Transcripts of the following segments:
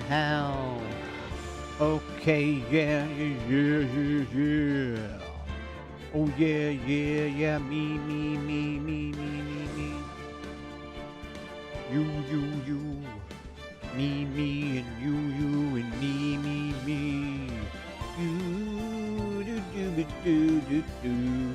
How? Okay, yeah, yeah, yeah, yeah, yeah. Oh yeah, yeah, yeah. Me, me, me, me, me, me, me. You, you. Me, me, and you, and me, me. You, do.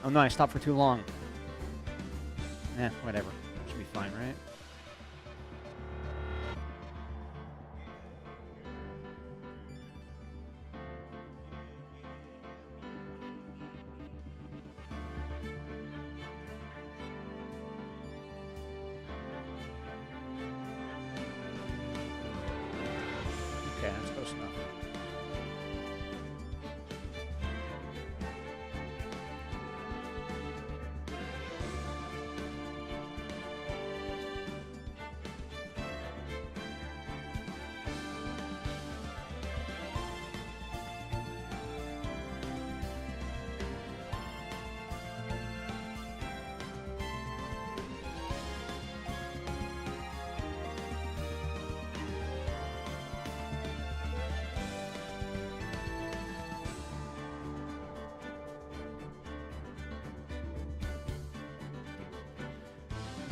Oh no, I stopped for too long. Whatever. Should be fine, right? Okay, that's close enough.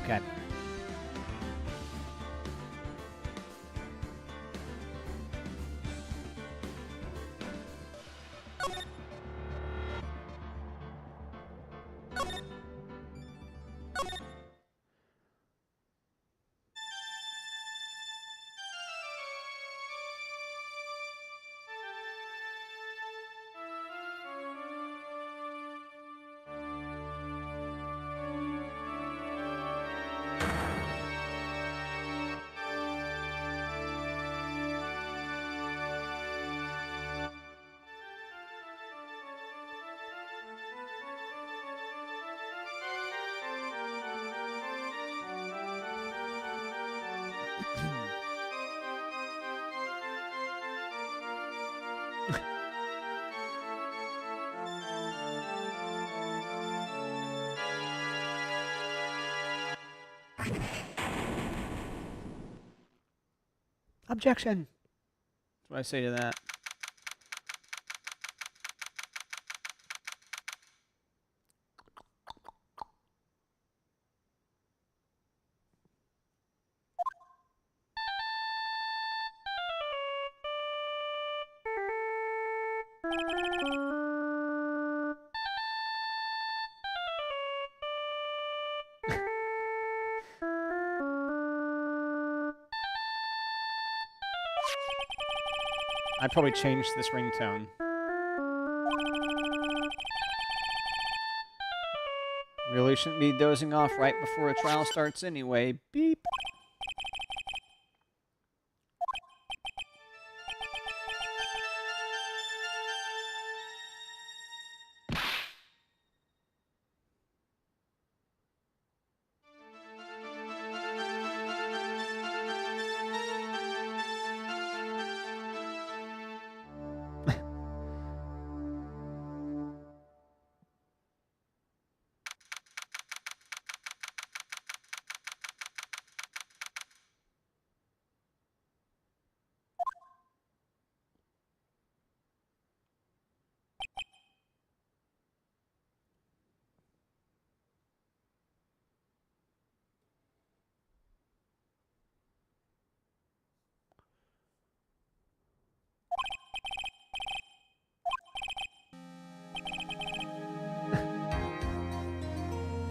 Okay. Objection. That's what I say to that. I'd probably change this ringtone. Really shouldn't be dozing off right before a trial starts anyway. Beep.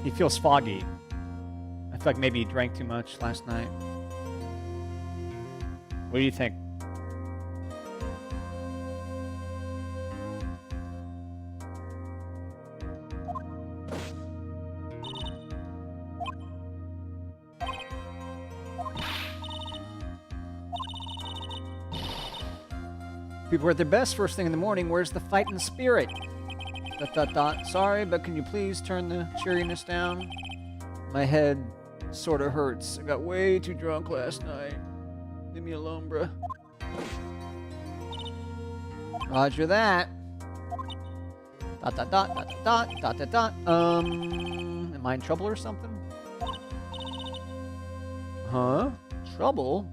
He feels foggy. I feel like maybe you drank too much last night. What do you think? People are at their best first thing in the morning. Where's the fighting spirit? ... Sorry, but can you please turn the cheeriness down? My head sort of hurts. I got way too drunk last night. Leave me alone, bruh. Roger that. ... Am I in trouble or something? Huh? Trouble?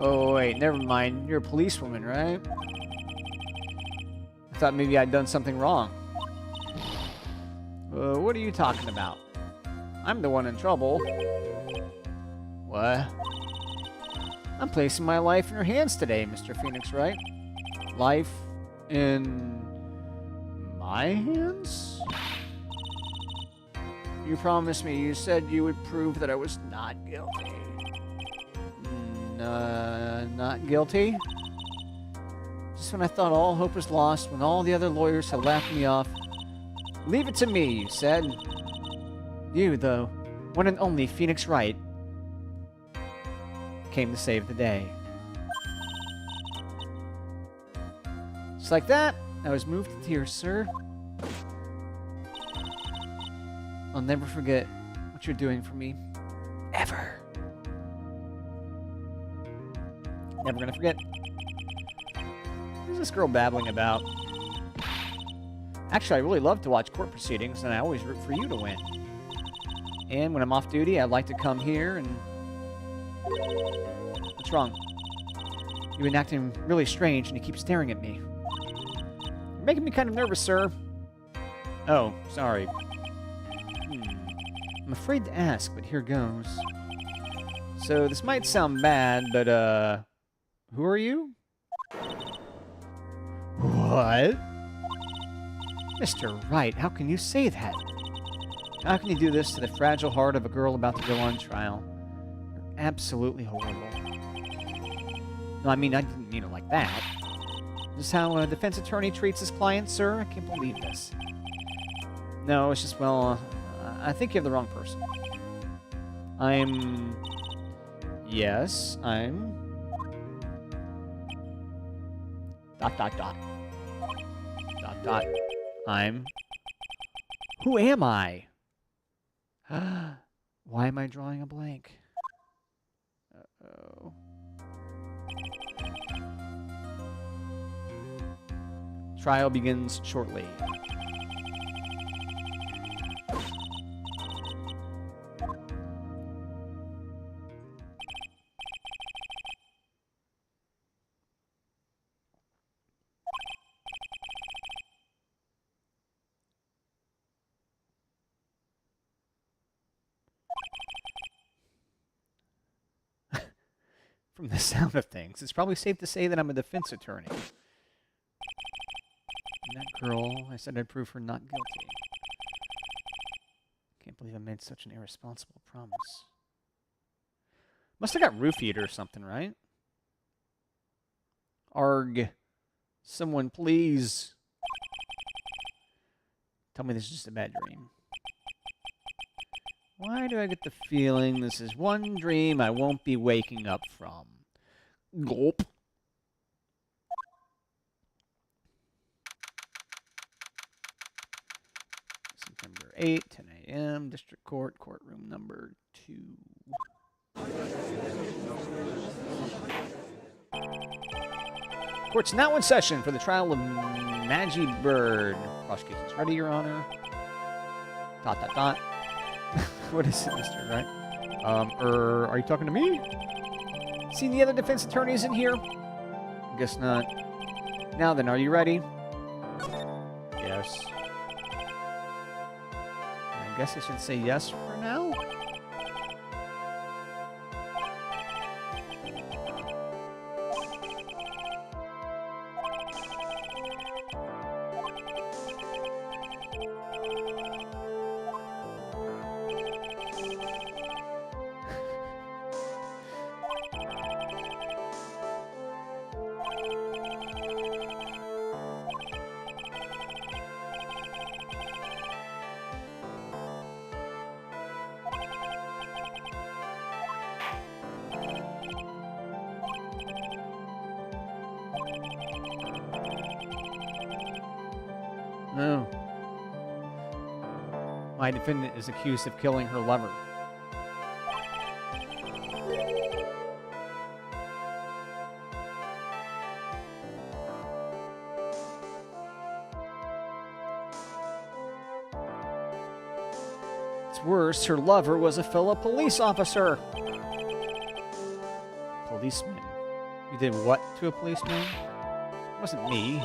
Oh, wait, never mind. You're a policewoman, right? I thought maybe I'd done something wrong. What are you talking about? I'm the one in trouble. What? I'm placing my life in your hands today, Mr. Phoenix Wright. Life in my hands? You promised me. You said you would prove that I was not guilty. Not guilty? Just when I thought all hope was lost, when all the other lawyers had laughed me off. Leave it to me, you said. You, the one and only Phoenix Wright, came to save the day. Just like that, I was moved to tears, sir. I'll never forget what you're doing for me. Ever. Never gonna forget. Who's this girl babbling about? Actually, I really love to watch court proceedings, and I always root for you to win. And when I'm off duty, I like to come here and... What's wrong? You've been acting really strange, and you keep staring at me. You're making me kind of nervous, sir. Oh, sorry. I'm afraid to ask, but here goes. So, this might sound bad, but, who are you? What? Mr. Wright, how can you say that? How can you do this to the fragile heart of a girl about to go on trial? You're absolutely horrible. No, I mean, I didn't mean it like that. This is how a defense attorney treats his client, sir? I can't believe this. No, it's just, well, I think you have the wrong person. Yes, I'm... ... I'm... Who am I? Why am I drawing a blank? Uh-oh. Trial begins shortly. From the sound of things, it's probably safe to say that I'm a defense attorney. And that girl, I said I'd prove her not guilty. Can't believe I made such an irresponsible promise. Must have got roofied or something, right? Arg. Someone please. Tell me this is just a bad dream. Why do I get the feeling this is one dream I won't be waking up from? Gulp. September 8, 10 a.m., District Court, courtroom number 2. Court's now in session for the trial of Maggie Bird. Prosecution's ready, Your Honor. ... What is it, Mr. Wright? Are you talking to me? Seen the other defense attorneys in here? Guess not. Now then, are you ready? Yes. I guess I should say yes for now? No. My defendant is accused of killing her lover. It's worse, her lover was a fellow police officer. Policeman? You did what to a policeman? It wasn't me.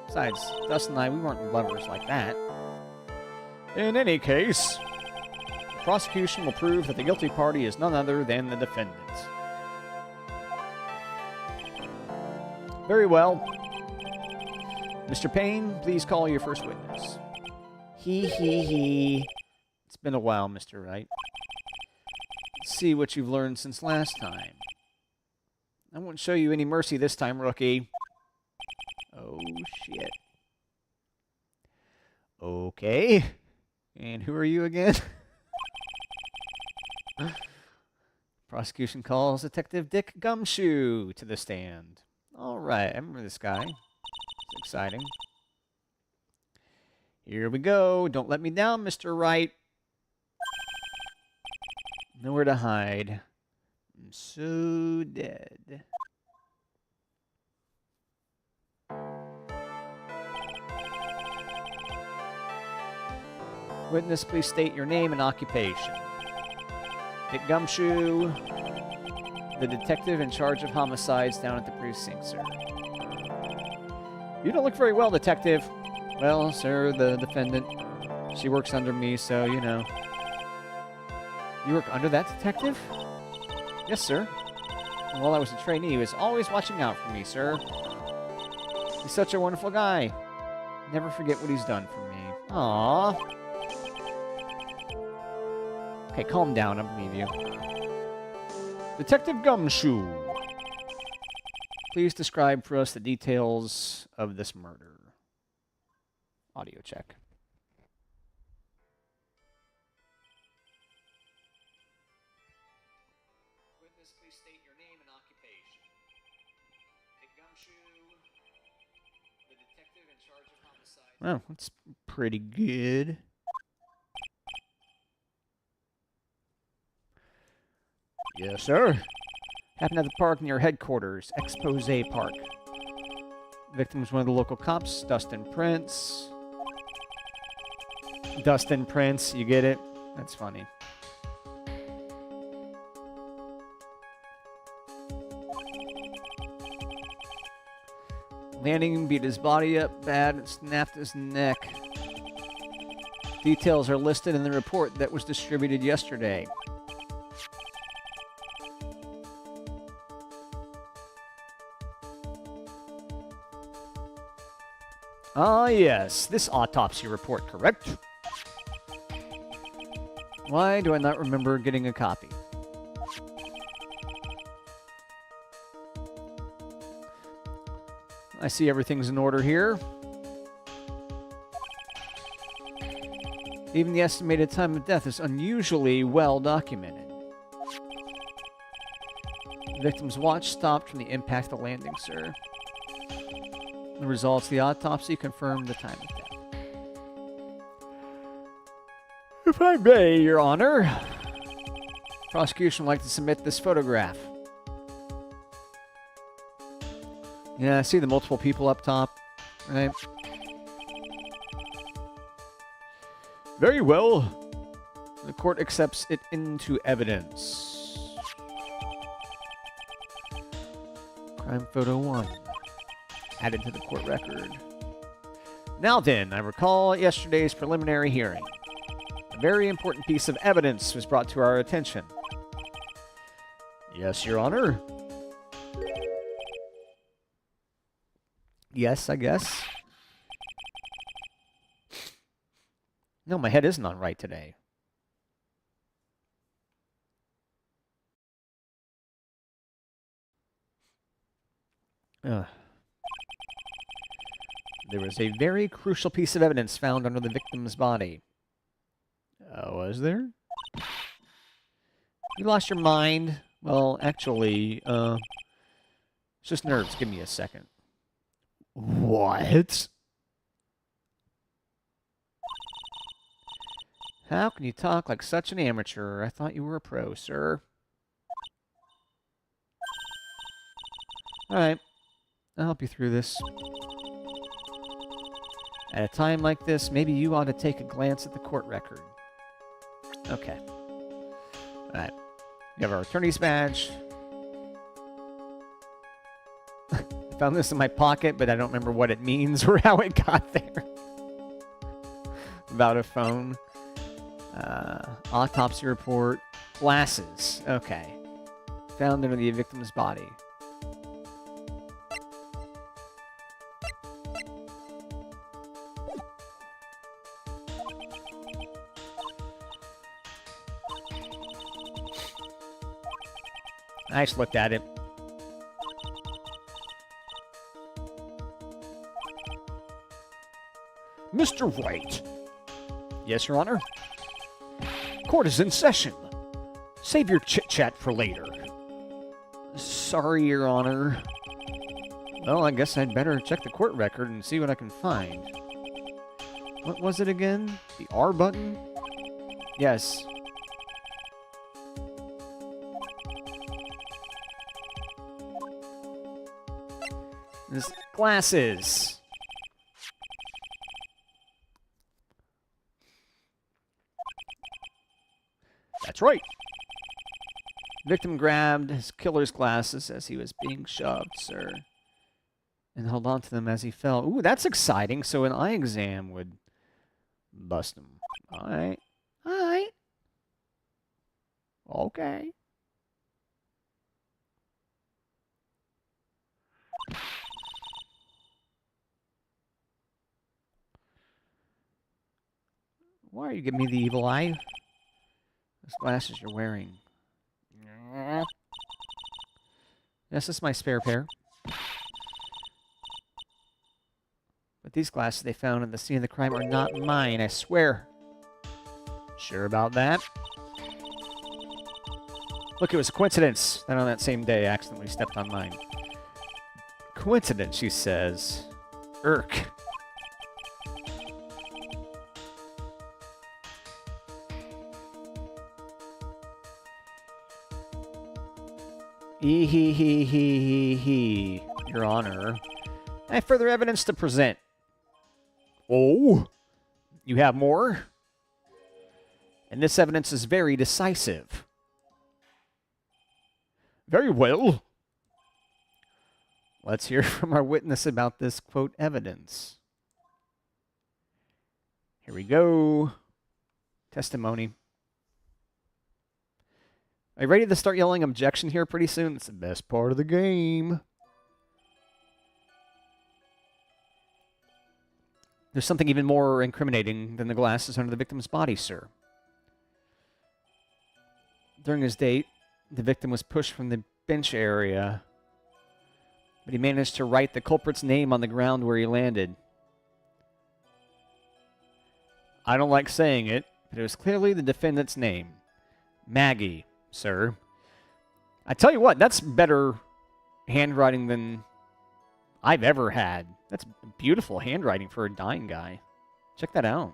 Besides, Dustin and I, we weren't lovers like that. In any case, the prosecution will prove that the guilty party is none other than the defendant. Very well. Mr. Payne, please call your first witness. He. It's been a while, Mr. Wright. Let's see what you've learned since last time. I won't show you any mercy this time, rookie. Oh, shit. Okay. And who are you again? Prosecution calls Detective Dick Gumshoe to the stand. All right, I remember this guy. It's exciting. Here we go. Don't let me down, Mr. Wright. Nowhere to hide. I'm so dead. Witness, please state your name and occupation. Dick Gumshoe, the detective in charge of homicides down at the precinct, sir. You don't look very well, detective. Well, sir, the defendant, she works under me, so, you know. You work under that detective? Yes, sir. And while I was a trainee, he was always watching out for me, sir. He's such a wonderful guy. Never forget what he's done for me. Aww. Okay, calm down. I believe you. Detective Gumshoe, please describe for us the details of this murder. Audio check. Witness, please state your name and occupation. Dick Gumshoe, the detective in charge of homicide. Well, that's pretty good. Yes, sir. Happened at the park near headquarters, Expose Park. The victim was one of the local cops, Dustin Prince. Dustin Prince, you get it? That's funny. Lanning beat his body up bad and snapped his neck. Details are listed in the report that was distributed yesterday. Ah, yes. This autopsy report, correct? Why do I not remember getting a copy? I see everything's in order here. Even the estimated time of death is unusually well documented. The victim's watch stopped from the impact of the landing, sir. The results of the autopsy confirmed the time of death. If I may, Your Honor, prosecution would like to submit this photograph. Yeah, I see the multiple people up top, right? Very well. The court accepts it into evidence. Crime photo 1. Added to the court record. Now then, I recall yesterday's preliminary hearing. A very important piece of evidence was brought to our attention. Yes, Your Honor. Yes, I guess. No, my head isn't on right today. Ugh. There was a very crucial piece of evidence found under the victim's body. Was there? You lost your mind? Well, actually, it's just nerves. Give me a second. What? How can you talk like such an amateur? I thought you were a pro, sir. Alright. I'll help you through this. At a time like this, maybe you ought to take a glance at the court record. Okay. Alright. You have our attorney's badge. I found this in my pocket, but I don't remember what it means or how it got there. About a phone. Autopsy report. Glasses. Okay. Found under the victim's body. I just looked at it. Mr. Wright. Yes, Your Honor? Court is in session. Save your chit-chat for later. Sorry, Your Honor. Well, I guess I'd better check the court record and see what I can find. What was it again? The R button? Yes. His glasses. That's right. Victim grabbed his killer's glasses as he was being shoved, sir, and held on to them as he fell. Ooh, that's exciting. So an eye exam would bust him. All right. All right. Okay. Why are you giving me the evil eye? Those glasses you're wearing. Yes, this is my spare pair. But these glasses they found at the scene of the crime are not mine, I swear. Sure about that? Look, it was a coincidence that on that same day I accidentally stepped on mine. Coincidence, she says. Irk. He, Your Honor. I have further evidence to present. Oh? You have more? And this evidence is very decisive. Very well. Let's hear from our witness about this, quote, evidence. Here we go. Testimony. Are you ready to start yelling objection here pretty soon? It's the best part of the game. There's something even more incriminating than the glasses under the victim's body, sir. During his date, the victim was pushed from the bench area, but he managed to write the culprit's name on the ground where he landed. I don't like saying it, but it was clearly the defendant's name. Maggie. Sir. I tell you what, that's better handwriting than I've ever had. That's beautiful handwriting for a dying guy. Check that out.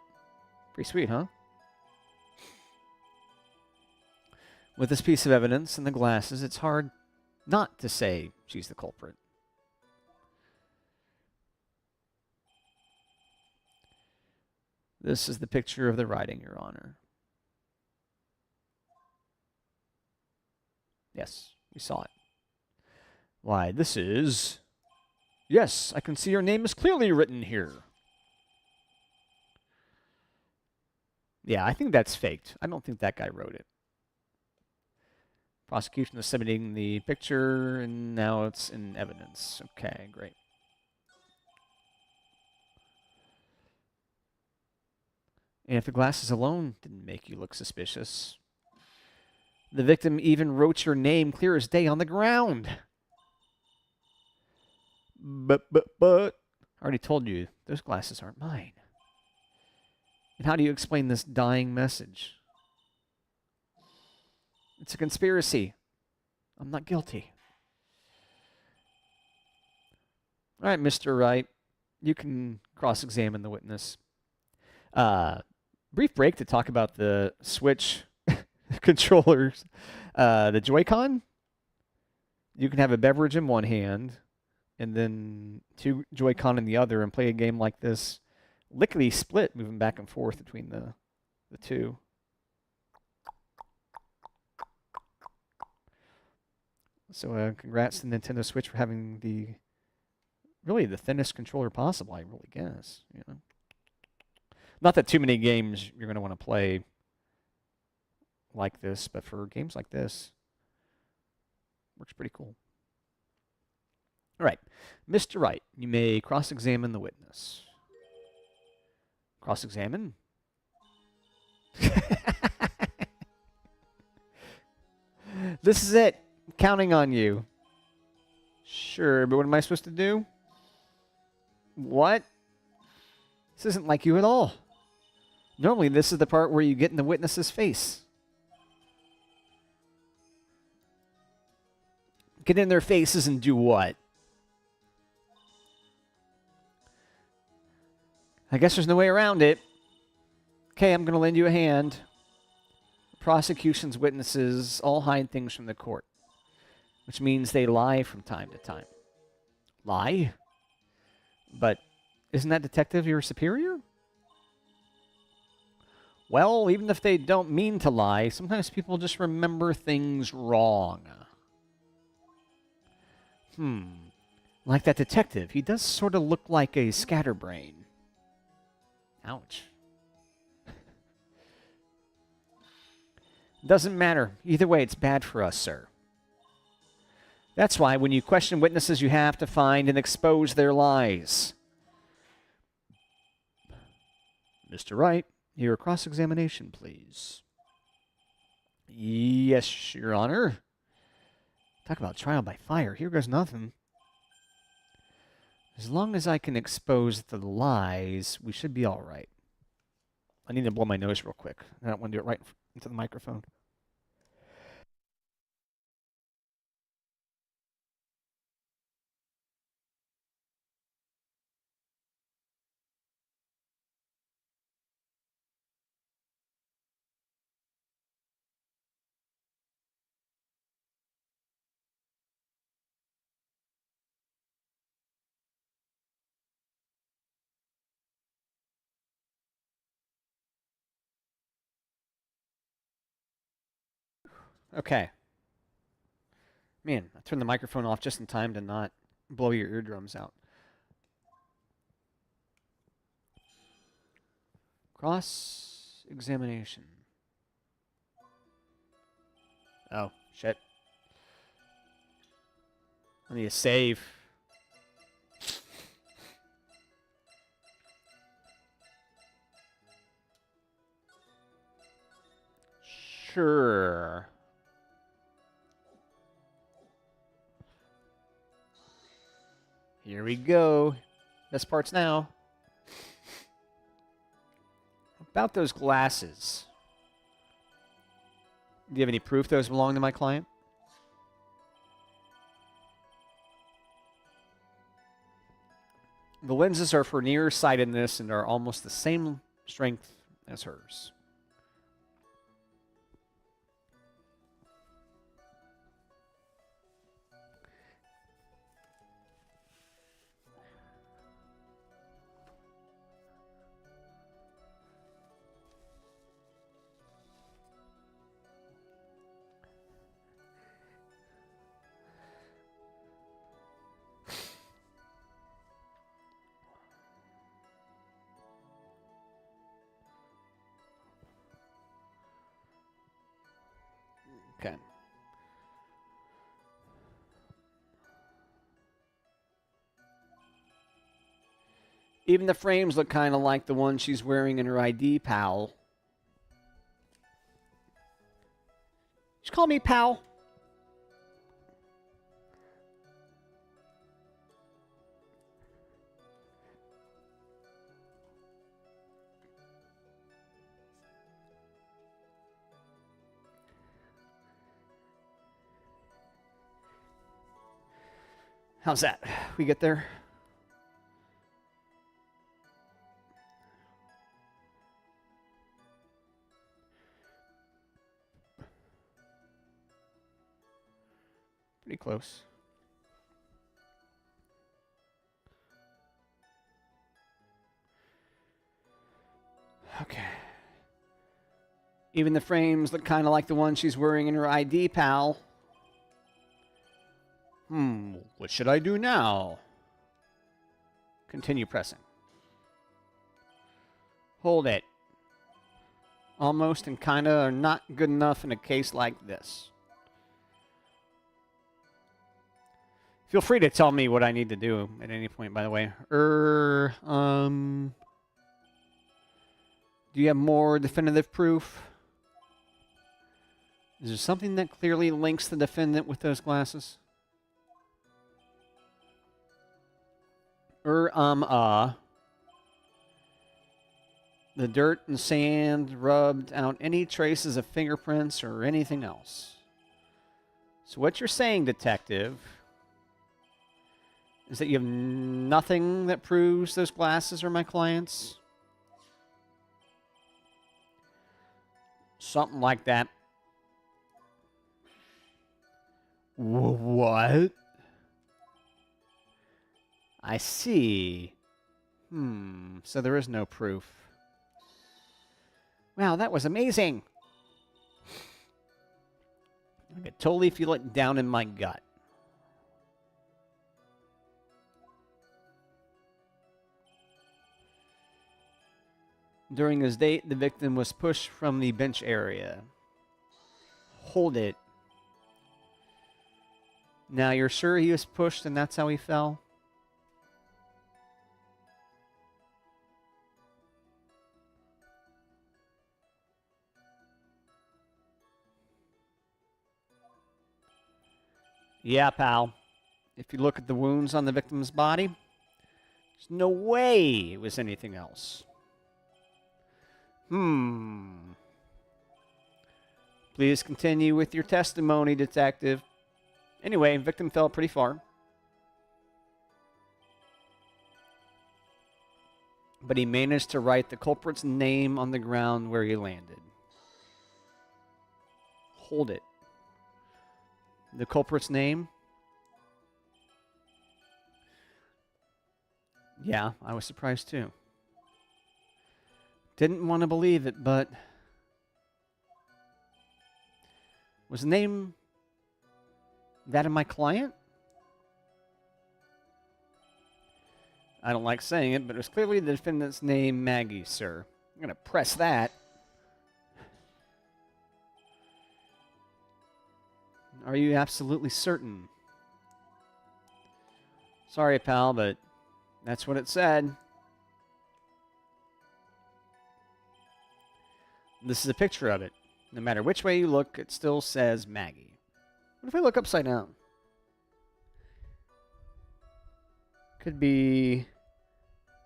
Pretty sweet, huh? With this piece of evidence and the glasses, it's hard not to say she's the culprit. This is the picture of the writing, Your Honor. Yes, we saw it. Why, this is... Yes, I can see your name is clearly written here. Yeah, I think that's faked. I don't think that guy wrote it. Prosecution is submitting the picture, and now it's in evidence. Okay, great. And if the glasses alone didn't make you look suspicious... The victim even wrote your name clear as day on the ground. But, I already told you, those glasses aren't mine. And how do you explain this dying message? It's a conspiracy. I'm not guilty. All right, Mr. Wright, you can cross-examine the witness. Brief break to talk about the Switch controllers. The Joy-Con, you can have a beverage in one hand and then 2 Joy-Con in the other and play a game like this. Lickety split, moving back and forth between the two. So congrats to Nintendo Switch for having really the thinnest controller possible, I really guess. You know, not that too many games you're going to want to play like this, but for games like this, works pretty cool. All right, Mr. Wright, you may cross-examine the witness. Cross-examine? This is it. I'm counting on you. Sure, but what am I supposed to do? What? This isn't like you at all. Normally, this is the part where you get in the witness's face. Get in their faces and do what? I guess there's no way around it. Okay, I'm going to lend you a hand. Prosecution's witnesses all hide things from the court, which means they lie from time to time. Lie? But isn't that detective your superior? Well, even if they don't mean to lie, sometimes people just remember things wrong. Like that detective. He does sort of look like a scatterbrain. Ouch. Doesn't matter. Either way, it's bad for us, sir. That's why when you question witnesses, you have to find and expose their lies. Mr. Wright, your cross-examination, please. Yes, Your Honor. Talk about trial by fire. Here goes nothing. As long as I can expose the lies, we should be all right. I need to blow my nose real quick. I don't want to do it right into the microphone. Okay. Man, I turned the microphone off just in time to not blow your eardrums out. Cross-examination. Oh, shit. I need to save. Sure. Here we go. Best parts now. About those glasses. Do you have any proof those belong to my client? The lenses are for nearsightedness and are almost the same strength as hers. Okay. Even the frames look kind of like the one she's wearing in her ID, pal. Just call me pal. How's that? We get there? Pretty close. Okay. Even the frames look kind of like the one she's wearing in her ID, pal. What should I do now? Continue pressing. Hold it. Almost and kinda are not good enough in a case like this. Feel free to tell me what I need to do at any point, by the way. Do you have more definitive proof? Is there something that clearly links the defendant with those glasses? The dirt and sand rubbed out any traces of fingerprints or anything else. So what you're saying, detective, is that you have nothing that proves those glasses are my client's? Something like that. What? I see. So there is no proof. Wow, that was amazing. I could totally feel it down in my gut. During his date, the victim was pushed from the bench area. Hold it. Now, you're sure he was pushed and that's how he fell? Yeah, pal. If you look at the wounds on the victim's body, there's no way it was anything else. Please continue with your testimony, detective. Anyway, victim fell pretty far. But he managed to write the culprit's name on the ground where he landed. Hold it. The culprit's name? Yeah, I was surprised too. Didn't want to believe it, but... Was the name that of my client? I don't like saying it, but it was clearly the defendant's name, Maggie, sir. I'm going to press that. Are you absolutely certain? Sorry, pal, but that's what it said. This is a picture of it. No matter which way you look, it still says Maggie. What if I look upside down? Could be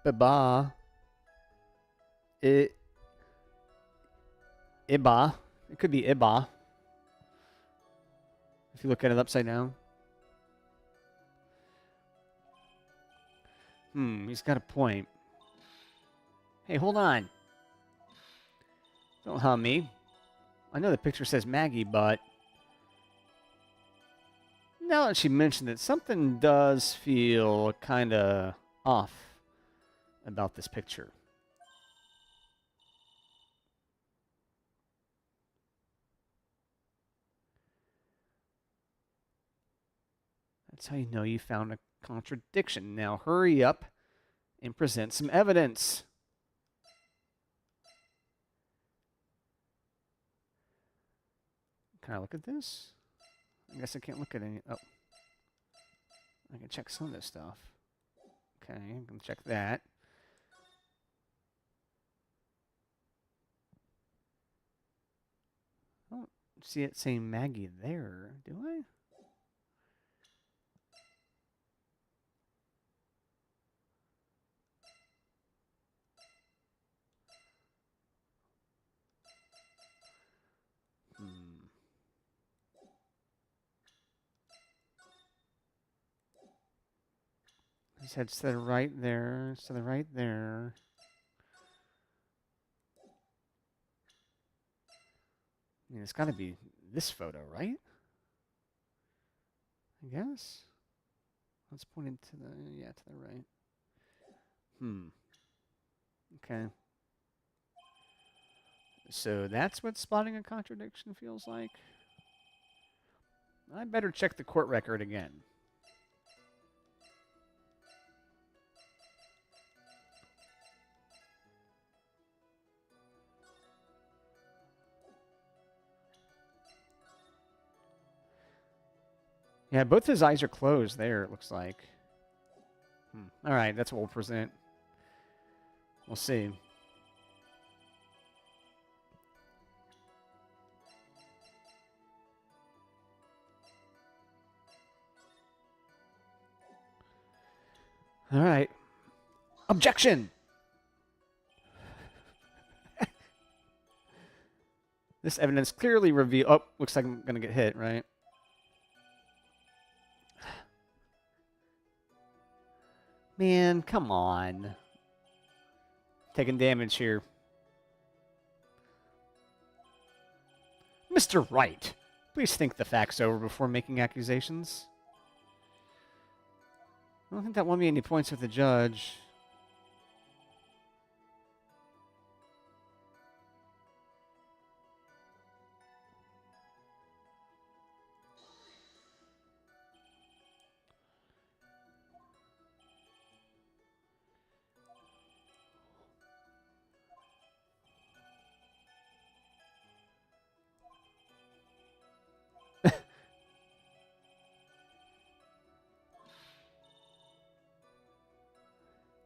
Baba. Iba. It could be Iba. If you look at it upside down. He's got a point. Hey, hold on. Don't hum me. I know the picture says Maggie, but now that she mentioned it, something does feel kind of off about this picture. That's how you know you found a contradiction. Now hurry up and present some evidence. Can I look at this? I guess I can't look at any. Oh. I can check some of this stuff. Okay, I can check that. I don't see it saying Maggie there, do I? He said to the right there, to the right there. I mean, it's got to be this photo, right? I guess. Let's point it to the right. Okay. So that's what spotting a contradiction feels like? I better check the court record again. Yeah, both his eyes are closed there, it looks like. All right, that's what we'll present. We'll see. All right. Objection! This evidence clearly reveals... Oh, looks like I'm going to get hit, right? Man, come on. Taking damage here. Mr. Wright, please think the facts over before making accusations. I don't think that won me any points with the judge.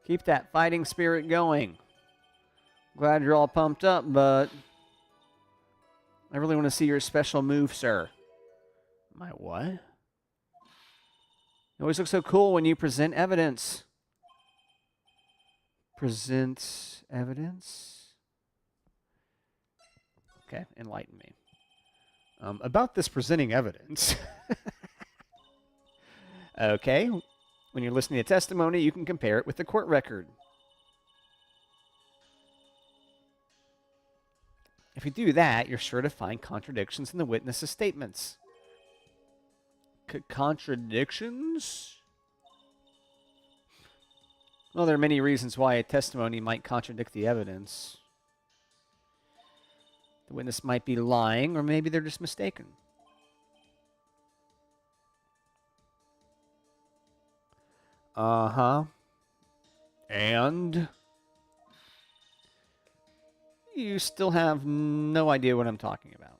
Keep that fighting spirit going. Glad you're all pumped up, but I really want to see your special move, sir. My what? You always look so cool when you present evidence. Present evidence? Okay, enlighten me. About this presenting evidence. Okay, when you're listening to testimony, you can compare it with the court record. If you do that, you're sure to find contradictions in the witness's statements. Contradictions? Well, there are many reasons why a testimony might contradict the evidence. The witness might be lying, or maybe they're just mistaken. Uh-huh. And you still have no idea what I'm talking about.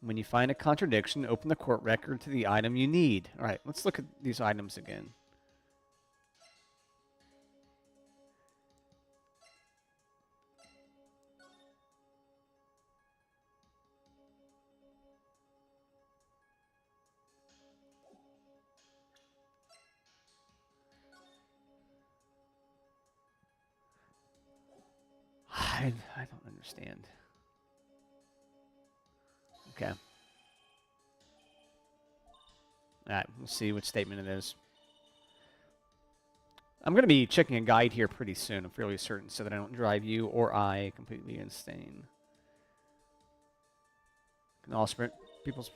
When you find a contradiction, open the court record to the item you need. All right, let's look at these items again. I don't understand. Okay. All right, we'll see what statement it is. I'm going to be checking a guide here pretty soon, I'm fairly certain, so that I don't drive you or I completely insane. Can all sprint people's...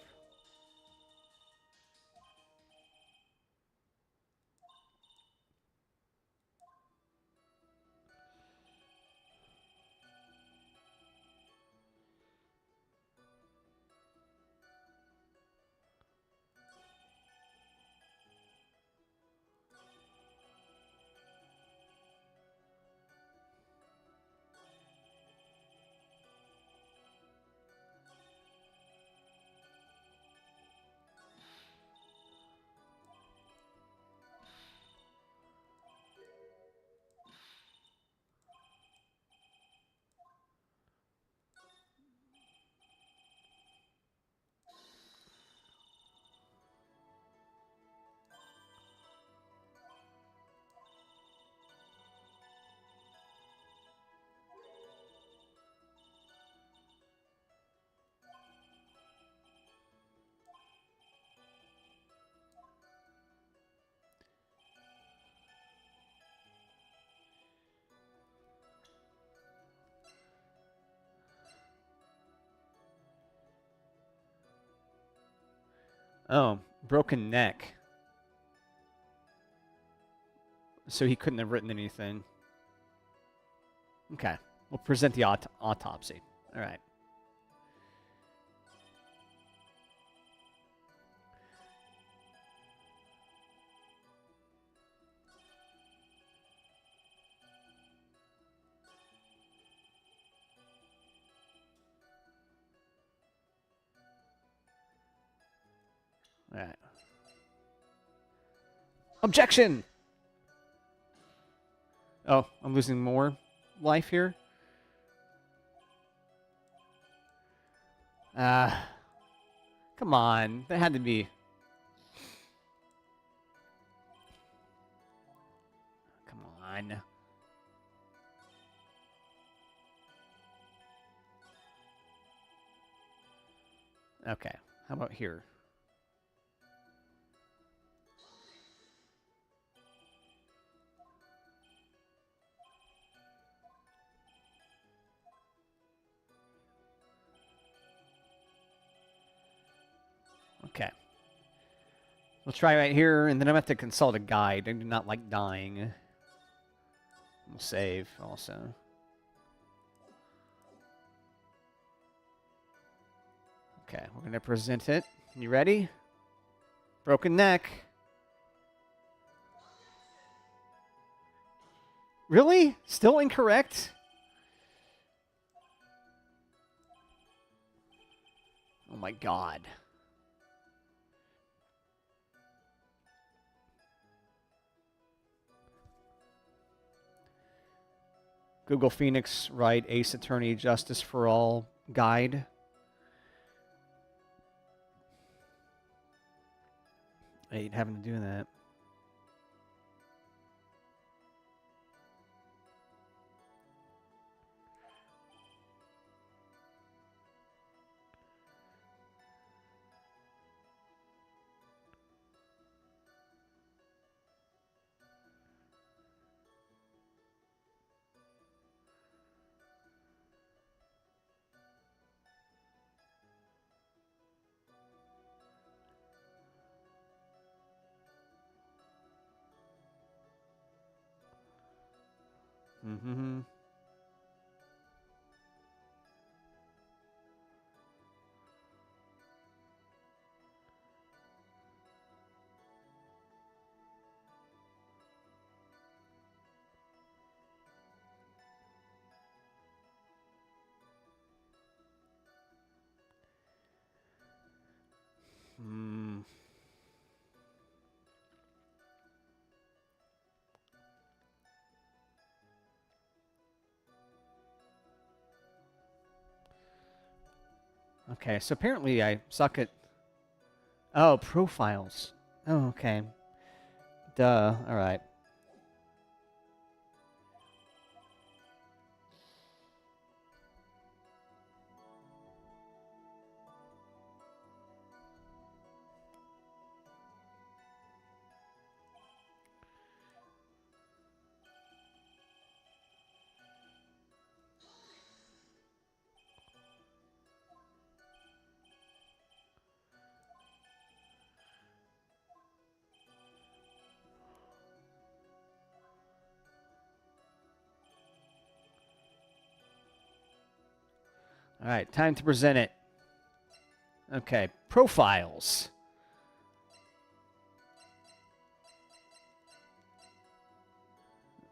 Oh, broken neck. So he couldn't have written anything. Okay. We'll present the autopsy. All right. All right. Objection! Oh, I'm losing more life here. Come on. That had to be... Come on. Okay. How about here? Okay. We'll try right here, and then I'm going to have to consult a guide. I do not like dying. We'll save also. Okay, we're going to present it. You ready? Broken neck. Really? Still incorrect? Oh my god. Google Phoenix, Wright, Ace Attorney, Justice for All guide. I hate having to do that. Mm-hmm. Hmm. Okay, so apparently I suck at... Oh, profiles. Oh, okay. Duh. All right. All right, time to present it. Okay, profiles.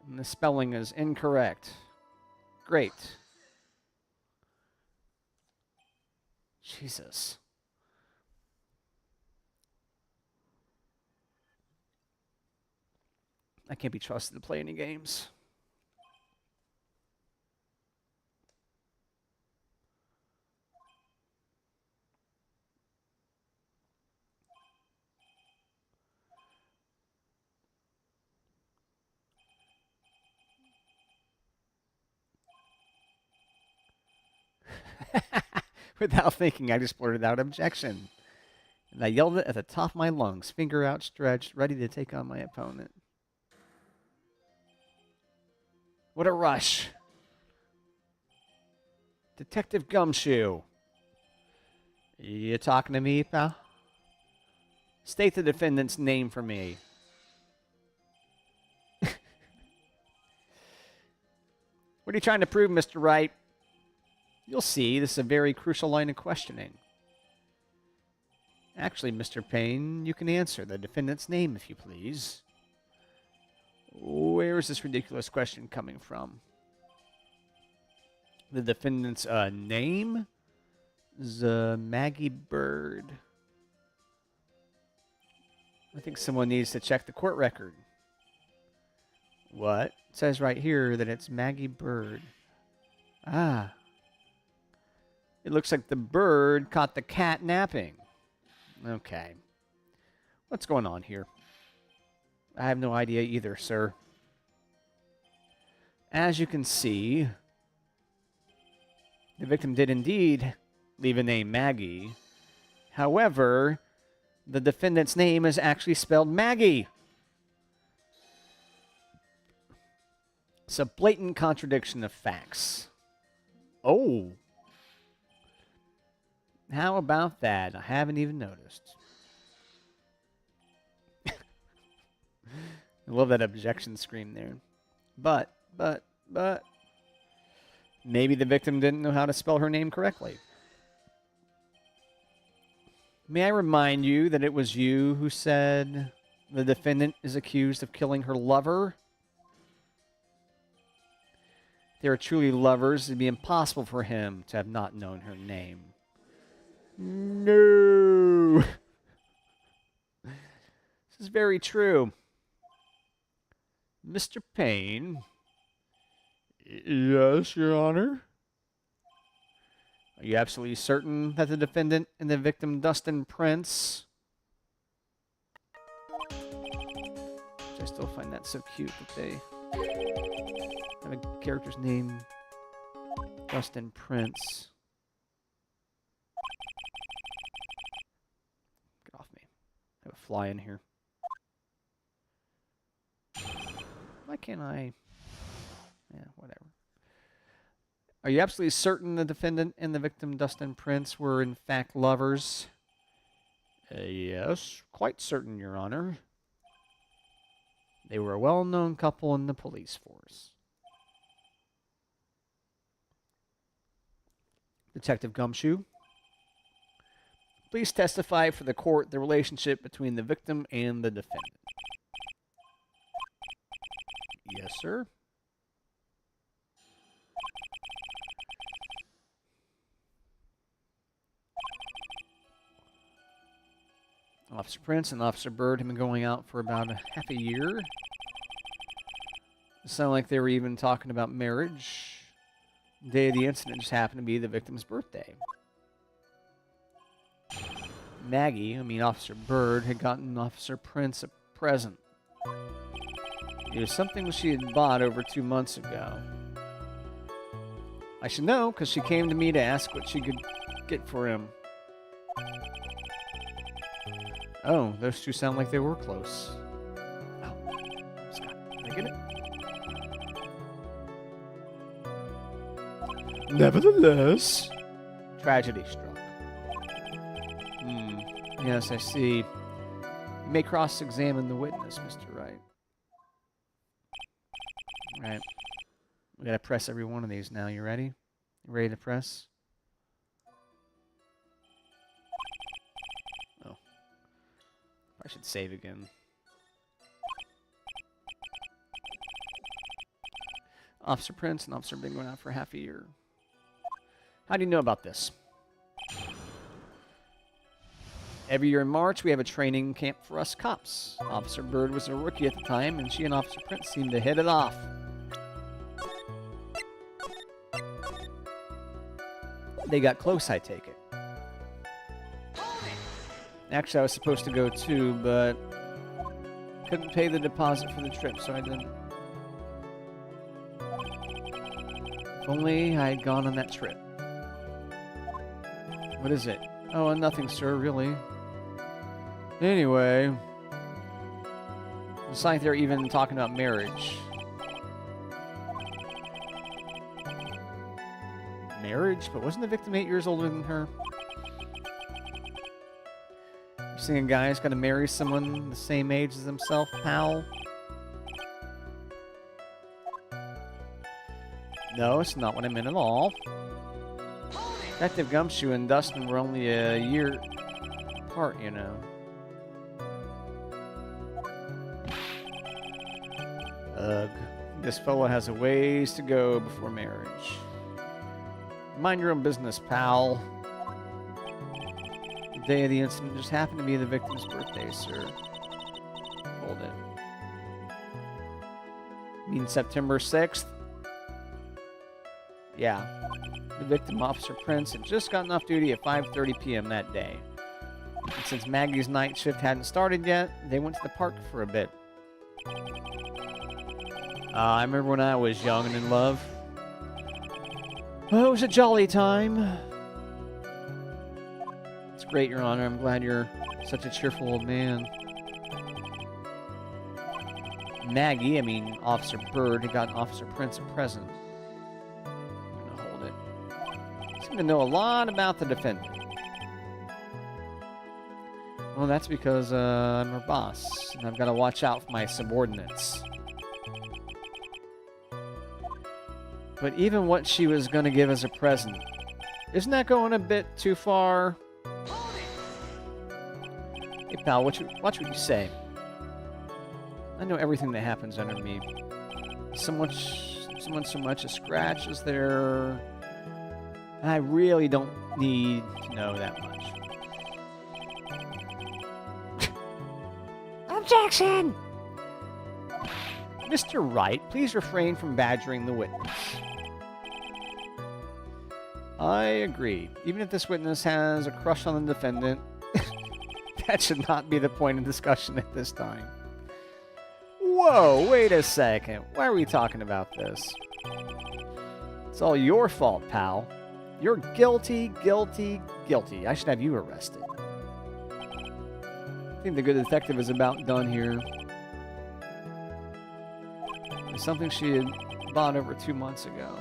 And the spelling is incorrect. Great. Jesus. I can't be trusted to play any games. Without thinking, I just blurted out objection. And I yelled it at the top of my lungs, finger outstretched, ready to take on my opponent. What a rush. Detective Gumshoe. You talking to me, pal? State the defendant's name for me. What are you trying to prove, Mr. Wright? You'll see, this is a very crucial line of questioning. Actually, Mr. Payne, you can answer the defendant's name, if you please. Where is this ridiculous question coming from? The defendant's name is Maggie Bird. I think someone needs to check the court record. What? It says right here that it's Maggie Bird. Ah. It looks like the bird caught the cat napping. Okay. What's going on here? I have no idea either, sir. As you can see, the victim did indeed leave a name Maggie. However, the defendant's name is actually spelled Maggie. It's a blatant contradiction of facts. Oh. How about that? I haven't even noticed. I love that objection scream there. But, maybe the victim didn't know how to spell her name correctly. May I remind you that it was you who said the defendant is accused of killing her lover? If they were truly lovers, it'd be impossible for him to have not known her name. No. This is very true. Mr. Payne. Yes, Your Honor. Are you absolutely certain that the defendant and the victim, Dustin Prince... Which I still find that so cute that they have a character's name, Dustin Prince. Get off me. I have a fly in here. Why can't I... Yeah, whatever. Are you absolutely certain the defendant and the victim, Dustin Prince, were in fact lovers? Yes, quite certain, Your Honor. They were a well-known couple in the police force. Detective Gumshoe, please testify for the court the relationship between the victim and the defendant. Yes, sir. Officer Prince and Officer Bird have been going out for about half a year. It sounded like they were even talking about marriage. The day of the incident just happened to be the victim's birthday. Officer Bird, had gotten Officer Prince a present. It was something she had bought over 2 months ago. I should know, because she came to me to ask what she could get for him. Oh, those two sound like they were close. Oh, Scott, did I get it? Nevertheless, tragedy struck. Yes, I see. You may cross-examine the witness, Mr. Wright. Right. We gotta press every one of these now. You ready? You ready to press? Oh. I should save again. Officer Prince and Officer Bing went out for half a year. How do you know about this? Every year in March, we have a training camp for us cops. Officer Bird was a rookie at the time, and she and Officer Prince seemed to hit it off. They got close, I take it. Actually, I was supposed to go too, but couldn't pay the deposit for the trip, so I didn't. If only I had gone on that trip. What is it? Oh, nothing, sir, really. Anyway, it's like they're even talking about marriage. Marriage? But wasn't the victim 8 years older than her? You seeing a guy's got to marry someone the same age as himself, pal? No, it's not what I meant at all. Detective Gumshoe and Dustin were only a year apart, you know. Ugh. This fellow has a ways to go before marriage. Mind your own business, pal. The day of the incident just happened to be the victim's birthday, sir. Hold it. You mean September 6th? Yeah. The victim, Officer Prince, had just gotten off duty at 5:30 p.m. that day. And since Maggie's night shift hadn't started yet, they went to the park for a bit. I remember when I was young and in love. Oh, it was a jolly time. It's great, Your Honor. I'm glad you're such a cheerful old man. Maggie, I mean Officer Bird, had gotten Officer Prince a present. I'm gonna hold it. Seem to know a lot about the defendant. Well, that's because I'm her boss, and I've got to watch out for my subordinates. But even what she was going to give as a present, isn't that going a bit too far? Hey, pal, watch what you say. I know everything that happens under me. Someone so much as scratches their... I really don't need to know that much. Objection! Mr. Wright, please refrain from badgering the witness. I agree. Even if this witness has a crush on the defendant, that should not be the point of discussion at this time. Whoa, wait a second. Why are we talking about this? It's all your fault, pal. You're guilty, guilty, guilty. I should have you arrested. I think the good detective is about done here. It's something she had bought over 2 months ago.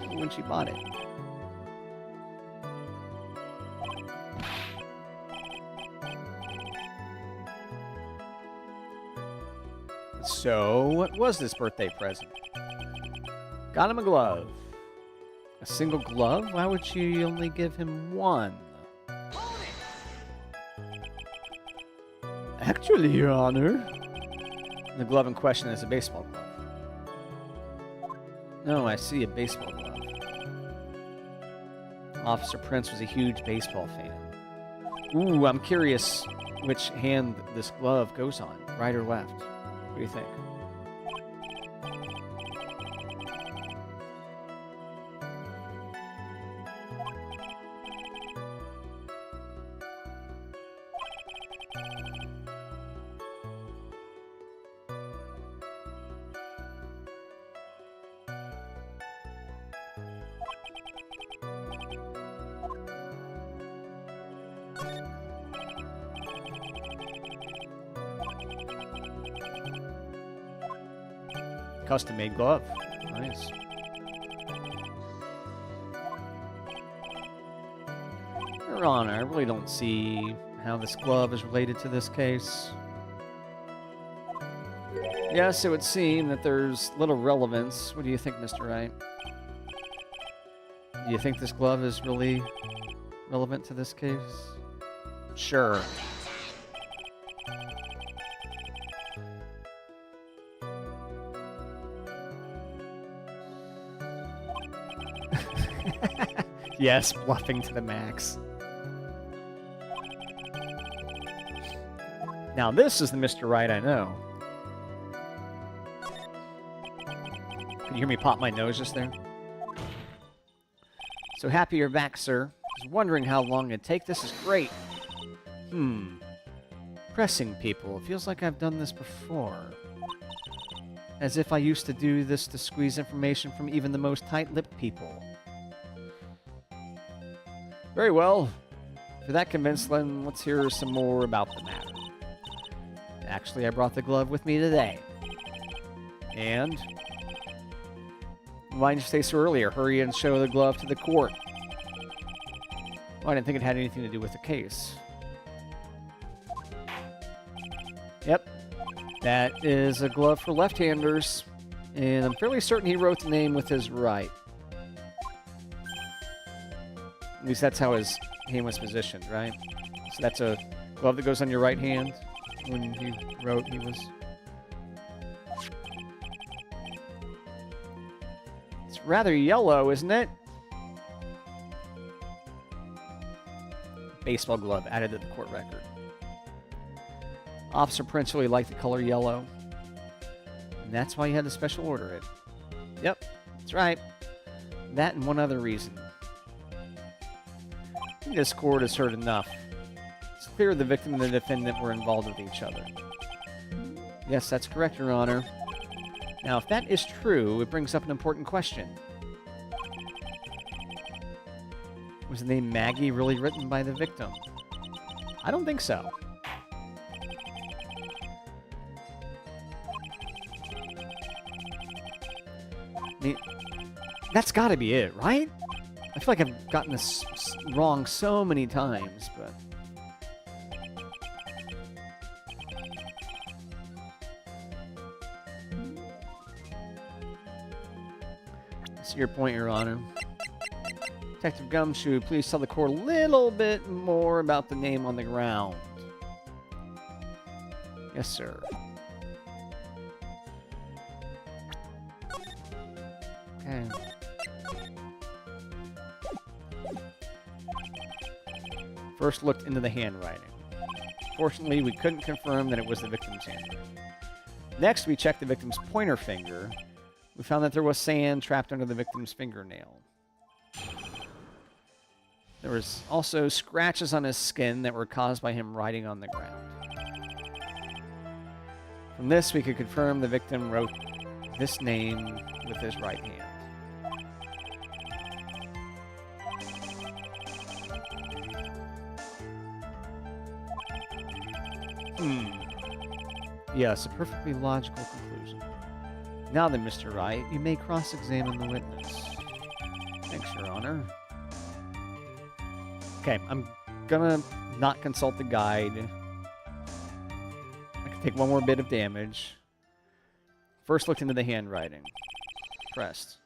When she bought it. So, what was this birthday present? Got him a glove. A single glove? Why would she only give him one? Actually, Your Honor, the glove in question is a baseball glove. No, I see, a baseball glove. Officer Prince was a huge baseball fan. Ooh, I'm curious which hand this glove goes on, right or left. What do you think? Custom-made glove. Nice. Your Honor, I really don't see how this glove is related to this case. Yes, it would seem that there's little relevance. What do you think, Mr. Wright? Do you think this glove is really relevant to this case? Sure. Yes, bluffing to the max. Now this is the Mr. Wright I know. Can you hear me pop my nose just there? So happy you're back, sir. I was wondering how long it'd take. This is great. Pressing people. It feels like I've done this before. As if I used to do this to squeeze information from even the most tight-lipped people. Very well. If you're that convinced, then let's hear some more about the matter. Actually, I brought the glove with me today. And? Why didn't you say so earlier? Hurry and show the glove to the court. Well, I didn't think it had anything to do with the case. Yep. That is a glove for left-handers. And I'm fairly certain he wrote the name with his right. At least that's how his hand was positioned, right? So that's a glove that goes on your right hand when he wrote he was... It's rather yellow, isn't it? Baseball glove added to the court record. Officer Prince really liked the color yellow. And that's why he had to special order it. Yep, that's right. That and one other reason. I think this court has heard enough. It's clear the victim and the defendant were involved with each other. Yes, that's correct, Your Honor. Now, if that is true, it brings up an important question. Was the name Maggie really written by the victim? I don't think so. I mean, that's got to be it, right? I feel like I've gotten this wrong so many times, but... I see your point, Your Honor. Detective Gumshoe, please tell the court a little bit more about the name on the ground. Yes, sir. Okay. First looked into the handwriting. Fortunately, we couldn't confirm that it was the victim's handwriting. Next, we checked the victim's pointer finger. We found that there was sand trapped under the victim's fingernail. There was also scratches on his skin that were caused by him writing on the ground. From this, we could confirm the victim wrote this name with his right hand. Yes, a perfectly logical conclusion. Now then, Mr. Wright, you may cross-examine the witness. Thanks, Your Honor. Okay, I'm gonna not consult the guide. I can take one more bit of damage. First looked into the handwriting. Pressed.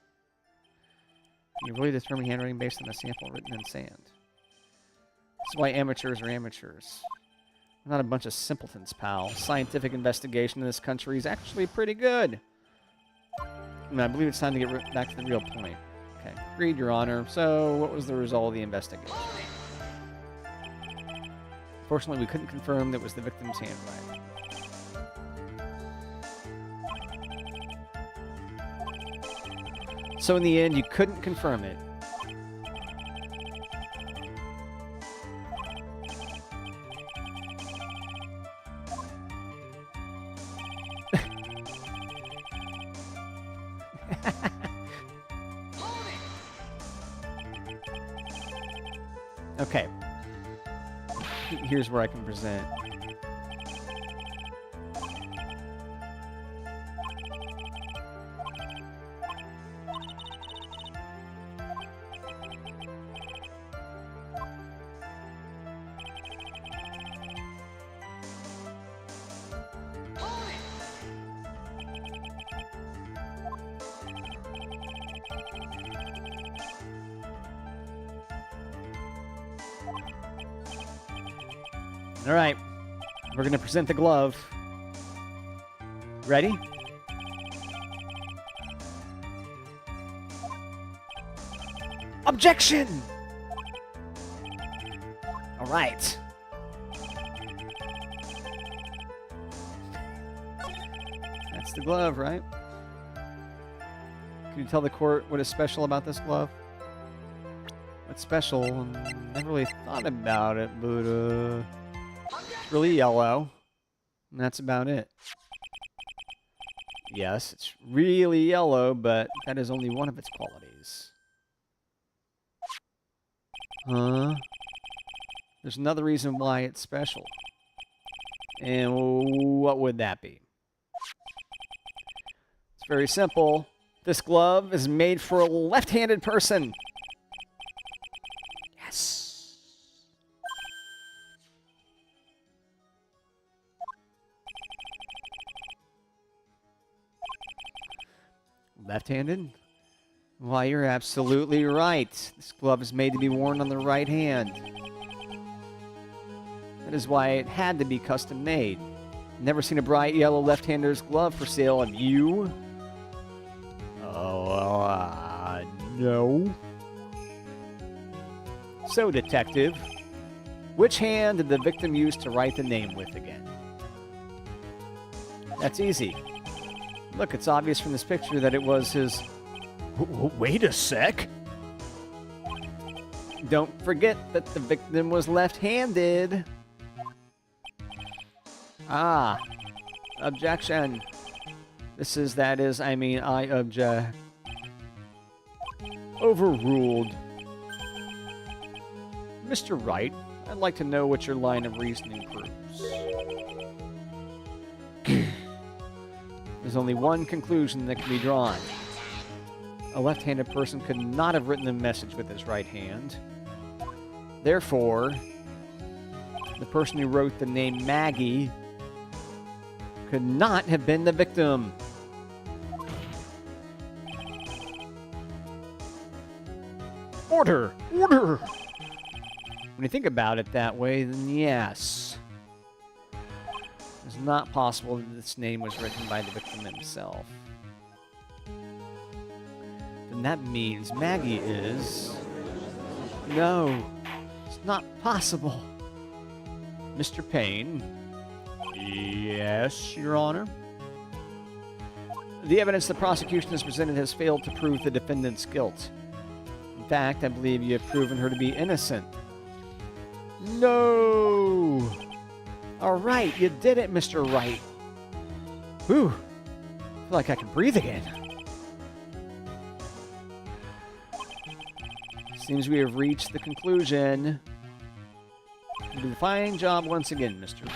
You really determine handwriting based on a sample written in sand. This is why amateurs are amateurs. We're not a bunch of simpletons, pal. Scientific investigation in this country is actually pretty good. I believe it's time to get back to the real point. Okay, agreed, Your Honor. So, what was the result of the investigation? Fortunately, we couldn't confirm that it was the victim's handwriting. So in the end, you couldn't confirm it. Okay. Here's where I can present. All right, we're going to present the glove. Ready? Objection! All right. That's the glove, right? Can you tell the court what is special about this glove? What's special? I never really thought about it, but it's really yellow, and that's about it. Yes, it's really yellow, but that is only one of its qualities. Huh? There's another reason why it's special. And what would that be? It's very simple. This glove is made for a left-handed person. Yes. Left-handed? Why, you're absolutely right. This glove is made to be worn on the right hand. That is why it had to be custom made. Never seen a bright yellow left-hander's glove for sale, have you? Oh, no. So, detective, which hand did the victim use to write the name with again? That's easy. Look, it's obvious from this picture that it was his... Wait a sec. Don't forget that the victim was left-handed. Ah. Objection. I object. Overruled. Mr. Wright, I'd like to know what your line of reasoning proves. There's only one conclusion that can be drawn. A left-handed person could not have written the message with his right hand. Therefore, the person who wrote the name Maggie could not have been the victim. Order! Order! When you think about it that way, then yes. It's not possible that this name was written by the victim himself. Then that means Maggie is... No, it's not possible. Mr. Payne? Yes, Your Honor? The evidence the prosecution has presented has failed to prove the defendant's guilt. In fact, I believe you have proven her to be innocent. No! All right, you did it, Mr. Wright. Whew. I feel like I can breathe again. Seems we have reached the conclusion. You did a fine job once again, Mr. Wright.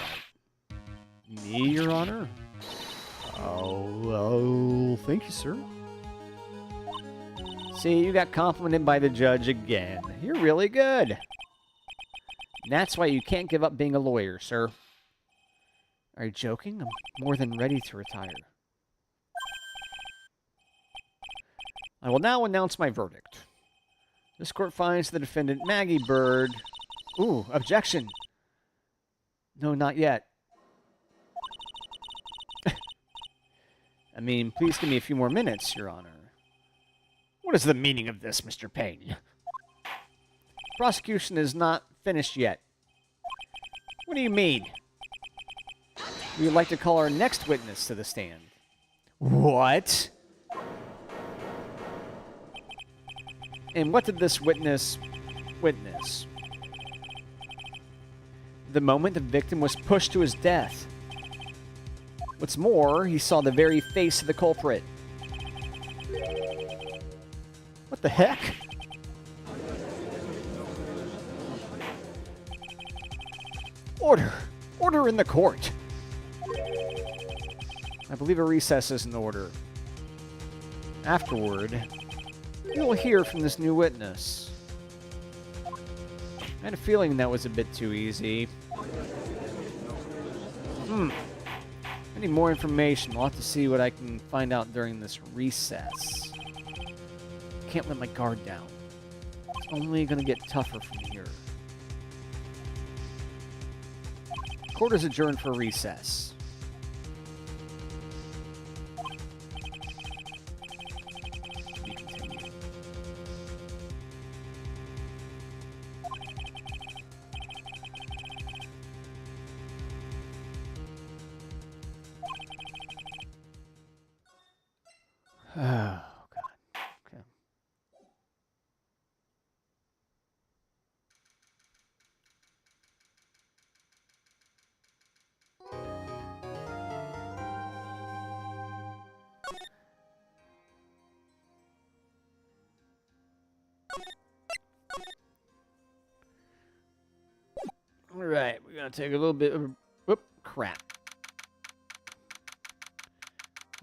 Me, Your Honor? Oh, thank you, sir. See, you got complimented by the judge again. You're really good. And that's why you can't give up being a lawyer, sir. Are you joking? I'm more than ready to retire. I will now announce my verdict. This court finds the defendant Maggie Bird... Ooh, objection. No, not yet. I mean, please give me a few more minutes, Your Honor. What is the meaning of this, Mr. Payne? Prosecution is not finished yet. What do you mean? We would like to call our next witness to the stand. What? And what did this witness witness? The moment the victim was pushed to his death. What's more, he saw the very face of the culprit. What the heck? Order! Order in the court! I believe a recess is in order. Afterward, we will hear from this new witness. I had a feeling that was a bit too easy. I need more information. We'll have to see what I can find out during this recess. Can't let my guard down. It's only going to get tougher from here. Court is adjourned for recess. To be continued. Oh, God. Okay. All right, we're going to take a little bit of... Whoop, crap.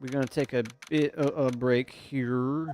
We're going to take a bit of a break here.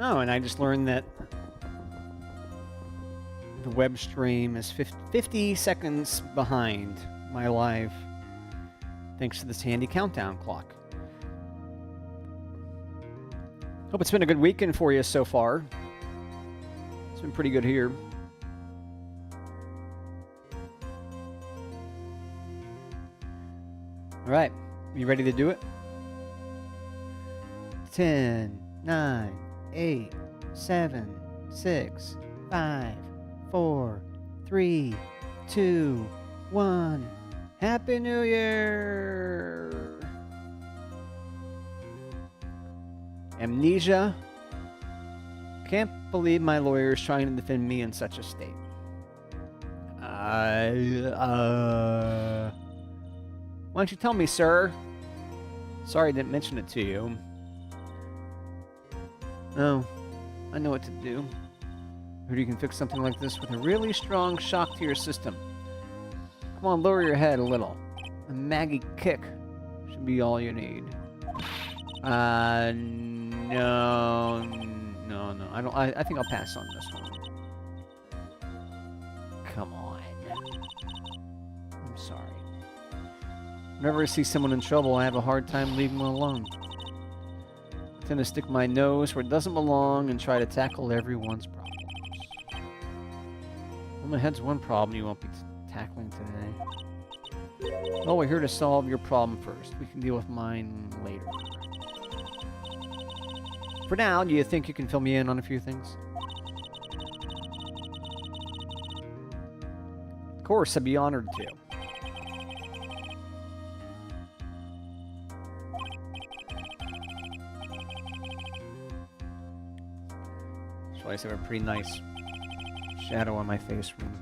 Oh, and I just learned that the web stream is 50 seconds behind my live, thanks to this handy countdown clock. Hope it's been a good weekend for you so far. It's been pretty good here. All right, you ready to do it? 10, 9, 8, 7, 6, 5, 4, 3, 2, 1. Happy New Year! Amnesia. Can't believe my lawyer is trying to defend me in such a state. Why don't you tell me, sir? Sorry I didn't mention it to you. Oh, I know what to do. Heard you can fix something like this with a really strong shock to your system. Come on, lower your head a little. A Maggie kick should be all you need. No. I think I'll pass on this one. Come on. I'm sorry. Whenever I see someone in trouble, I have a hard time leaving them alone. I tend to stick my nose where it doesn't belong and try to tackle everyone's problems. Well, my head's one problem you won't be tackling today. Well, we're here to solve your problem first. We can deal with mine later. For now, do you think you can fill me in on a few things? Of course, I'd be honored to. So I have a pretty nice shadow on my face from.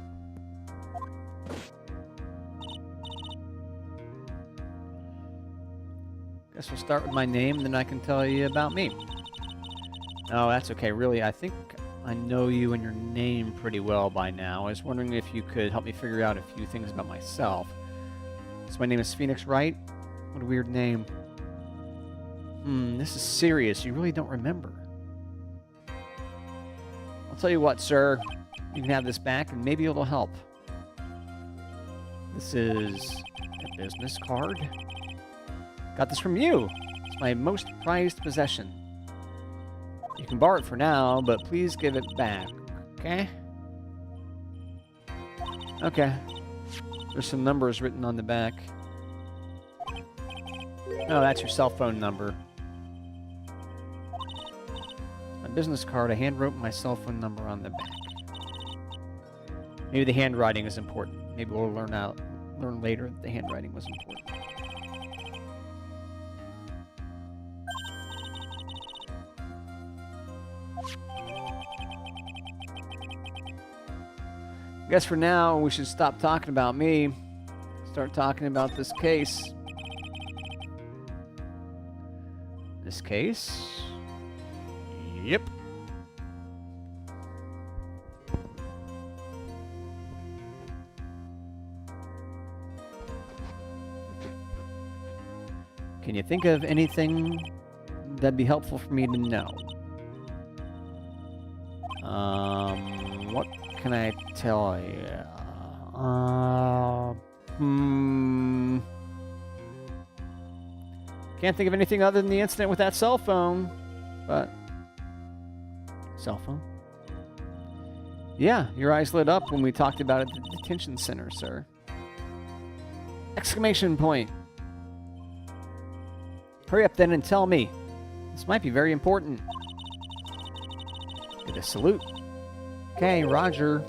Guess we'll start with my name, then I can tell you about me. Oh, that's okay. Really, I think I know you and your name pretty well by now. I was wondering if you could help me figure out a few things about myself. So my name is Phoenix Wright. What a weird name. This is serious. You really don't remember. I'll tell you what, sir. You can have this back, and maybe it'll help. This is a business card. Got this from you. It's my most prized possession. You can borrow it for now, but please give it back, okay? Okay. There's some numbers written on the back. Oh, that's your cell phone number. My business card, I hand-wrote my cell phone number on the back. Maybe the handwriting is important. Maybe we'll learn later that the handwriting was important. I guess for now, we should stop talking about me. Start talking about this case. This case? Yep. Can you think of anything that'd be helpful for me to know? What can I tell you? Can't think of anything other than the incident with that cell phone, but... Cell phone? Yeah, your eyes lit up when we talked about it at the detention center, sir. Exclamation point! Hurry up then and tell me. This might be very important. Get a salute. Okay, Roger.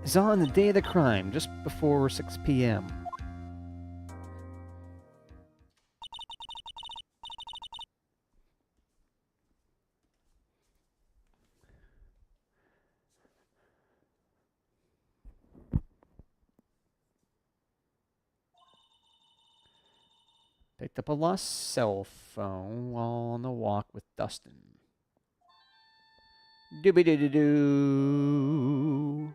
It's on the day of the crime, just before 6 p.m. Picked up a lost cell phone while on the walk with Dustin. Doobie doo doo doo.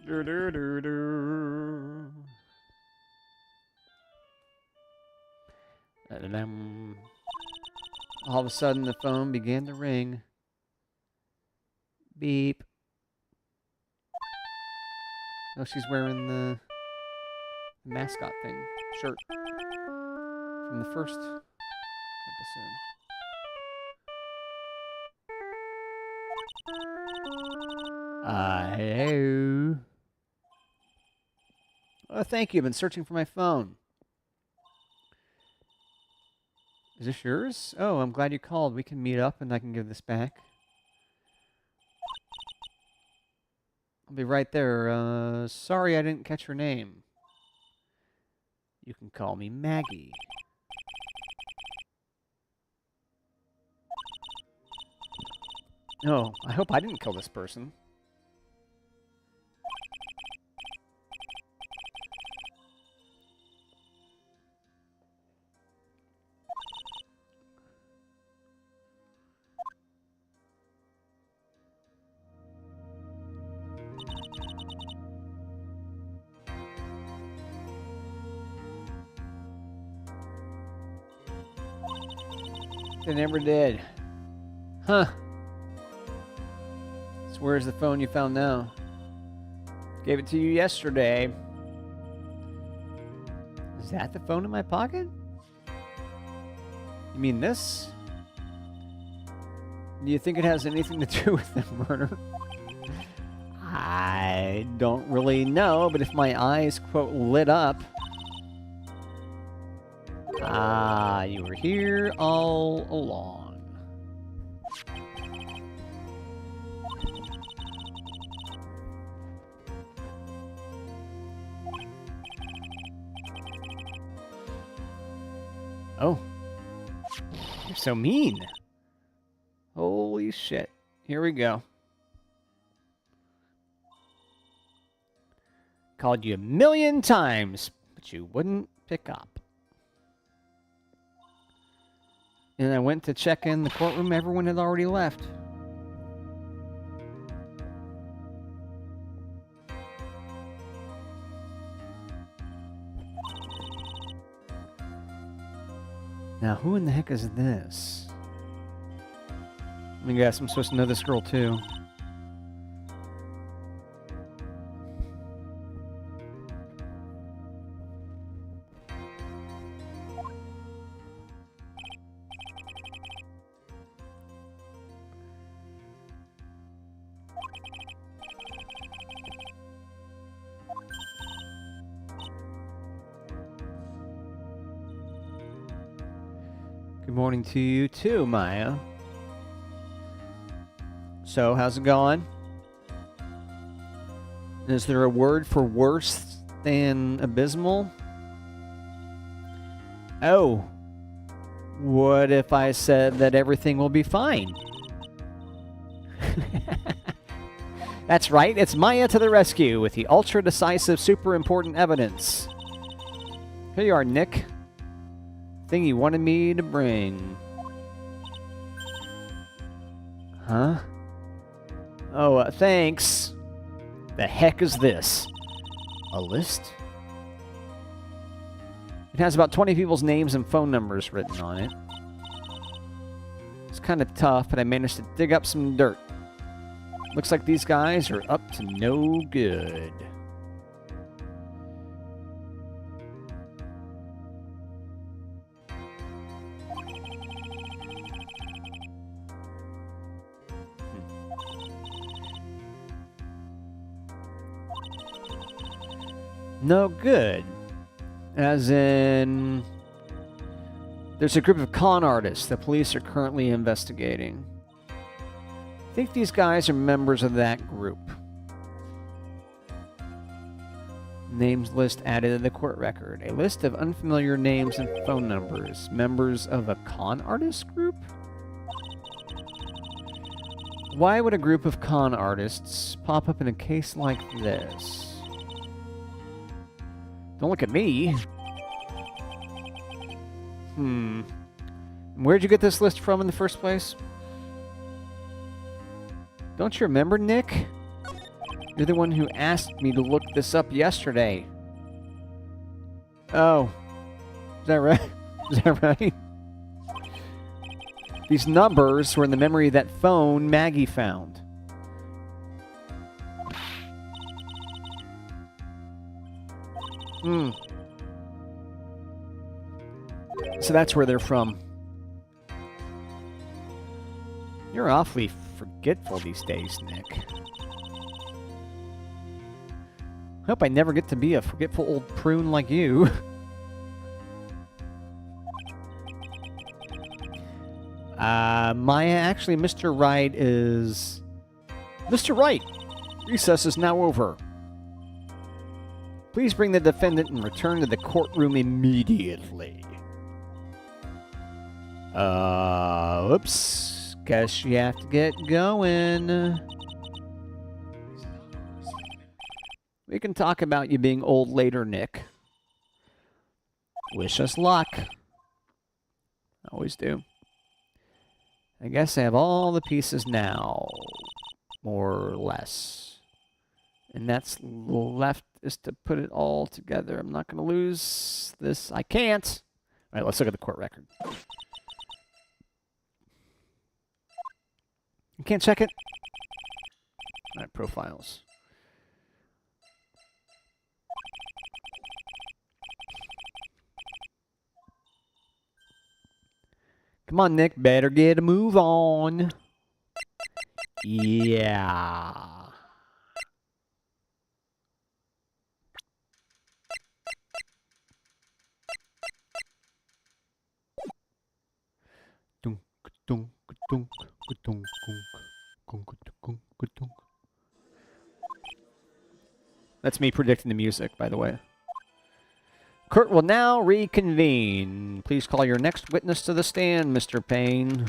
Doo doo doo doo. All of a sudden, the phone began to ring. Beep. Oh, she's wearing the mascot thing shirt from the first episode. Hello. Oh, thank you. I've been searching for my phone. Is this yours? Oh, I'm glad you called. We can meet up and I can give this back. I'll be right there. Sorry I didn't catch your name. You can call me Maggie. Oh, I hope I didn't kill this person. They never did. Huh. So where's the phone you found now? Gave it to you yesterday. Is that the phone in my pocket? You mean this? Do you think it has anything to do with the murder? I don't really know, but if my eyes, quote, lit up... Ah, you were here all along. Oh. You're so mean. Holy shit. Here we go. Called you 1,000,000 times, but you wouldn't pick up. And I went to check in the courtroom. Everyone had already left. Now, who in the heck is this? Let me guess, I'm supposed to know this girl, too. Good morning to you too, Maya. So, how's it going? Is there a word for worse than abysmal? Oh. What if I said that everything will be fine? That's right, it's Maya to the rescue with the ultra-decisive, super-important evidence. Here you are, Nick. Thing you wanted me to bring. Huh? Oh, thanks. The heck is this? A list? It has about 20 people's names and phone numbers written on it. It's kind of tough, but I managed to dig up some dirt. Looks like these guys are up to no good. No good. As in... There's a group of con artists the police are currently investigating. I think these guys are members of that group. Names list added to the court record. A list of unfamiliar names and phone numbers. Members of a con artist group? Why would a group of con artists pop up in a case like this? Don't look at me. Where'd you get this list from in the first place? Don't you remember, Nick? You're the one who asked me to look this up yesterday. Oh. Is that right? Is that right? These numbers were in the memory of that phone Maggie found. So that's where they're from. You're awfully forgetful these days, Nick. Hope I never get to be a forgetful old prune like you. Maya, actually, Mr. Wright is... Mr. Wright! Recess is now over. Please bring the defendant and return to the courtroom immediately. Oops. Guess you have to get going. We can talk about you being old later, Nick. Wish us luck. Always do. I guess I have all the pieces now. More or less. And that's left is to put it all together. I'm not going to lose this. I can't. All right, let's look at the court record. You can't check it? All right, profiles. Come on, Nick. Better get a move on. Yeah. Dunk, dunk, dunk, dunk, dunk, dunk, dunk. That's me predicting the music, by the way. Court will now reconvene. Please call your next witness to the stand, Mr. Payne.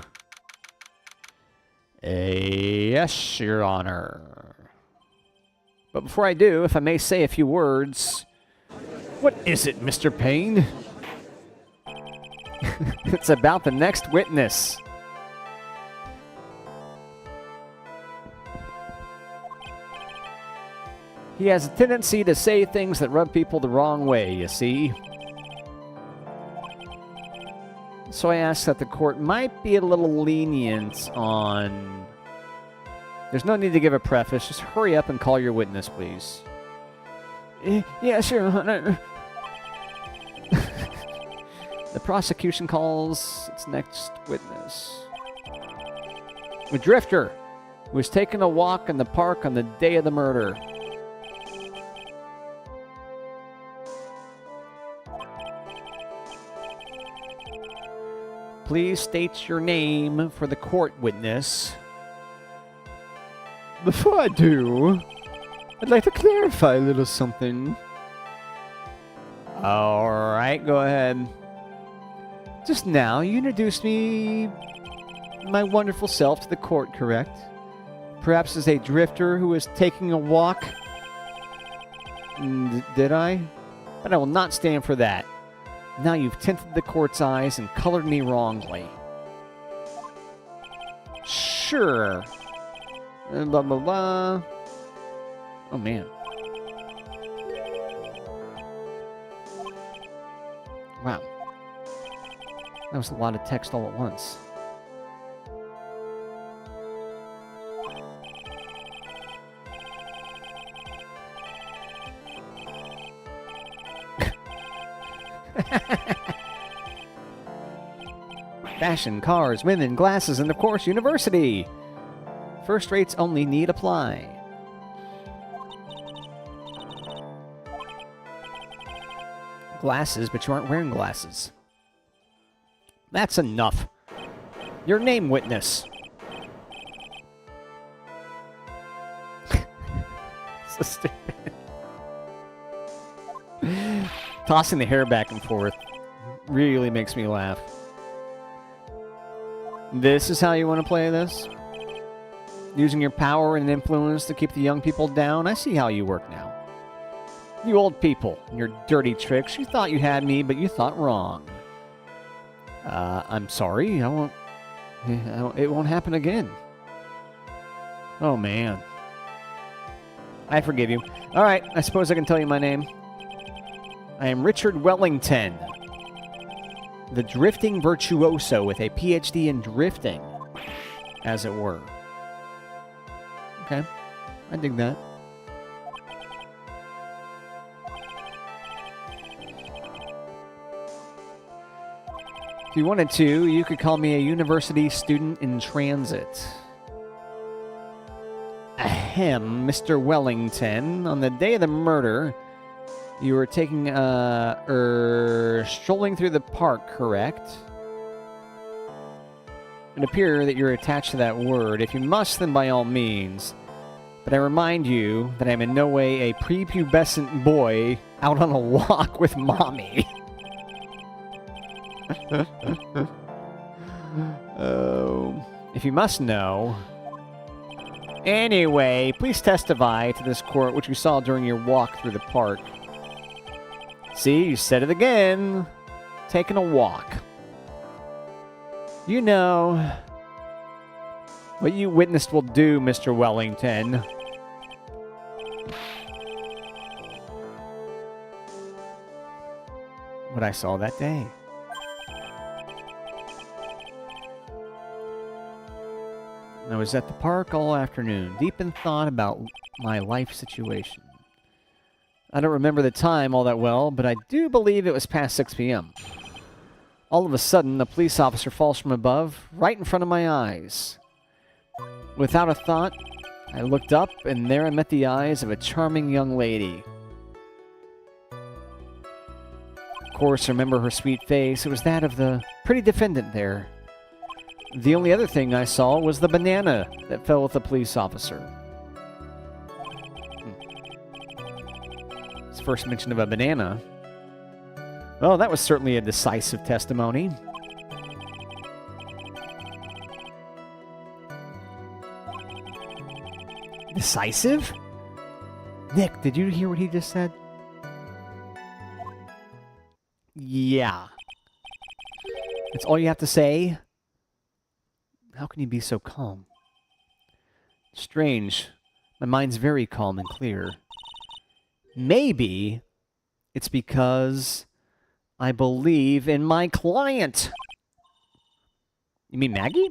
Yes, Your Honor. But before I do, if I may say a few words... What is it, Mr. Payne? It's about the next witness. He has a tendency to say things that rub people the wrong way, you see. So I ask that the court might be a little lenient on... There's no need to give a preface. Just hurry up and call your witness, please. Yes, Your Honor. The prosecution calls its next witness. A drifter who was taking a walk in the park on the day of the murder. Please state your name for the court witness. Before I do, I'd like to clarify a little something. All right, go ahead. Just now, you introduced me, my wonderful self, to the court, correct? Perhaps as a drifter who was taking a walk? Did I? But I will not stand for that. Now you've tinted the court's eyes and colored me wrongly. Sure. Blah, blah, blah. Oh, man. Wow. That was a lot of text all at once. Fashion, cars, women, glasses, and of course, university. First rates only need apply. Glasses, but you aren't wearing glasses. That's enough. Your name, witness. So stupid. Tossing the hair back and forth really makes me laugh. This is how you want to play this? Using your power and influence to keep the young people down? I see how you work now. You old people, and your dirty tricks. You thought you had me, but you thought wrong. I'm sorry. It won't happen again. Oh, man. I forgive you. All right, I suppose I can tell you my name. I am Richard Wellington, the drifting virtuoso with a PhD in drifting, as it were. Okay, I dig that. If you wanted to, you could call me a university student in transit. Ahem, Mr. Wellington. On the day of the murder, you were taking, strolling through the park, correct? It appears that you're attached to that word. If you must, then by all means. But I remind you that I'm in no way a prepubescent boy out on a walk with mommy. Oh, if you must know. Anyway, please testify to this court what you saw during your walk through the park. See, you said it again. Taking a walk. You know what you witnessed will do, Mr. Wellington. What I saw that day. I was at the park all afternoon, deep in thought about my life situation. I don't remember the time all that well, but I do believe it was past 6 p.m. All of a sudden, a police officer falls from above, right in front of my eyes. Without a thought, I looked up, and there I met the eyes of a charming young lady. Of course, I remember her sweet face. It was that of the pretty defendant there. The only other thing I saw was the banana that fell with the police officer. His first mention of a banana. Well, that was certainly a decisive testimony. Decisive? Nick, did you hear what he just said? Yeah. That's all you have to say? How can you be so calm? Strange. My mind's very calm and clear. Maybe it's because I believe in my client. You mean Maggie?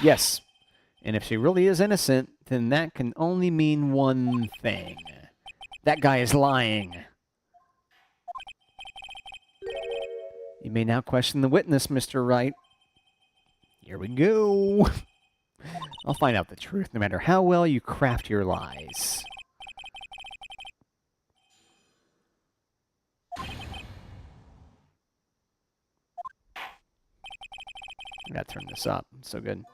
Yes. And if she really is innocent, then that can only mean one thing. That guy is lying. You may now question the witness, Mr. Wright. Here we go. I'll find out the truth, no matter how well you craft your lies. I gotta turn this up. It's so good.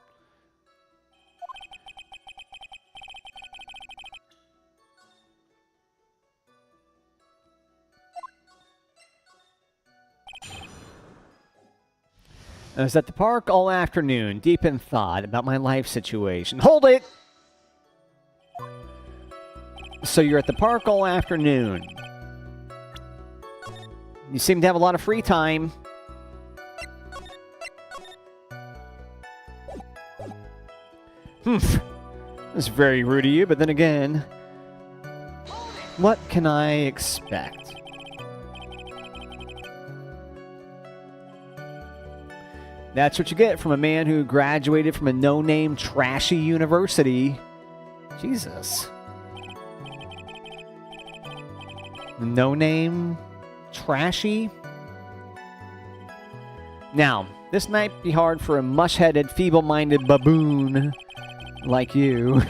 I was at the park all afternoon, deep in thought about my life situation. Hold it! So you're at the park all afternoon. You seem to have a lot of free time. That's very rude of you, but then again, what can I expect? That's what you get from a man who graduated from a no-name, trashy university. Jesus. No-name, trashy? Now, this might be hard for a mush-headed, feeble-minded baboon like you.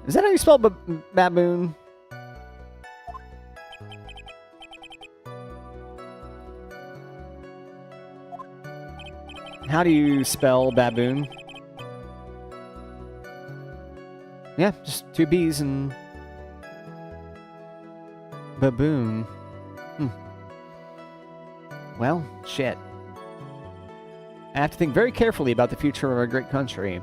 Is that how you spell baboon? How do you spell baboon? Yeah, just 2 B's and baboon. Well, shit. I have to think very carefully about the future of our great country.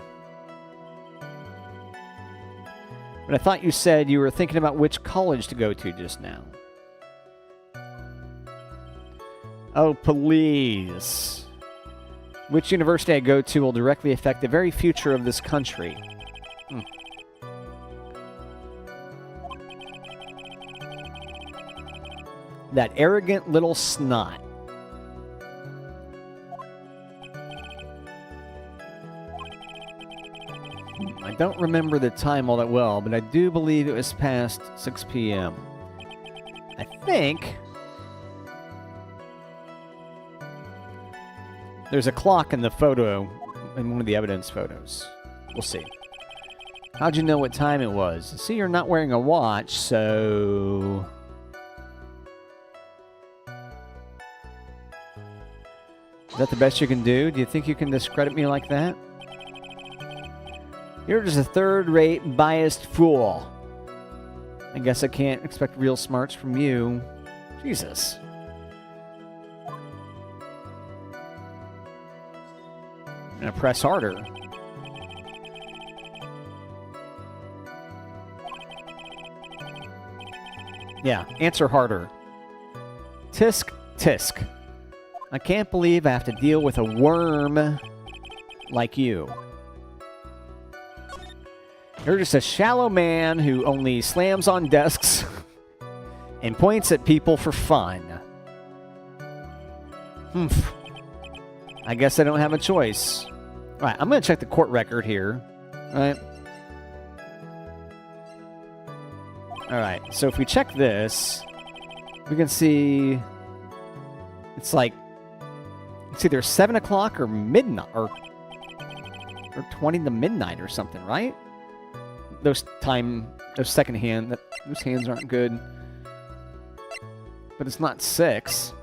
But I thought you said you were thinking about which college to go to just now. Oh, please. Which university I go to will directly affect the very future of this country. That arrogant little snot. I don't remember the time all that well, but I do believe it was past 6 p.m. I think there's a clock in the photo, in one of the evidence photos. We'll see. How'd you know what time it was? See, you're not wearing a watch, so... Is that the best you can do? Do you think you can discredit me like that? You're just a third-rate, biased fool. I guess I can't expect real smarts from you. Jesus. I'm gonna press harder. Yeah, answer harder. Tisk, tisk. I can't believe I have to deal with a worm like you. You're just a shallow man who only slams on desks and points at people for fun. Humph. I guess I don't have a choice. All right, I'm going to check the court record here. All right. All right, so if we check this, we can see it's like, it's either 7 o'clock or midnight, or 20 to midnight or something, right? Those second hand, those hands aren't good. But it's not 6.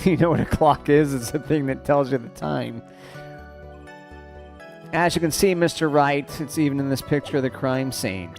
You know what a clock is? It's the thing that tells you the time. As you can see, Mr. Wright, it's even in this picture of the crime scene.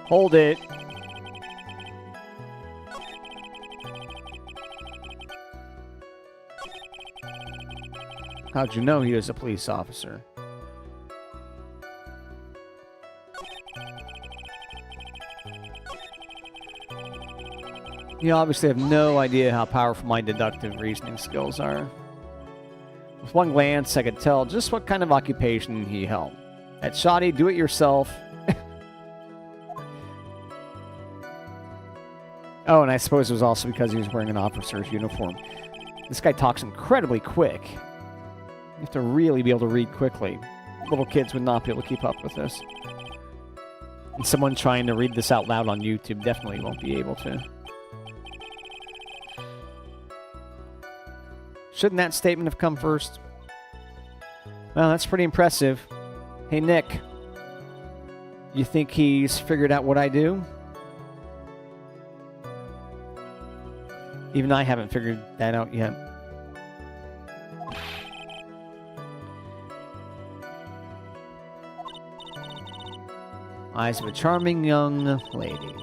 Hold it. How'd you know he was a police officer? You obviously have no idea how powerful my deductive reasoning skills are. With one glance, I could tell just what kind of occupation he held. That shoddy do-it-yourself. Oh, and I suppose it was also because he was wearing an officer's uniform. This guy talks incredibly quick. You have to really be able to read quickly. Little kids would not be able to keep up with this. And someone trying to read this out loud on YouTube definitely won't be able to. Shouldn't that statement have come first? Well, that's pretty impressive. Hey, Nick. You think he's figured out what I do? Even I haven't figured that out yet. Eyes of a charming young lady.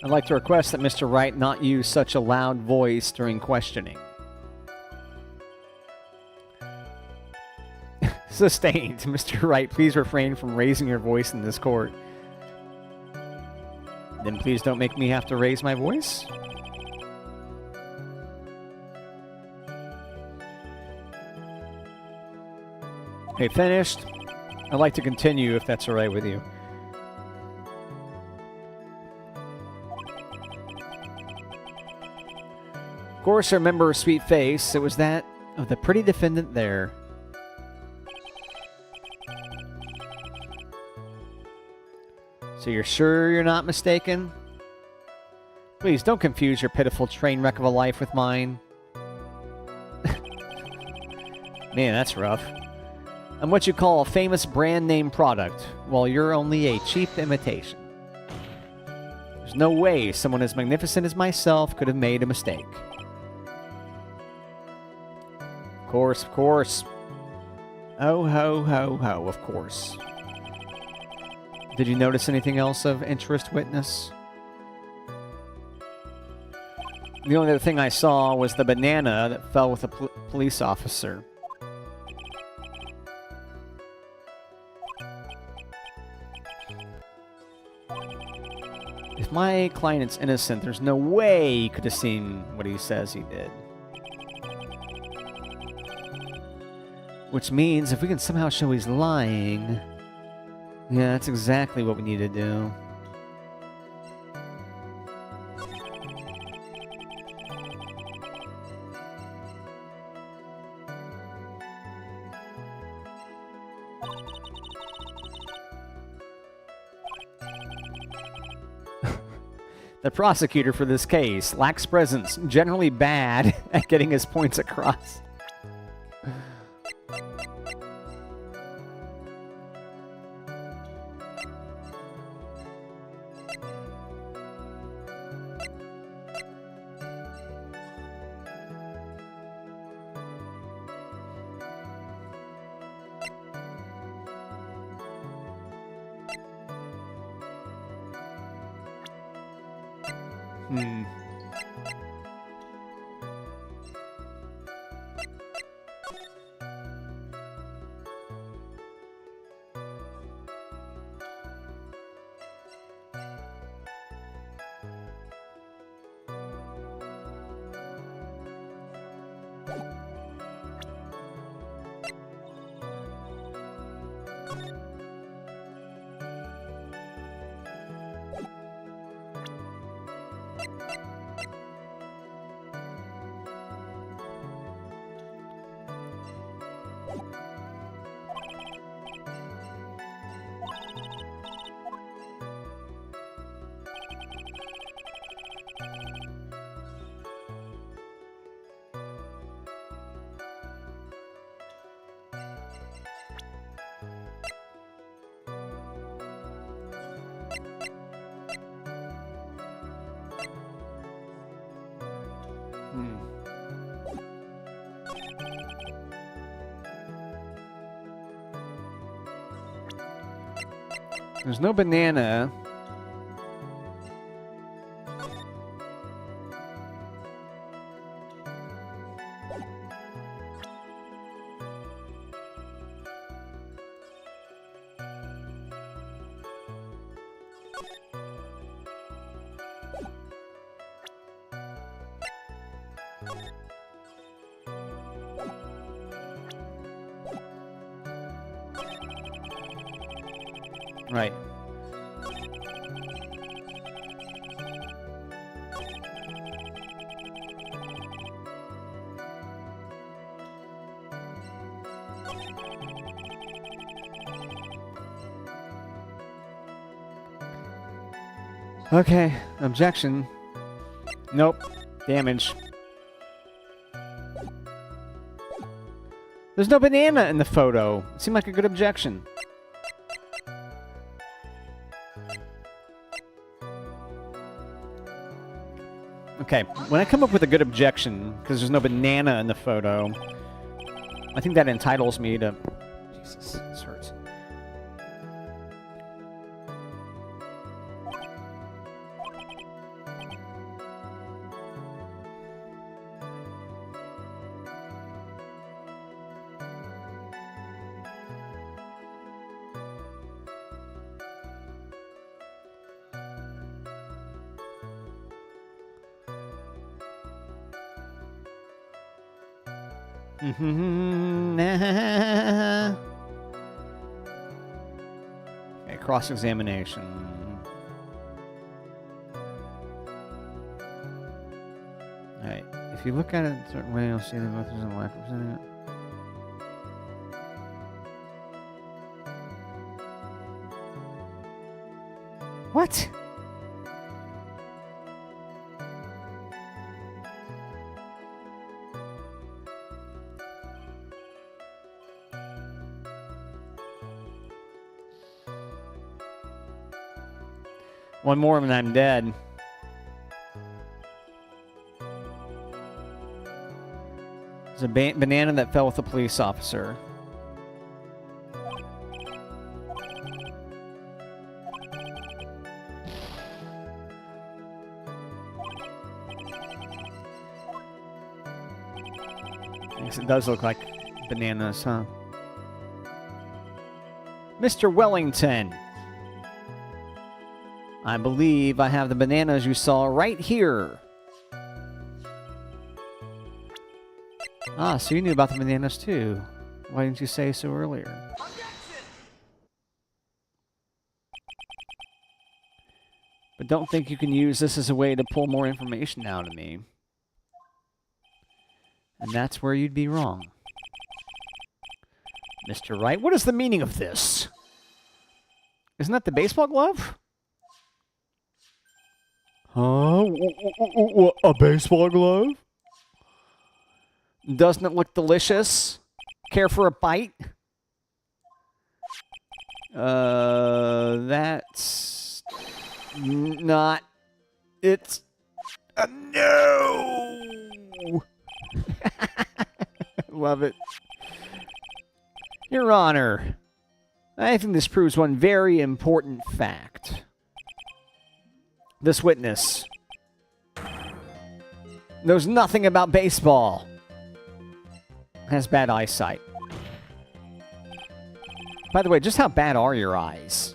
I'd like to request that Mr. Wright not use such a loud voice during questioning. Sustained. Mr. Wright, please refrain from raising your voice in this court. Then please don't make me have to raise my voice. Okay, finished. I'd like to continue if that's all right with you. Of course, I remember her sweet face. It was that of the pretty defendant there. So you're sure you're not mistaken? Please don't confuse your pitiful train wreck of a life with mine. Man, that's rough. I'm what you call a famous brand name product, while you're only a cheap imitation. There's no way someone as magnificent as myself could have made a mistake. Of course, of course. Oh, ho, ho, ho, of course. Did you notice anything else of interest, witness? The only other thing I saw was the banana that fell with a police officer. If my client's innocent, there's no way he could have seen what he says he did. Which means if we can somehow show he's lying... Yeah, that's exactly what we need to do. The prosecutor for this case lacks presence, generally bad at getting his points across. There's no banana. Right. Okay, objection. Nope. Damage. There's no banana in the photo. It seemed like a good objection. Okay, when I come up with a good objection, because there's no banana in the photo, I think that entitles me to... Jesus, this hurts. Okay, cross-examination. Alright, if you look at it a certain way, you'll see the methods and lack of it. What? One more and I'm dead. There's a banana that fell with a police officer. It does look like bananas, huh? Mr. Wellington. I believe I have the bananas you saw right here. Ah, so you knew about the bananas too. Why didn't you say so earlier? But don't think you can use this as a way to pull more information out of me. And that's where you'd be wrong. Mr. Wright, what is the meaning of this? Isn't that the baseball glove? Huh? A baseball glove? Doesn't it look delicious? Care for a bite? That's not... It's... no! Love it. Your Honor, I think this proves one very important fact. This witness knows nothing about baseball. Has bad eyesight. By the way, just how bad are your eyes?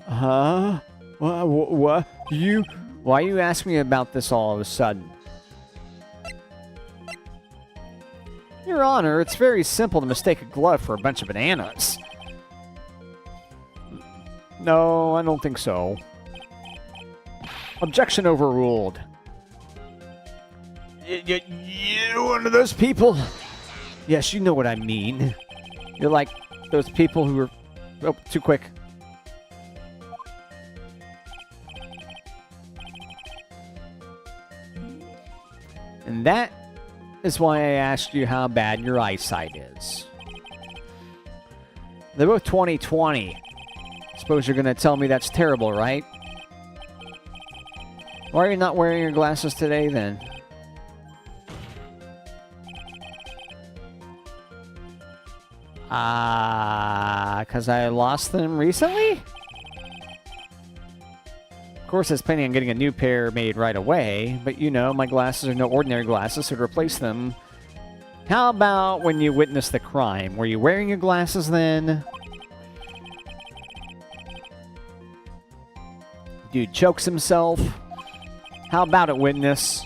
Huh? What? Why are you asking me about this all of a sudden? Your Honor, it's very simple to mistake a glove for a bunch of bananas. No, I don't think so. Objection overruled. You're one of those people? Yes, you know what I mean. You're like those people who are... Oh, too quick. And that is why I asked you how bad your eyesight is. They're both 20/20. Suppose you're going to tell me that's terrible, right? Why are you not wearing your glasses today, then? Because I lost them recently? Of course, I was planning on getting a new pair made right away, but you know, my glasses are no ordinary glasses, so to replace them... How about when you witnessed the crime? Were you wearing your glasses then? Dude chokes himself. How about it, witness?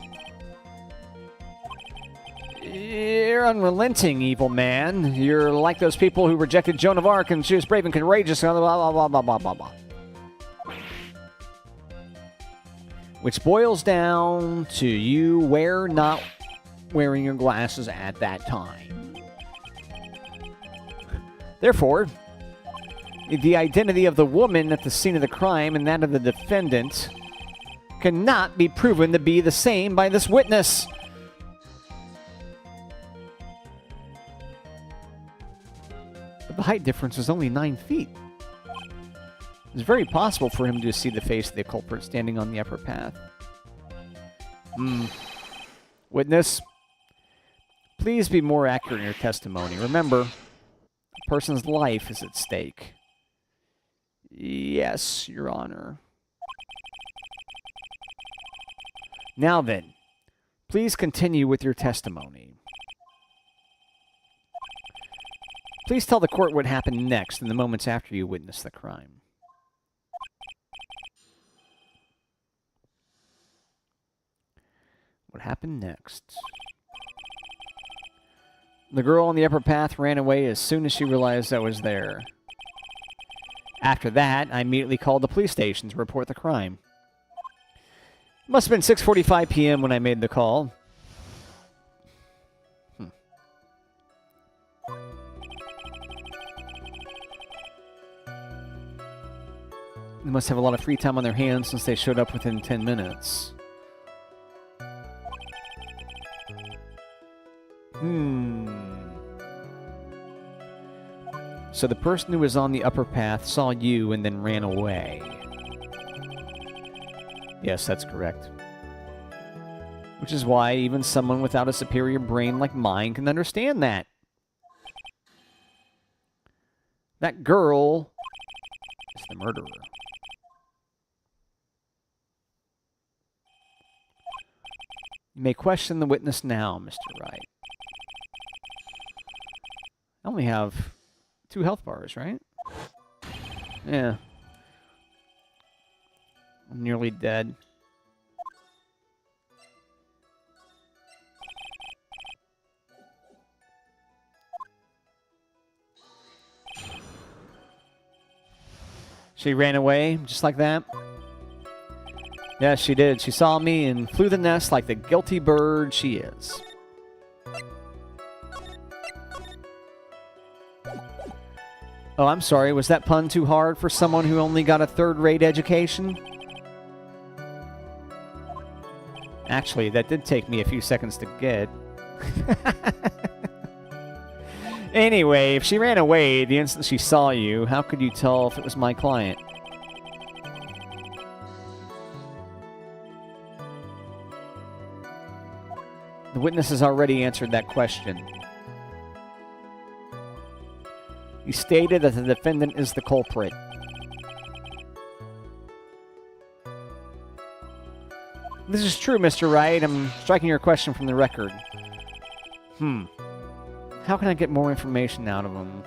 You're unrelenting, evil man. You're like those people who rejected Joan of Arc and she was brave and courageous and blah, blah, blah, blah, blah, blah. Which boils down to you not wearing your glasses at that time. Therefore, the identity of the woman at the scene of the crime and that of the defendant cannot be proven to be the same by this witness. But the height difference is only 9 feet. It's very possible for him to see the face of the culprit standing on the upper path. Witness, please be more accurate in your testimony. Remember, a person's life is at stake. Yes, Your Honor. Now then, please continue with your testimony. Please tell the court what happened next in the moments after you witnessed the crime. What happened next? The girl on the upper path ran away as soon as she realized I was there. After that, I immediately called the police station to report the crime. It must have been 6:45 p.m. when I made the call. They must have a lot of free time on their hands since they showed up within 10 minutes. So the person who was on the upper path saw you and then ran away. Yes, that's correct. Which is why even someone without a superior brain like mine can understand that. That girl is the murderer. You may question the witness now, Mr. Wright. I only have 2 health bars, right? Yeah. I'm nearly dead. She ran away, just like that? Yes, she did. She saw me and flew the nest like the guilty bird she is. Oh, I'm sorry. Was that pun too hard for someone who only got a third-rate education? Actually, that did take me a few seconds to get. Anyway, if she ran away the instant she saw you, how could you tell if it was my client? The witness has already answered that question. He stated that the defendant is the culprit. This is true, Mr. Wright. I'm striking your question from the record. How can I get more information out of him?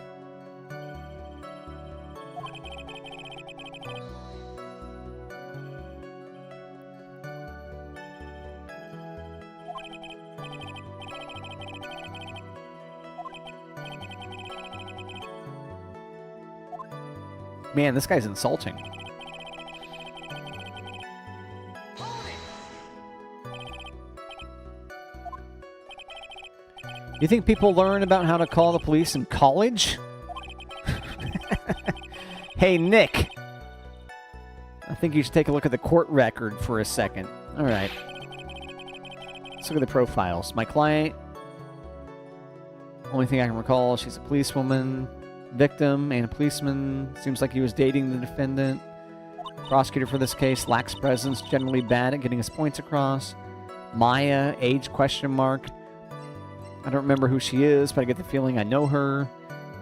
Man, this guy's insulting. You think people learn about how to call the police in college? Hey, Nick. I think you should take a look at the court record for a second. All right. Let's look at the profiles. My client, only thing I can recall, she's a policewoman. Victim and a policeman. Seems like he was dating the defendant. Prosecutor for this case lacks presence, generally bad at getting his points across. Maya, age question mark. I don't remember who she is, but I get the feeling I know her.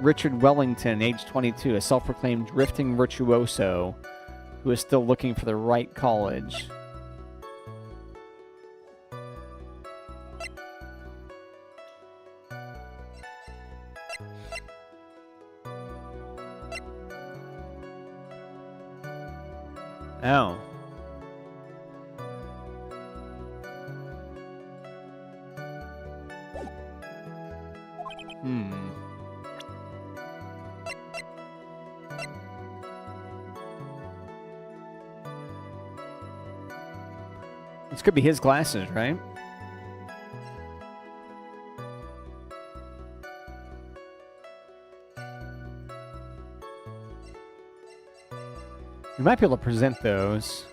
Richard Wellington, age 22, a self-proclaimed drifting virtuoso who is still looking for the right college. Oh. This could be his glasses, right? We might be able to present those.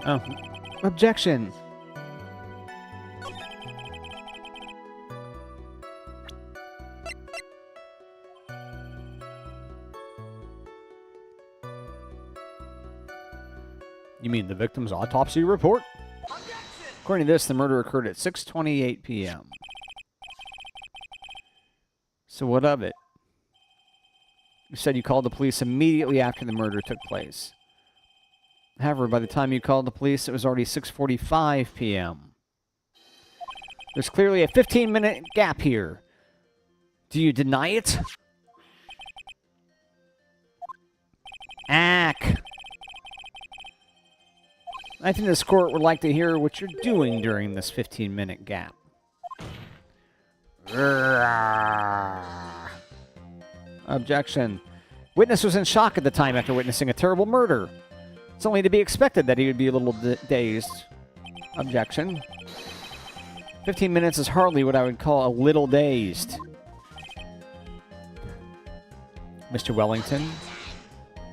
Oh. Objection. You mean the victim's autopsy report? Objection! According to this, the murder occurred at 6:28 p.m. So what of it? You said you called the police immediately after the murder took place. However, by the time you called the police, it was already 6:45 p.m. There's clearly a 15-minute gap here. Do you deny it? Ack. I think this court would like to hear what you're doing during this 15-minute gap. Objection. Witness was in shock at the time after witnessing a terrible murder. It's only to be expected that he would be a little dazed. Objection. 15 minutes is hardly what I would call a little dazed. Mr. Wellington?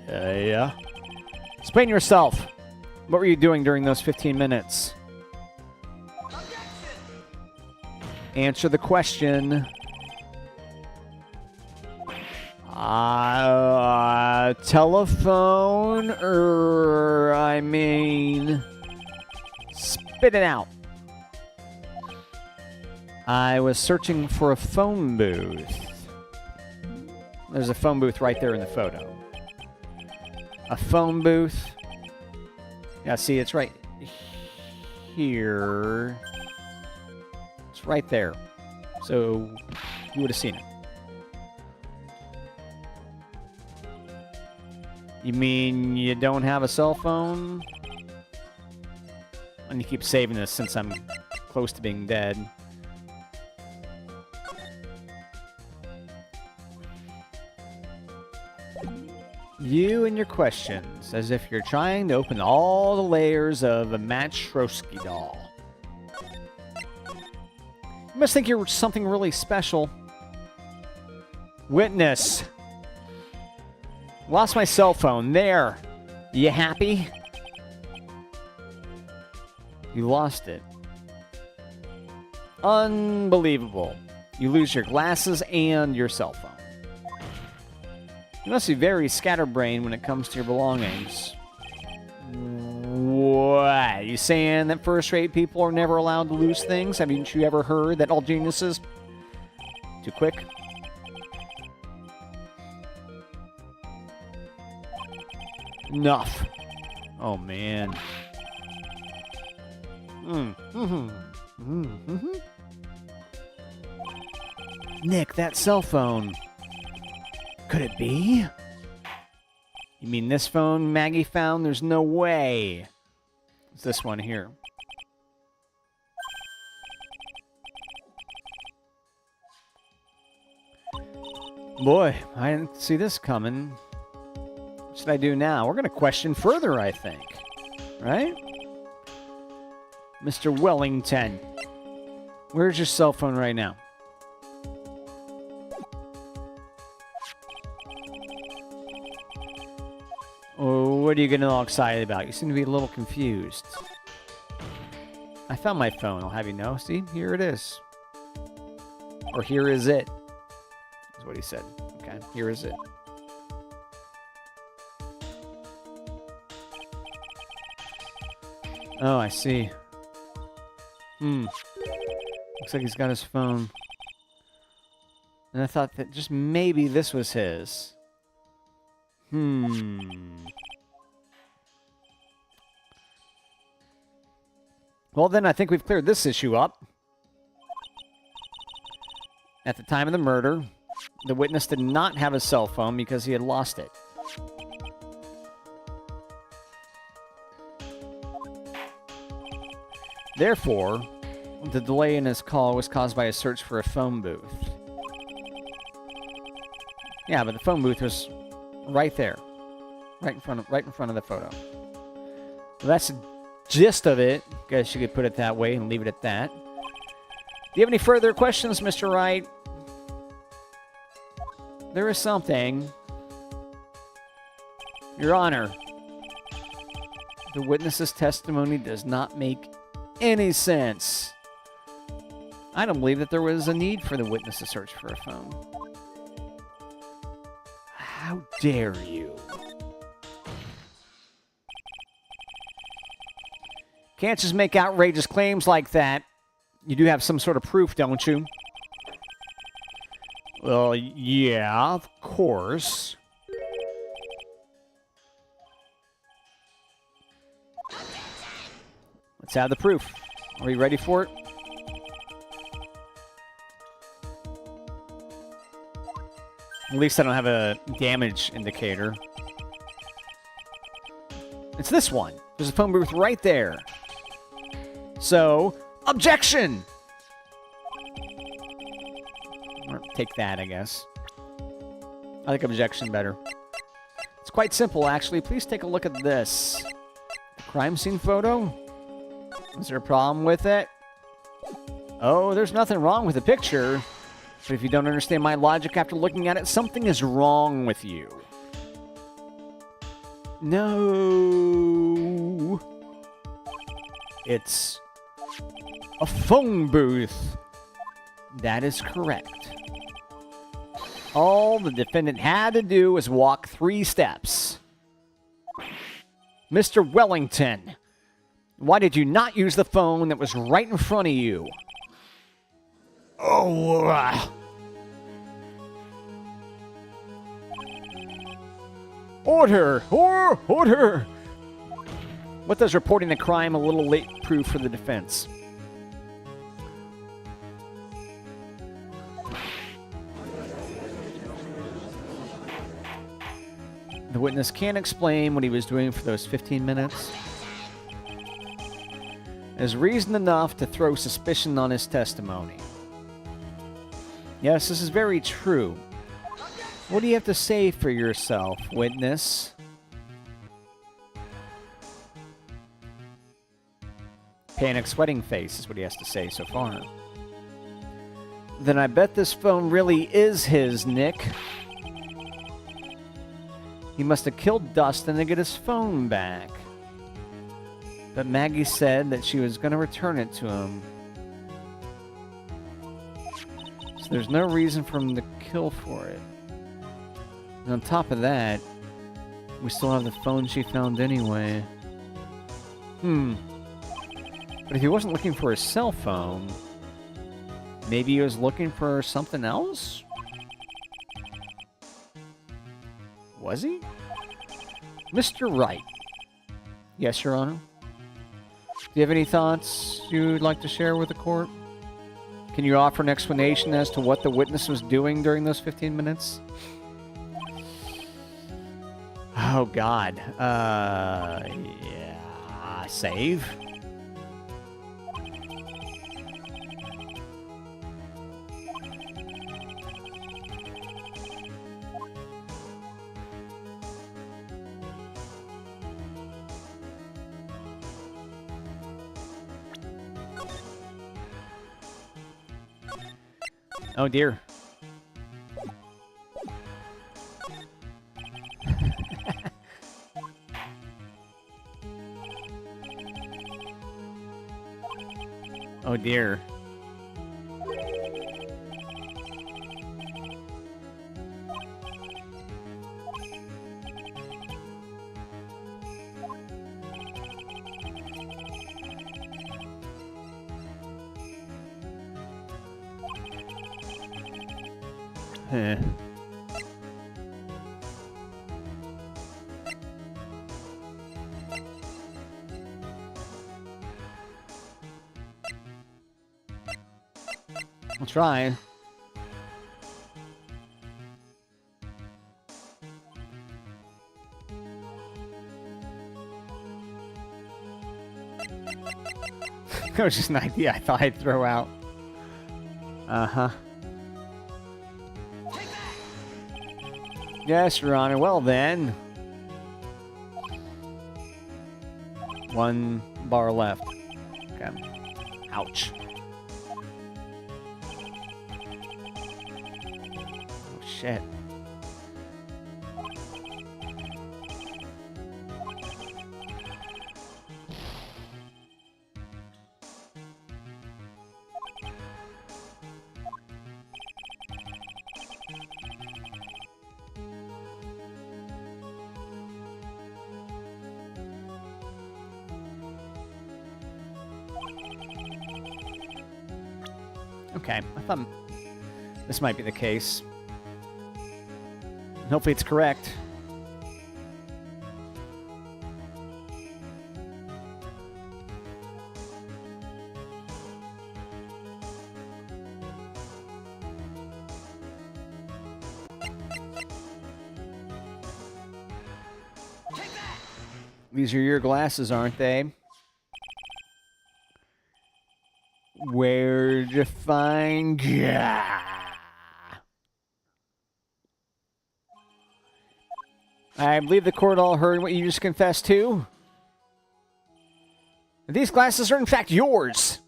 Yeah? Explain yourself. What were you doing during those 15 minutes? Objection. Answer the question. Telephone, I mean, spit it out. I was searching for a phone booth. There's a phone booth right there in the photo. A phone booth. Yeah, see, it's right here. It's right there. So, you would have seen it. You mean you don't have a cell phone? And you keep saving this since I'm close to being dead. You and your questions, as if you're trying to open all the layers of a Matryoshka doll. You must think you're something really special. Witness. Lost my cell phone. There. You happy? You lost it. Unbelievable. You lose your glasses and your cell phone. You must be very scatterbrained when it comes to your belongings. What? You saying that first-rate people are never allowed to lose things? Haven't you ever heard that all geniuses... Too quick? Enough. Oh, man. Nick, that cell phone. Could it be? You mean this phone Maggie found? There's no way. It's this one here. Boy, I didn't see this coming. What should I do now? We're going to question further, I think. Right? Mr. Wellington. Where's your cell phone right now? Oh, what are you getting all excited about? You seem to be a little confused. I found my phone, I'll have you know. See, here it is. Or here is it. That's what he said. Okay, here is it. Oh, I see. Looks like he's got his phone. And I thought that just maybe this was his. Well, then I think we've cleared this issue up. At the time of the murder, the witness did not have a cell phone because he had lost it. Therefore, the delay in his call was caused by a search for a phone booth. Yeah, but the phone booth was right there. Right in front of the photo. Well, that's the gist of it. Guess you could put it that way and leave it at that. Do you have any further questions, Mr. Wright? There is something. Your Honor. The witness's testimony does not make any sense. I don't believe that there was a need for the witness to search for a phone. How dare you? Can't just make outrageous claims like that. You do have some sort of proof, don't you? Well, yeah, of course. Let's have the proof. Are we ready for it? At least I don't have a damage indicator. It's this one. There's a phone booth right there. So, objection! Or take that, I guess. I like objection better. It's quite simple, actually. Please take a look at this. The crime scene photo? Is there a problem with it? Oh, there's nothing wrong with the picture. But if you don't understand my logic after looking at it, something is wrong with you. No. It's a phone booth. That is correct. All the defendant had to do was walk 3 steps. Mr. Wellington, why did you not use the phone that was right in front of you? Oh. Order! Order! What does reporting the crime a little late prove for the defense? The witness can't explain what he was doing for those 15 minutes. There's reason enough to throw suspicion on his testimony. Yes, this is very true. What do you have to say for yourself, witness? Panic, sweating face is what he has to say so far. Then I bet this phone really is his, Nick. He must have killed Dustin to get his phone back. But Maggie said that she was going to return it to him. So there's no reason for him to kill for it. And on top of that, we still have the phone she found anyway. But if he wasn't looking for a cell phone, maybe he was looking for something else? Was he? Mr. Wright. Yes, Your Honor. Do you have any thoughts you'd like to share with the court? Can you offer an explanation as to what the witness was doing during those 15 minutes? Oh, God. Yeah. Save? Oh, dear. Oh, dear. I'll try. That was just an idea I thought I'd throw out. Uh-huh. Yes, Your Honor. Well, then. 1 bar left. Okay. Ouch. Oh, shit. Okay, I thought this might be the case. Hopefully it's correct. These are your glasses, aren't they? Where'd you find... I believe the court all heard what you just confessed to. These glasses are in fact yours.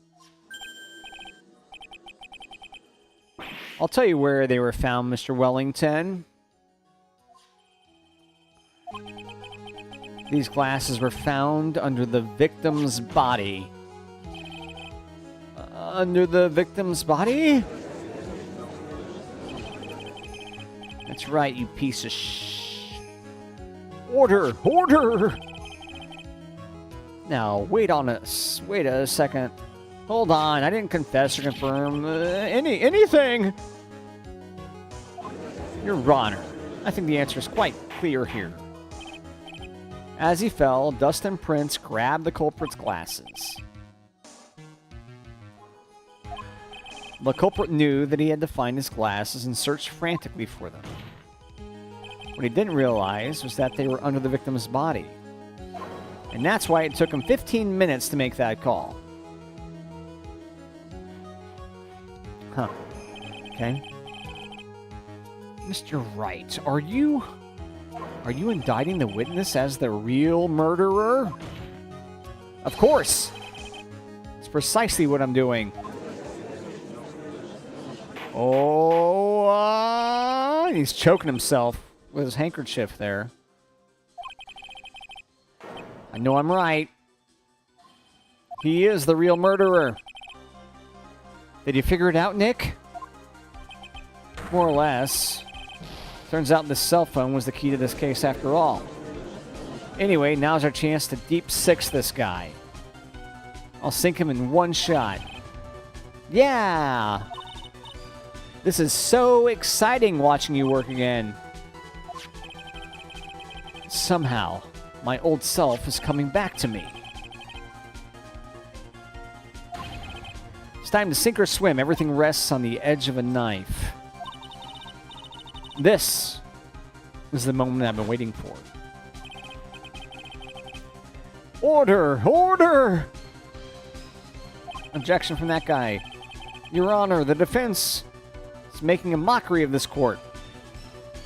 I'll tell you where they were found, Mr. Wellington. These glasses were found under the victim's body. Under the victim's body? That's right, you piece of Order! Order! Now, wait a second. Hold on, I didn't confess or confirm anything! Your Honor, I think the answer is quite clear here. As he fell, Dustin Prince grabbed the culprit's glasses. The culprit knew that he had to find his glasses and searched frantically for them. What he didn't realize was that they were under the victim's body. And that's why it took him 15 minutes to make that call. Huh. Okay. Mr. Wright, are you indicting the witness as the real murderer? Of course. It's precisely what I'm doing. Oh, he's choking himself with his handkerchief there. I know I'm right. He is the real murderer. Did you figure it out, Nick? More or less. Turns out this cell phone was the key to this case after all. Anyway, now's our chance to deep six this guy. I'll sink him in one shot. Yeah! This is so exciting watching you work again. Somehow, my old self is coming back to me. It's time to sink or swim. Everything rests on the edge of a knife. This is the moment I've been waiting for. Order! Order! Objection from that guy. Your Honor, the defense is making a mockery of this court.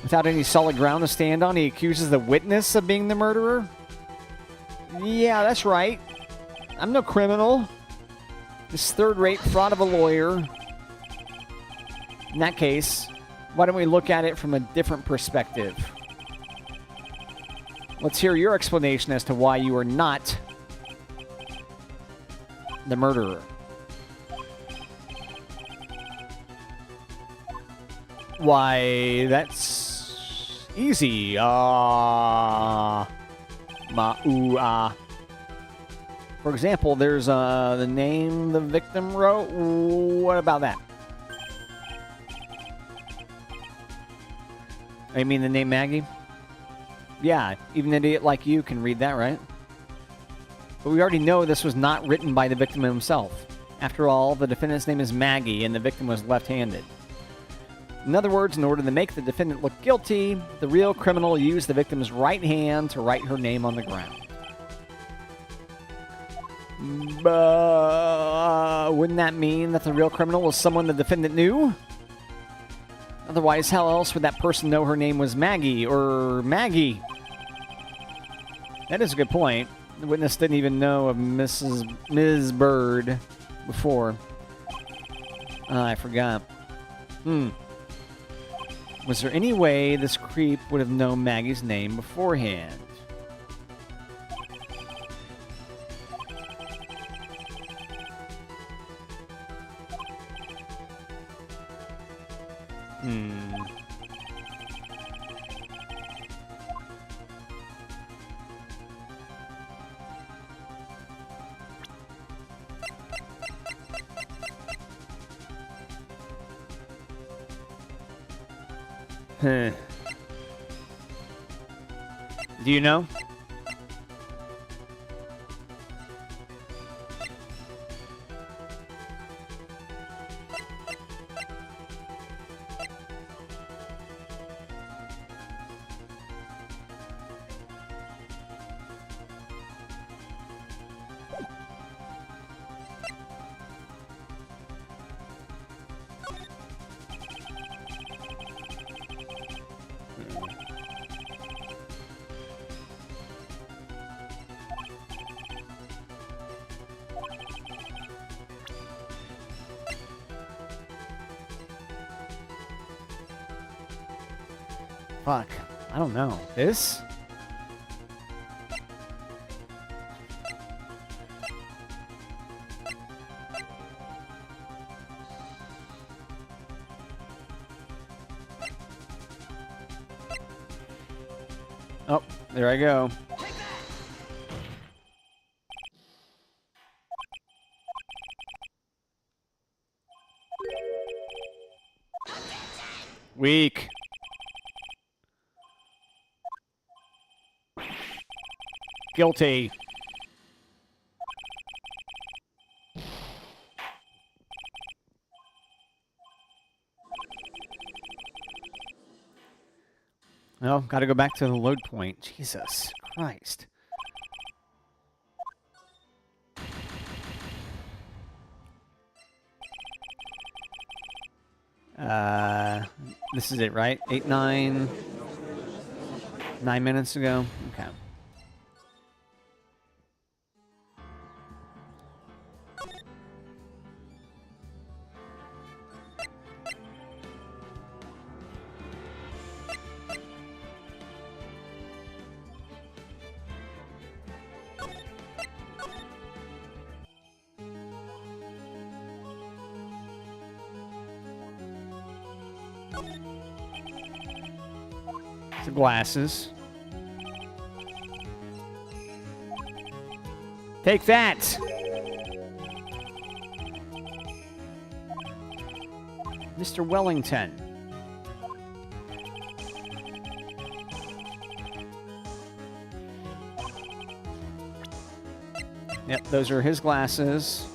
Without any solid ground to stand on, he accuses the witness of being the murderer? Yeah, that's right. I'm no criminal. This third-rate fraud of a lawyer. In that case, why don't we look at it from a different perspective? Let's hear your explanation as to why you are not the murderer. Why, that's easy. For example, there's the name the victim wrote. What about that? I mean the name Maggie? Yeah, even an idiot like you can read that, right? But we already know this was not written by the victim himself. After all, the defendant's name is Maggie, and the victim was left-handed. In other words, in order to make the defendant look guilty, the real criminal used the victim's right hand to write her name on the ground. Wouldn't that mean that the real criminal was someone the defendant knew? Otherwise, how else would that person know her name was Maggie or Maggie? That is a good point. The witness didn't even know of Ms. Bird before. I forgot. Was there any way this creep would have known Maggie's name beforehand? Huh. Do you know? Fuck. I don't know. This? Oh, there I go. Weak. Guilty. Well, gotta go back to the load point. Jesus Christ. This is it, right? 9 minutes ago? Okay. The glasses. Take that! Mr. Wellington. Yep, those are his glasses.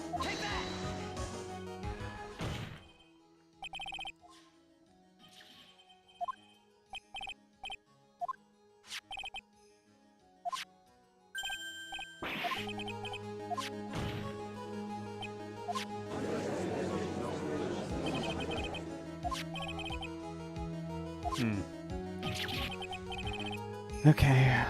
Okay.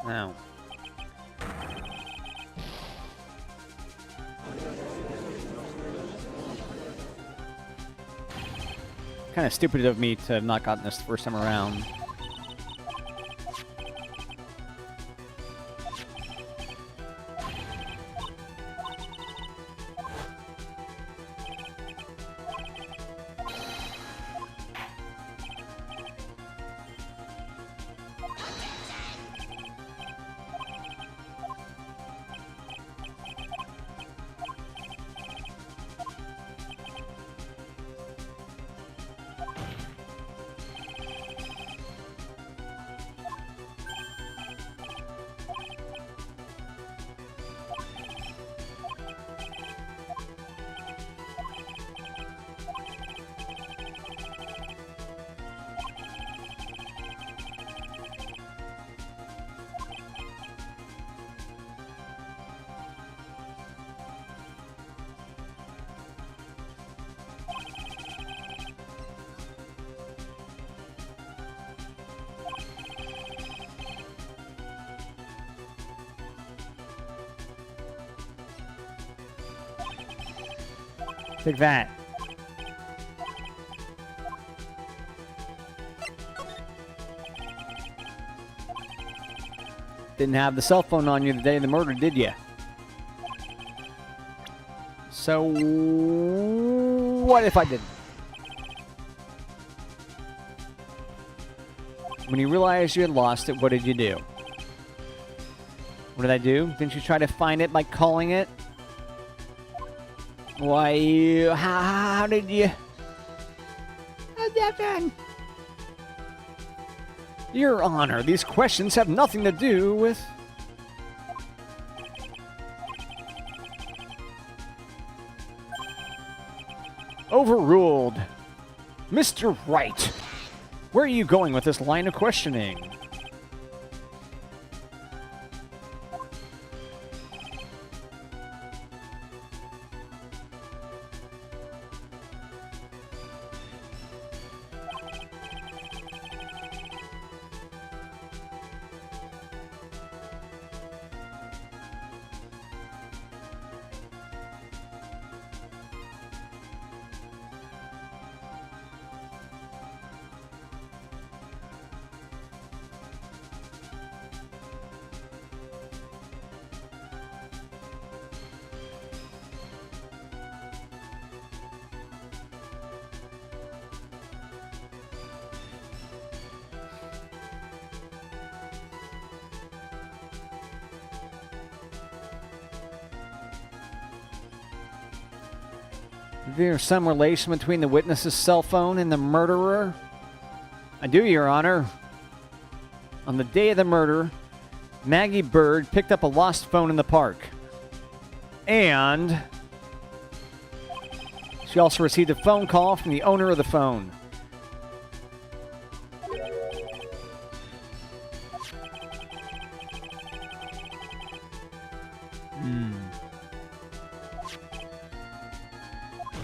Now. Kind of stupid of me to have not gotten this the first time around. Take that. Didn't have the cell phone on you the day of the murder, did you? So, what if I didn't? When you realized you had lost it, what did you do? What did I do? Didn't you try to find it by calling it? Why, how did you... How'd that happen? Your Honor, these questions have nothing to do with... Overruled. Mr. Wright, where are you going with this line of questioning? Is there some relation between the witness's cell phone and the murderer? I do, Your Honor. On the day of the murder, Maggie Bird picked up a lost phone in the park. And she also received a phone call from the owner of the phone.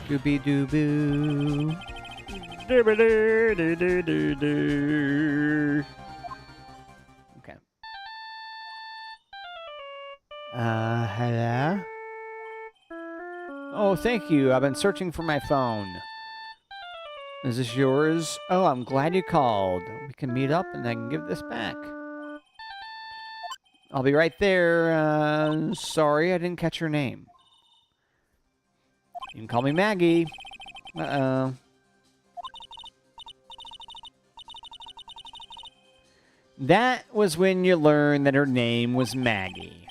Doobie-doo-boo. Doobie-doo-doo-doo-doo-doo. Okay. Hello? Oh, thank you. I've been searching for my phone. Is this yours? Oh, I'm glad you called. We can meet up and I can give this back. I'll be right there. Sorry, I didn't catch your name. You can call me Maggie. Uh-oh. That was when you learned that her name was Maggie.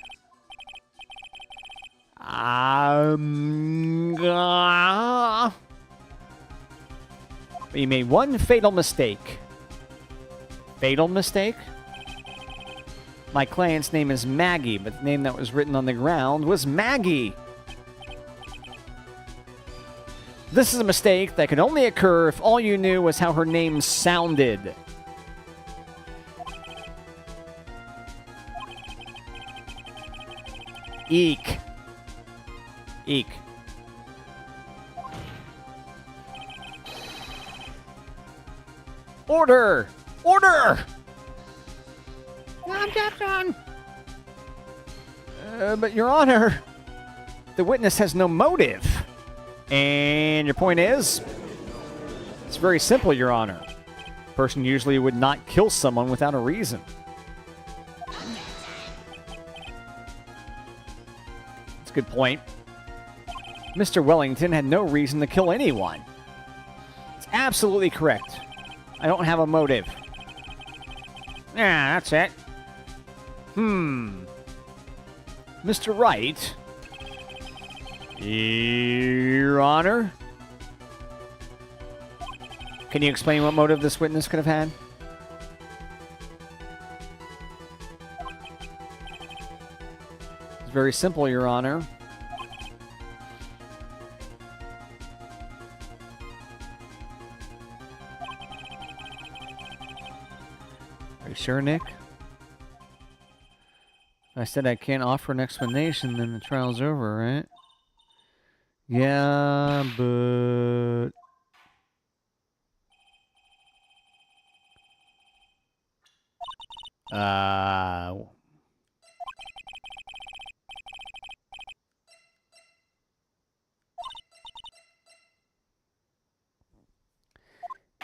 But you made one fatal mistake. Fatal mistake? My client's name is Maggie, but the name that was written on the ground was Maggie. This is a mistake that could only occur if all you knew was how her name sounded. Eek. Eek. Order! Order! Objection! But, Your Honor, the witness has no motive. And your point is? It's very simple, Your Honor. A person usually would not kill someone without a reason. That's a good point. Mr. Wellington had no reason to kill anyone. It's absolutely correct. I don't have a motive. Yeah, that's it. Mr. Wright? Your Honor? Can you explain what motive this witness could have had? It's very simple, Your Honor. Are you sure, Nick? If I said I can't offer an explanation, then the trial's over, right? Yeah, but...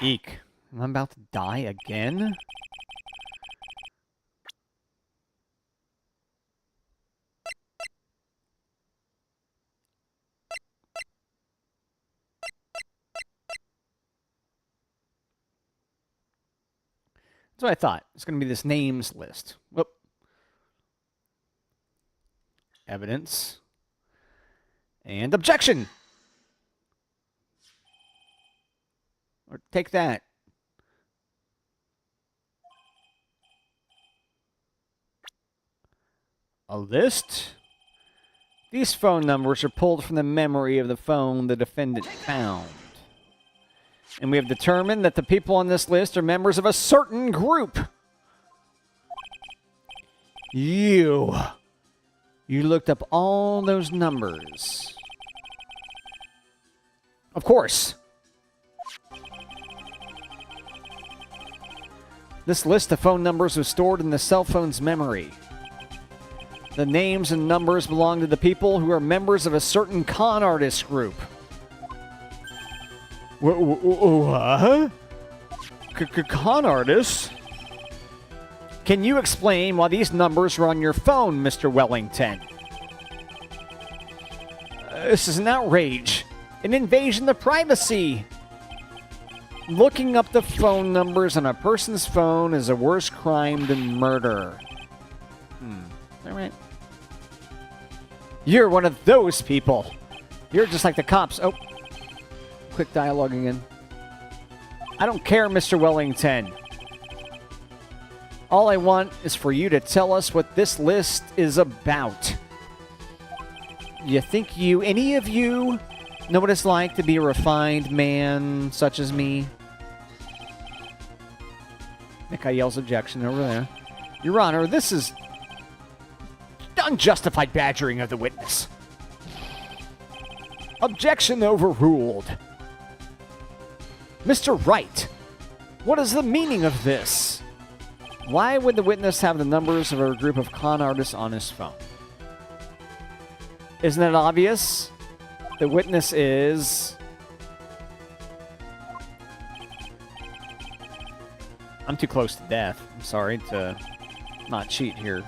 Eek. Am I about to die again? That's what I thought. It's going to be this names list. Whoop. Evidence. And objection! Or take that. A list? These phone numbers are pulled from the memory of the phone the defendant found. And we have determined that the people on this list are members of a certain group. You looked up all those numbers. Of course. This list of phone numbers was stored in the cell phone's memory. The names and numbers belong to the people who are members of a certain con artist group. What? Con artists? Can you explain why these numbers are on your phone, Mr. Wellington? This is an outrage. An invasion of privacy. Looking up the phone numbers on a person's phone is a worse crime than murder. All right. You're one of those people. You're just like the cops. Oh. Quick dialogue again. I don't care, Mr. Wellington. All I want is for you to tell us what this list is about. You think any of you, know what it's like to be a refined man such as me? That guy yells objection over there. Your Honor, this is unjustified badgering of the witness. Objection overruled. Mr. Wright, what is the meaning of this? Why would the witness have the numbers of a group of con artists on his phone? Isn't it obvious? The witness is... I'm too close to death. I'm sorry to not cheat here.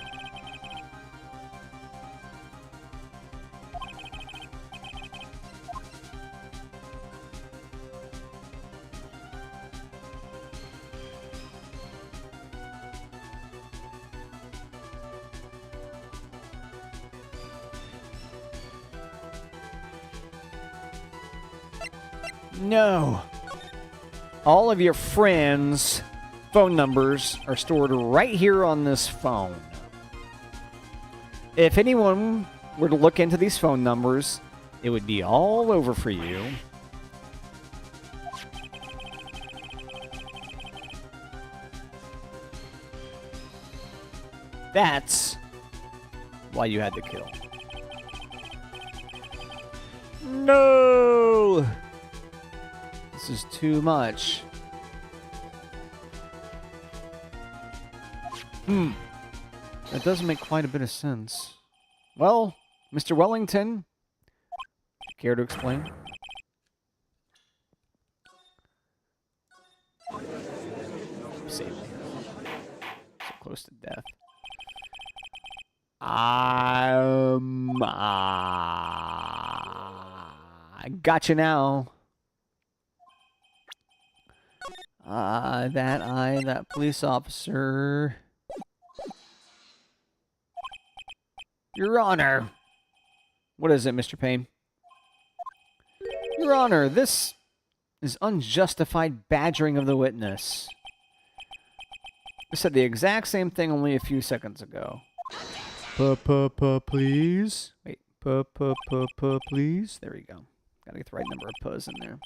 No. All of your friends' phone numbers are stored right here on this phone. If anyone were to look into these phone numbers, it would be all over for you. That's why you had to kill. No! This is too much. That does make quite a bit of sense. Well, Mr. Wellington, care to explain? Save me. So close to death. I got you now. That police officer. Your Honor. What is it, Mr. Payne? Your Honor, this is unjustified badgering of the witness. I said the exact same thing only a few seconds ago. Please. Wait, please. There we go. Gotta get the right number of puhs in there.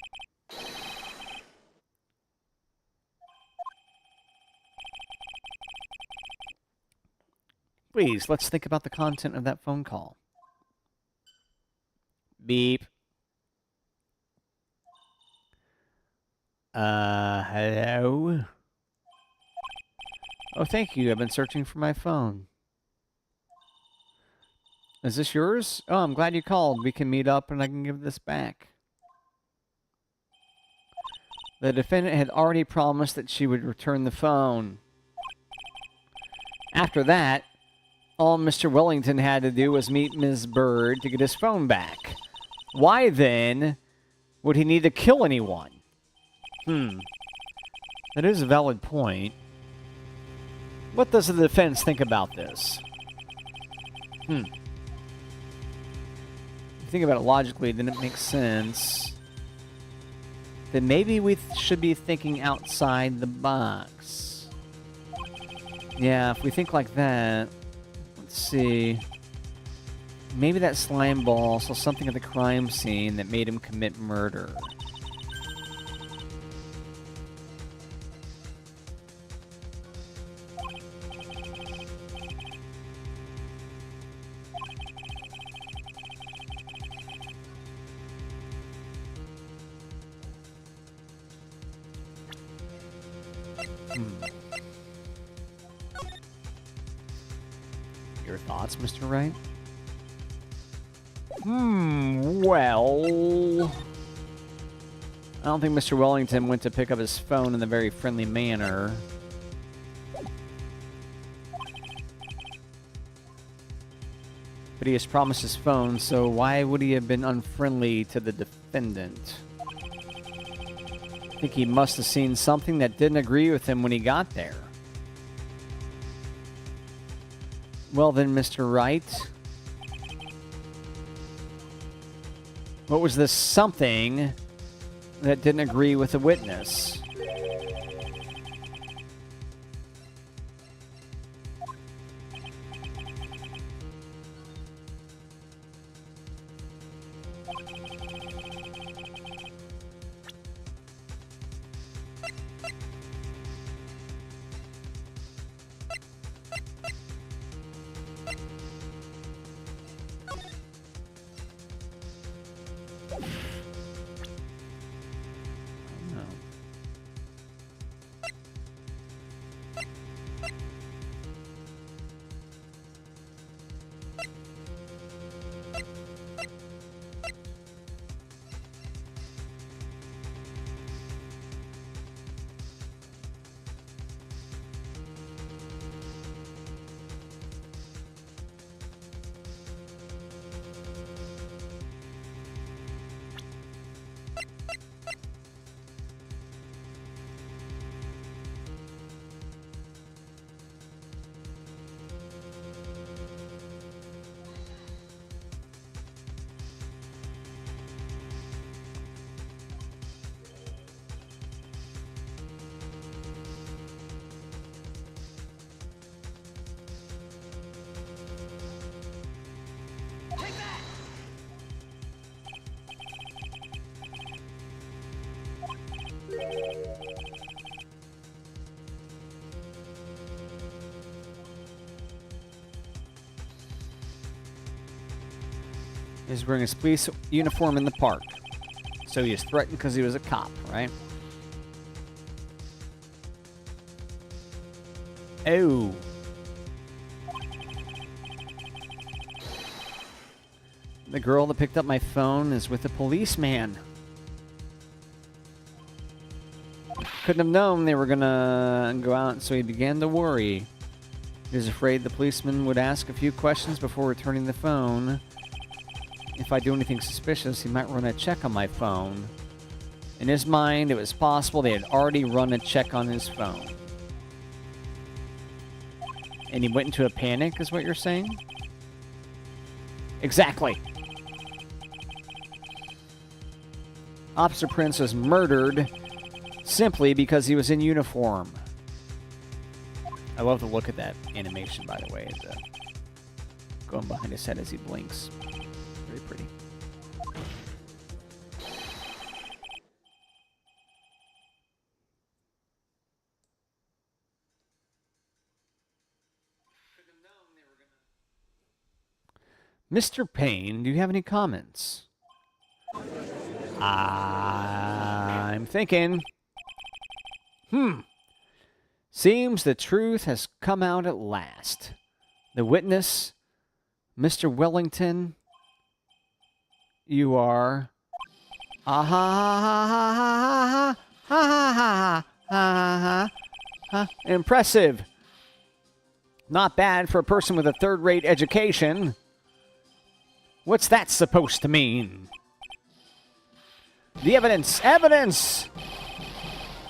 Please, let's think about the content of that phone call. Beep. Hello? Oh, thank you. I've been searching for my phone. Is this yours? Oh, I'm glad you called. We can meet up and I can give this back. The defendant had already promised that she would return the phone. After that, all Mr. Wellington had to do was meet Ms. Bird to get his phone back. Why, then, would he need to kill anyone? That is a valid point. What does the defense think about this? You think about it logically, then it makes sense. Then maybe we should be thinking outside the box. Yeah, if we think like that, let's see. Maybe that slime ball saw something at the crime scene that made him commit murder. Your thoughts, Mr. Wright? Well... I don't think Mr. Wellington went to pick up his phone in a very friendly manner. But he has promised his phone, so why would he have been unfriendly to the defendant? I think he must have seen something that didn't agree with him when he got there. Well then, Mr. Wright. What was this something that didn't agree with the witness? He's wearing his police uniform in the park. So he is threatened because he was a cop, right? Oh. The girl that picked up my phone is with a policeman. Couldn't have known they were gonna go out, so he began to worry. He was afraid the policeman would ask a few questions before returning the phone. If I do anything suspicious, he might run a check on my phone. In his mind, it was possible they had already run a check on his phone. And he went into a panic, is what you're saying? Exactly. Officer Prince was murdered simply because he was in uniform. I love the look at that animation, by the way. Going behind his head as he blinks. Very pretty. Mr. Payne, do you have any comments? I'm thinking. Seems the truth has come out at last. The witness, Mr. Wellington, you are... Ah ha ha ha ha ha ha ha Impressive. Not bad for a person with a third-rate education. What's that supposed to mean? The evidence! Evidence!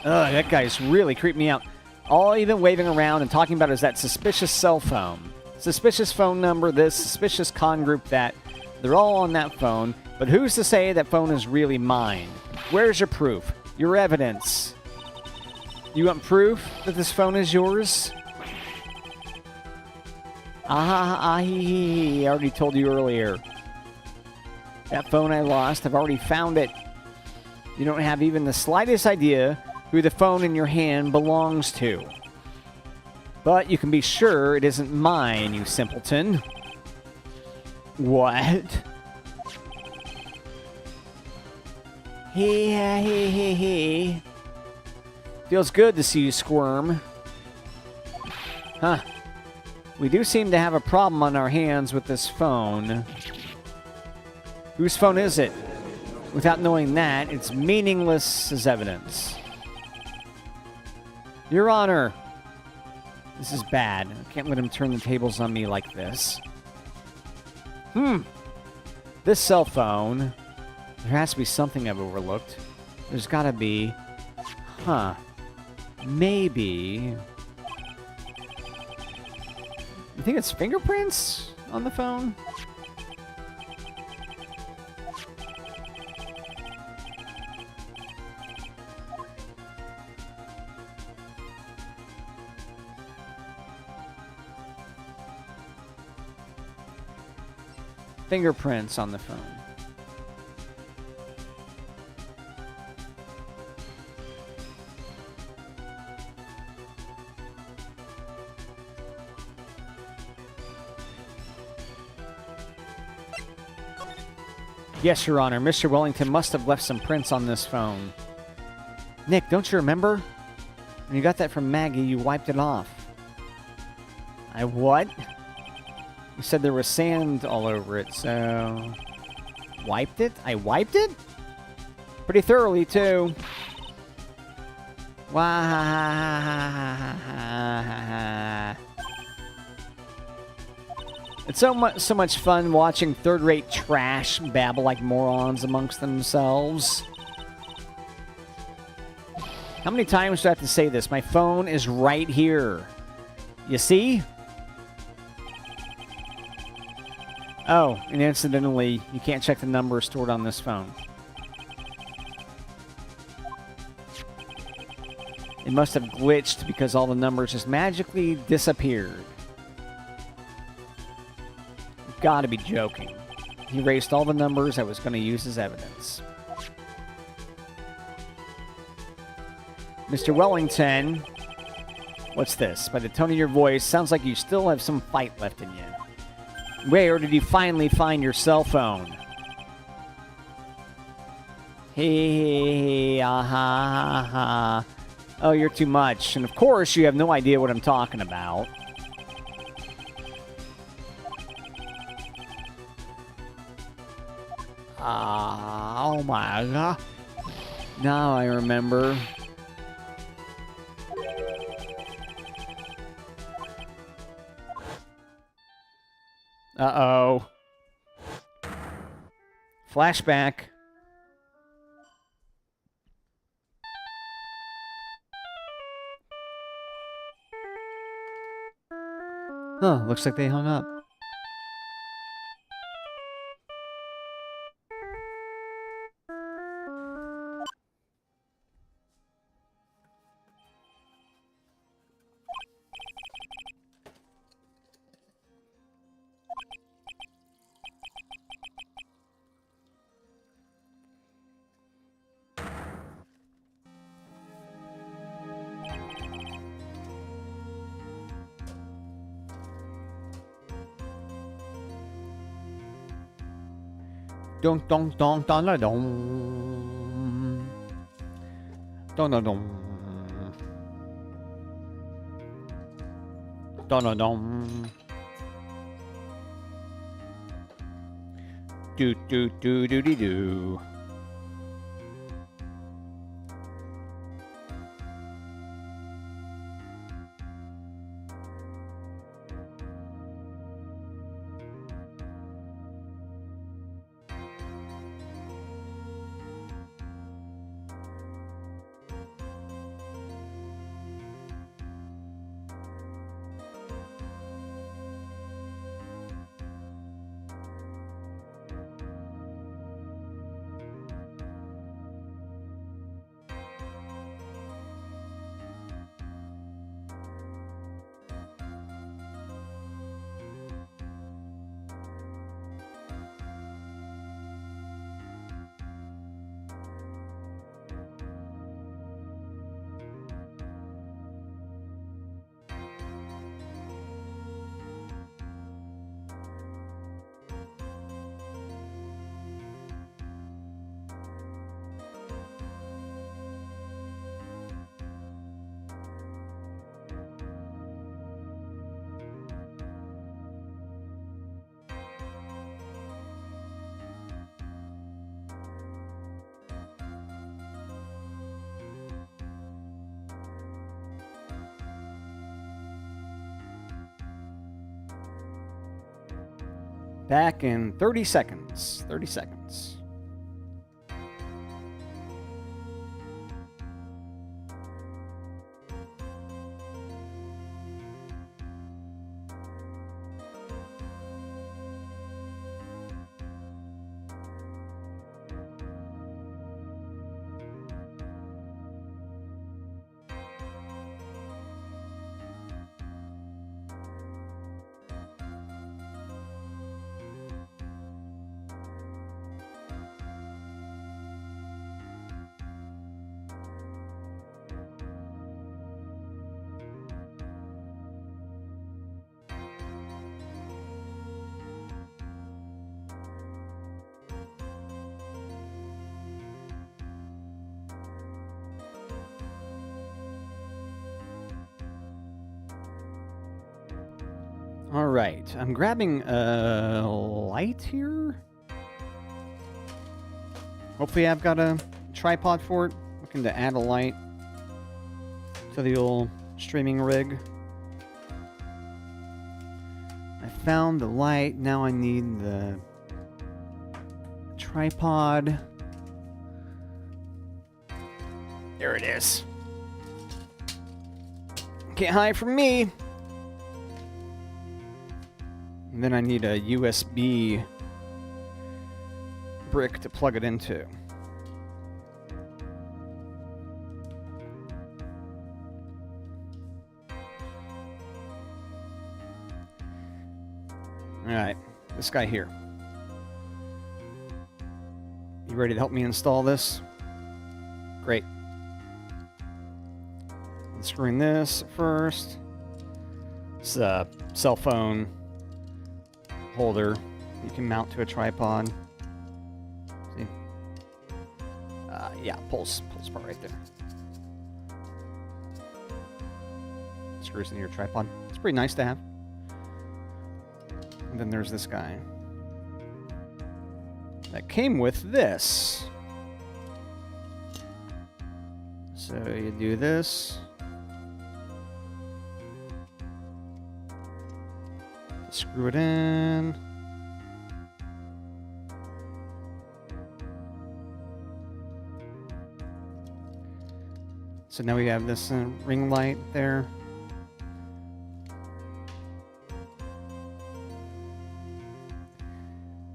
Ugh, that guy's really creeped me out. All even waving around and talking about is that suspicious cell phone. Suspicious phone number, this, suspicious con group, that. They're all on that phone, but who's to say that phone is really mine? Where's your proof? Your evidence? You want proof that this phone is yours? I already told you earlier. That phone I lost, I've already found it. You don't have even the slightest idea who the phone in your hand belongs to. But you can be sure it isn't mine, you simpleton. What? He. Feels good to see you squirm. Huh. We do seem to have a problem on our hands with this phone. Whose phone is it? Without knowing that, it's meaningless as evidence. Your Honor. This is bad. I can't let him turn the tables on me like this. This cell phone. There has to be something I've overlooked. There's gotta be. Huh. Maybe. You think it's fingerprints on the phone? Fingerprints on the phone. Yes, Your Honor. Mr. Wellington must have left some prints on this phone. Nick, don't you remember? When you got that from Maggie, you wiped it off. I what? You said there was sand all over it, so... Wiped it? I wiped it? Pretty thoroughly, too. Wow. It's so much fun watching third-rate trash babble like morons amongst themselves. How many times do I have to say this? My phone is right here. You see? Oh, and incidentally, you can't check the number stored on this phone. It must have glitched because all the numbers just magically disappeared. You've got to be joking. He erased all the numbers I was going to use as evidence. Mr. Wellington, what's this? By the tone of your voice, sounds like you still have some fight left in you. Where did you finally find your cell phone? Hey, aha. Oh, you're too much. And of course, you have no idea what I'm talking about. Oh my god. Now I remember. Uh-oh. Flashback. Huh, looks like they hung up. Dong dong dong dong dong dong dong dong dong dong dong do do do do do do. Back in 30 seconds. 30 seconds. All right, I'm grabbing a light here. Hopefully I've got a tripod for it. Looking to add a light to the old streaming rig. I found the light. Now I need the tripod. There it is. Can't hide from me. And then I need a USB brick to plug it into. Alright, this guy here. You ready to help me install this? Great. Unscrewing this first. It's a cell phone holder you can mount to a tripod. See? Yeah, pulse part right there. Screws into your tripod. It's pretty nice to have. And then there's this guy that came with this. So you do this. Screw it in. So now we have this ring light there.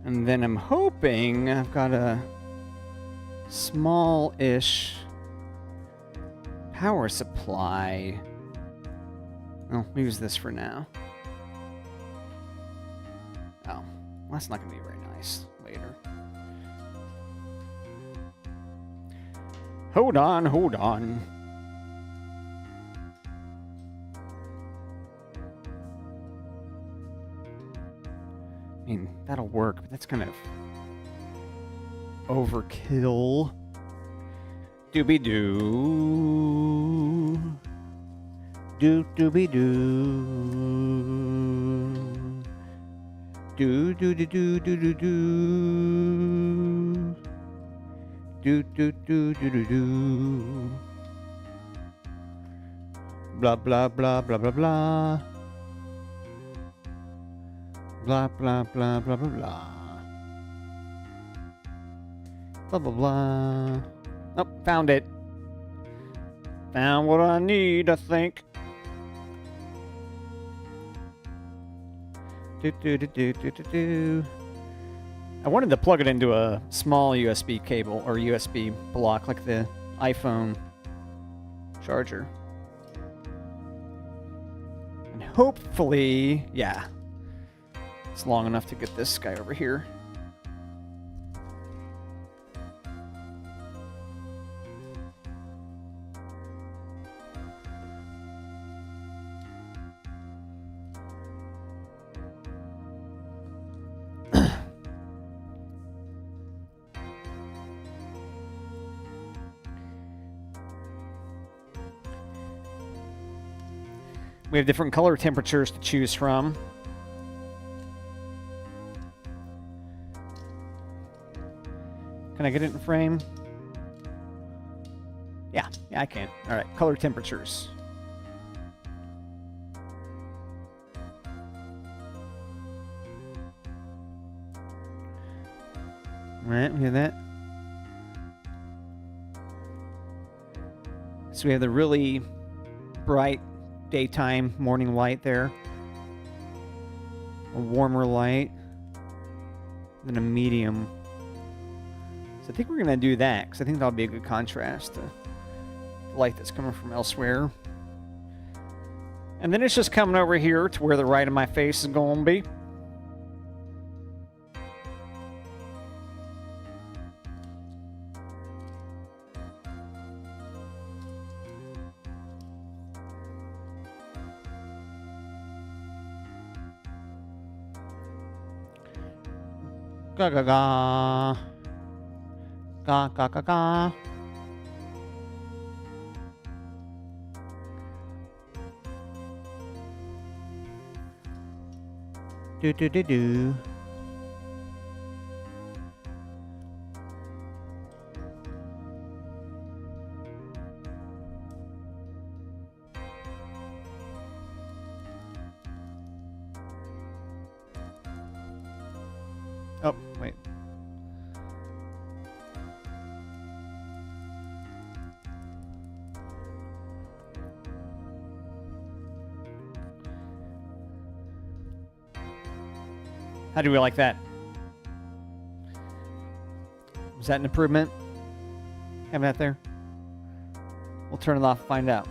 And then I'm hoping I've got a small-ish power supply. I'll use this for now. Oh, well, that's not going to be very nice later. Hold on, hold on. I mean, that'll work, but that's kind of overkill. Doobie-doo. Doo-dooby-doo. Do-do-do-do-do-do-do. Do-do-do-do-do-do. Blah, blah, blah, blah, blah, blah. Blah, blah, blah, blah, blah, blah. Blah, blah, blah. Oh, found it. Found what I need, I think. I wanted to plug it into a small USB cable or USB block like the iPhone charger. And hopefully, yeah, it's long enough to get this guy over here. We have different color temperatures to choose from. Can I get it in frame? Yeah, I can. All right, color temperatures. Right, we have that. So we have the really bright daytime morning light there. A warmer light. Then a medium. So I think we're going to do that, because I think that'll be a good contrast to the light that's coming from elsewhere. And then it's just coming over here to where the right of my face is going to be. Ga ga ga. Ga ga ga ga. Do do do do. Oh, wait. How do we like that? Was that an improvement? Having that there? We'll turn it off and find out.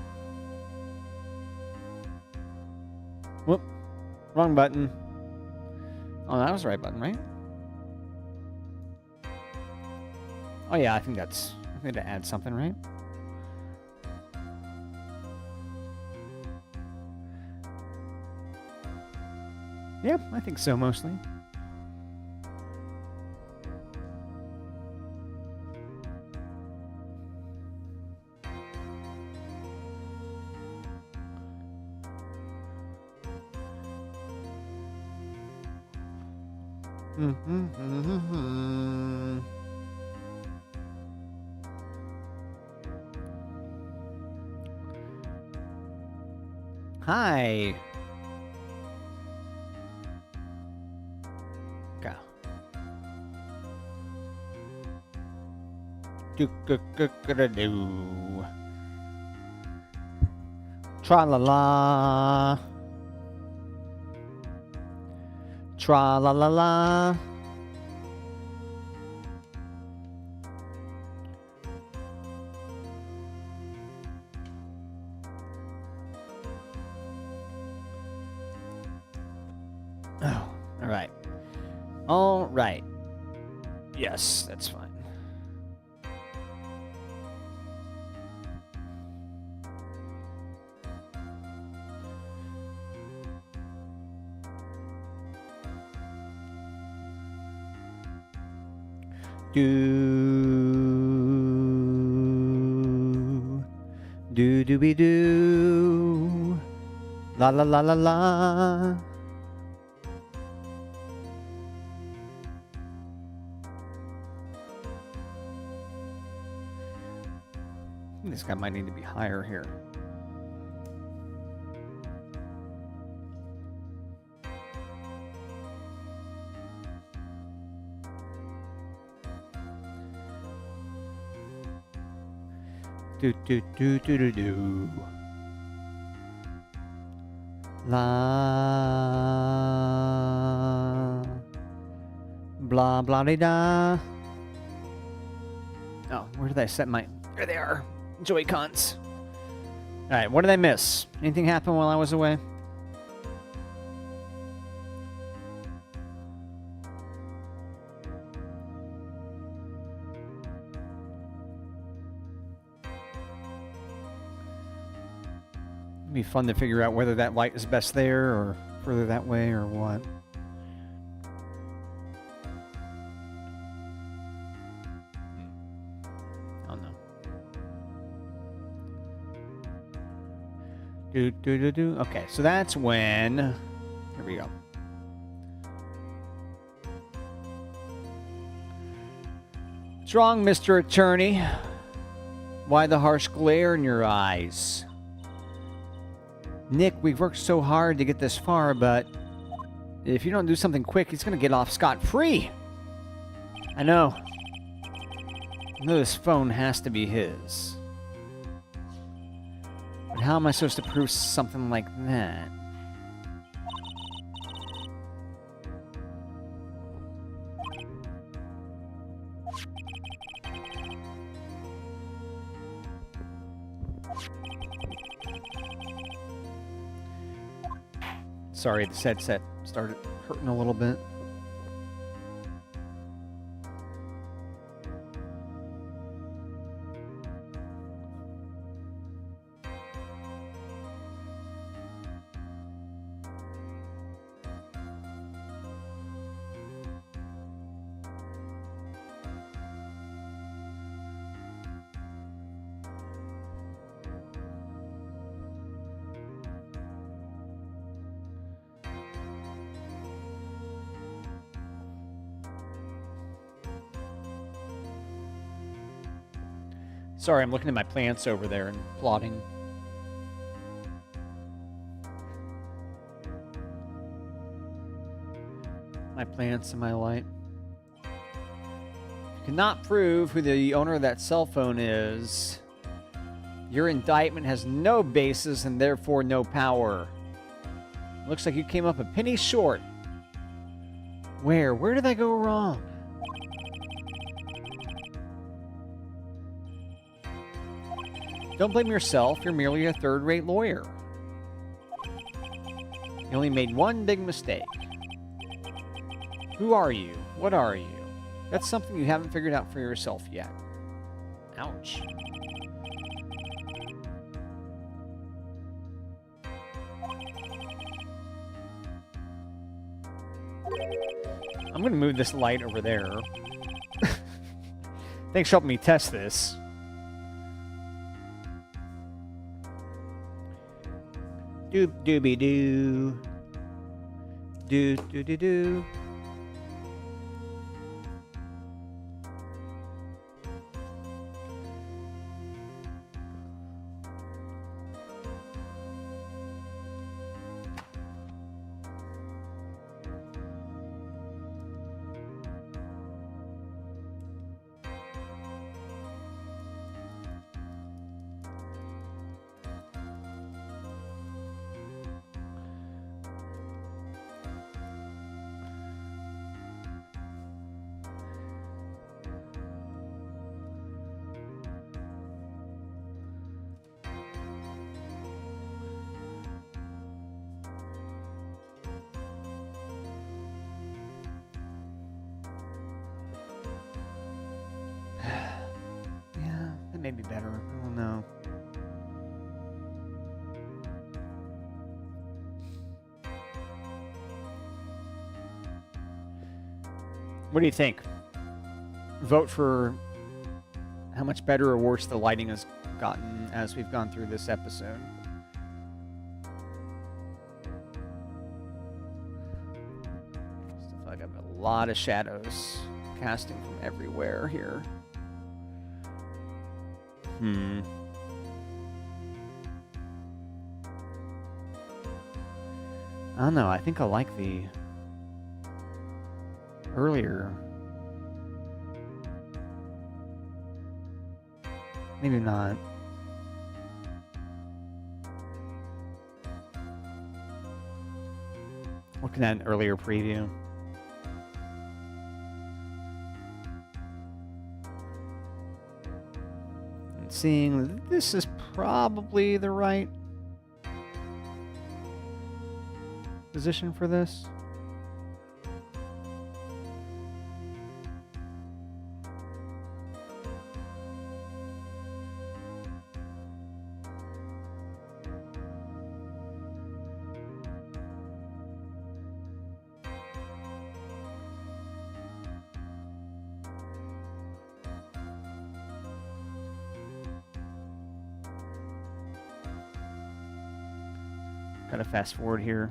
Whoop. Wrong button. Oh, that was the right button, right? Oh yeah, I think I need to add something, right? Yeah, I think so, mostly. Hi. Go. Do. Tra la la. Tra la la la. Oh, all right. All right. Yes, that's fine. Do be do. La la la la la. This guy might need to be higher here. Do. La. Blah, blah, da. Oh, where did I set my... There they are. Joy-Cons. Alright, what did I miss? Anything happen while I was away? It'd be fun to figure out whether that light is best there or further that way or what. Oh no. Do. Okay, so that's when... Here we go. What's wrong, Mr. Attorney? Why the harsh glare in your eyes? Nick, we've worked so hard to get this far, but if you don't do something quick, he's going to get off scot-free. I know. I know this phone has to be his. But how am I supposed to prove something like that? Sorry, this headset started hurting a little bit. Sorry, I'm looking at my plants over there and plotting. My plants and my light. You cannot prove who the owner of that cell phone is. Your indictment has no basis and therefore no power. Looks like you came up a penny short. Where? Where did I go wrong? Don't blame yourself. You're merely a third-rate lawyer. You only made one big mistake. Who are you? What are you? That's something you haven't figured out for yourself yet. Ouch. I'm going to move this light over there. Thanks for helping me test this. Doop dooby doo. Doo doo doo doo. Maybe better. I don't know. What do you think? Vote for how much better or worse the lighting has gotten as we've gone through this episode. Still feel like I have a lot of shadows casting from everywhere here. I don't know. I think I like the earlier. Maybe not. Looking at an earlier preview. Seeing this is probably the right position for this. Gotta fast forward here.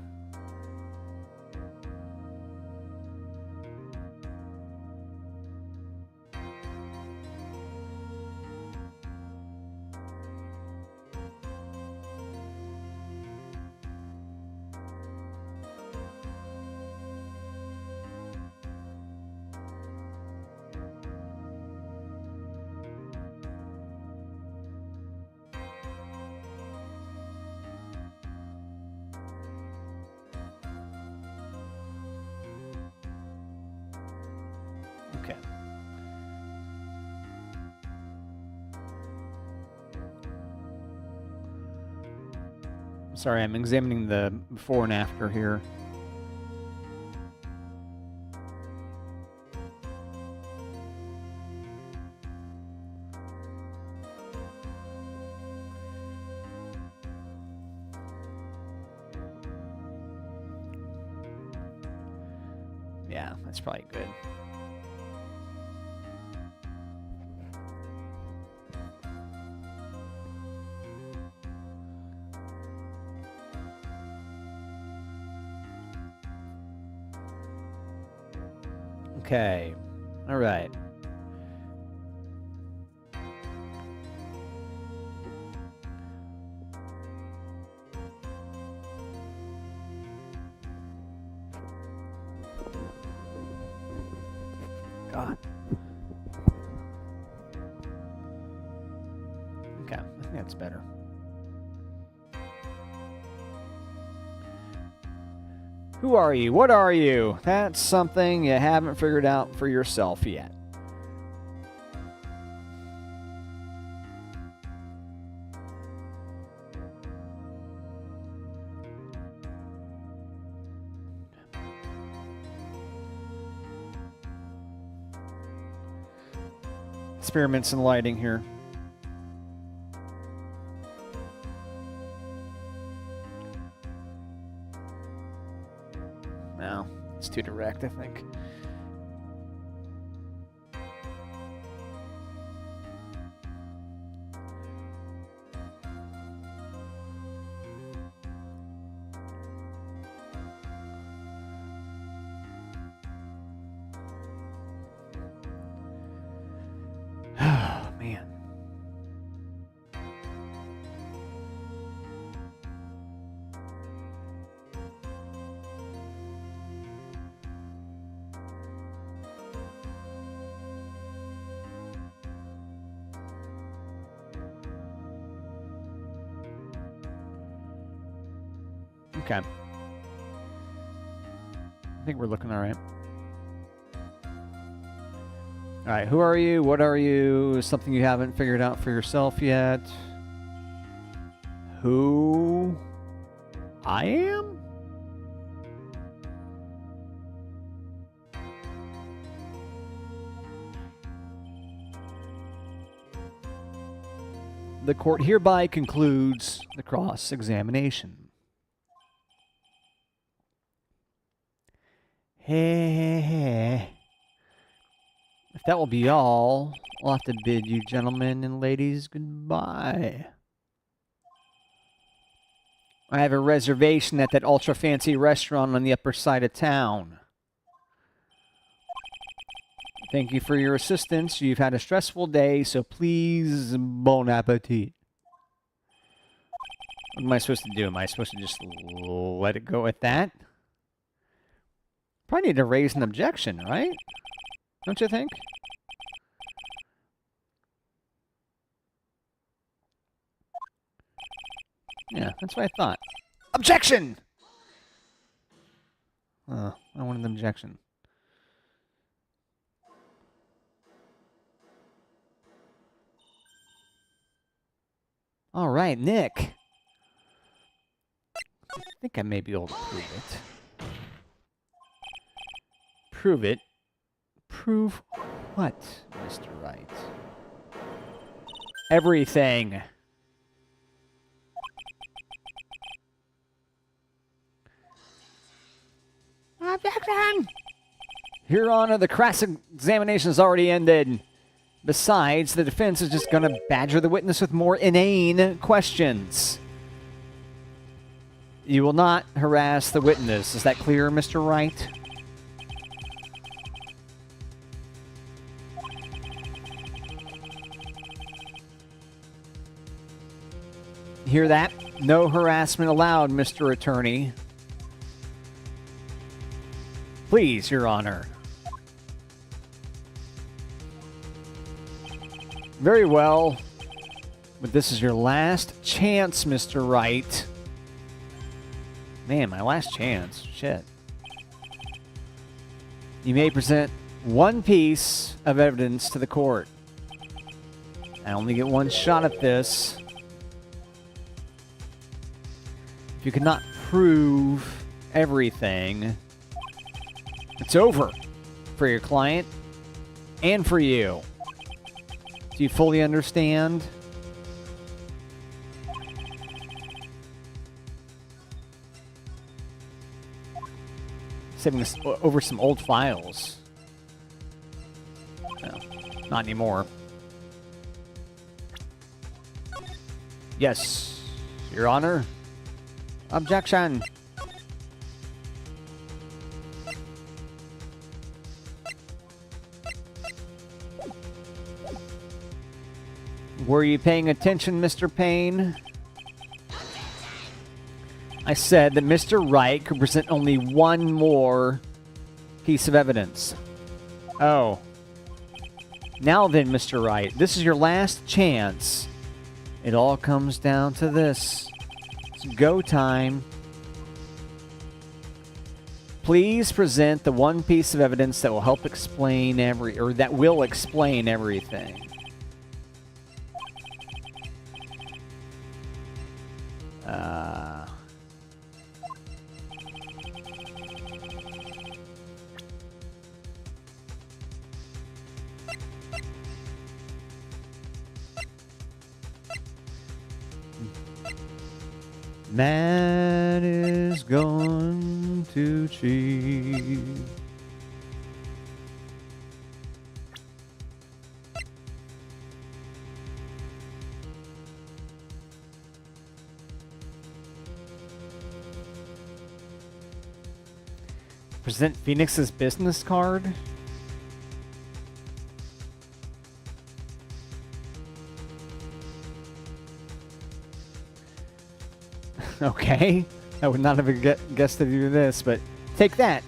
Sorry, I'm examining the before and after here. Yeah, that's probably good. Okay. All right. God. Okay, I think that's better. Who are you? What are you? That's something you haven't figured out for yourself yet. Experiments in lighting here. No, it's too direct, I think. Oh, man. Okay. I think we're looking all right. All right, who are you? What are you? Something you haven't figured out for yourself yet? Who I am? The court hereby concludes the cross-examination. Hey. If that will be all, I'll have to bid you gentlemen and ladies goodbye. I have a reservation at that ultra-fancy restaurant on the upper side of town. Thank you for your assistance. You've had a stressful day, so please, bon appetit. What am I supposed to do? Am I supposed to just let it go at that? Probably need to raise an objection, right? Don't you think? Yeah, that's what I thought. Objection! Oh, I wanted an objection. All right, Nick. I think I may be able to prove it. Prove it? Prove what, Mr. Wright? Everything. Objection! Your Honor, the cross-examination has already ended. Besides, the defense is just going to badger the witness with more inane questions. You will not harass the witness. Is that clear, Mr. Wright? Hear that? No harassment allowed, Mr. Attorney. Please, Your Honor. Very well. But this is your last chance, Mr. Wright. Man, my last chance. Shit. You may present one piece of evidence to the court. I only get one shot at this. If you cannot prove everything, it's over for your client and for you. Do you fully understand? Saving this over some old files. No, not anymore. Yes, Your Honor. Objection. Were you paying attention, Mr. Payne? I said that Mr. Wright could present only one more piece of evidence. Oh. Now then, Mr. Wright, this is your last chance. It all comes down to this. It's go time. Please present the one piece of evidence that will help explain that will explain everything. Matt is going to cheat. Present Phoenix's business card? Okay. I would not have guessed to do this, but take that.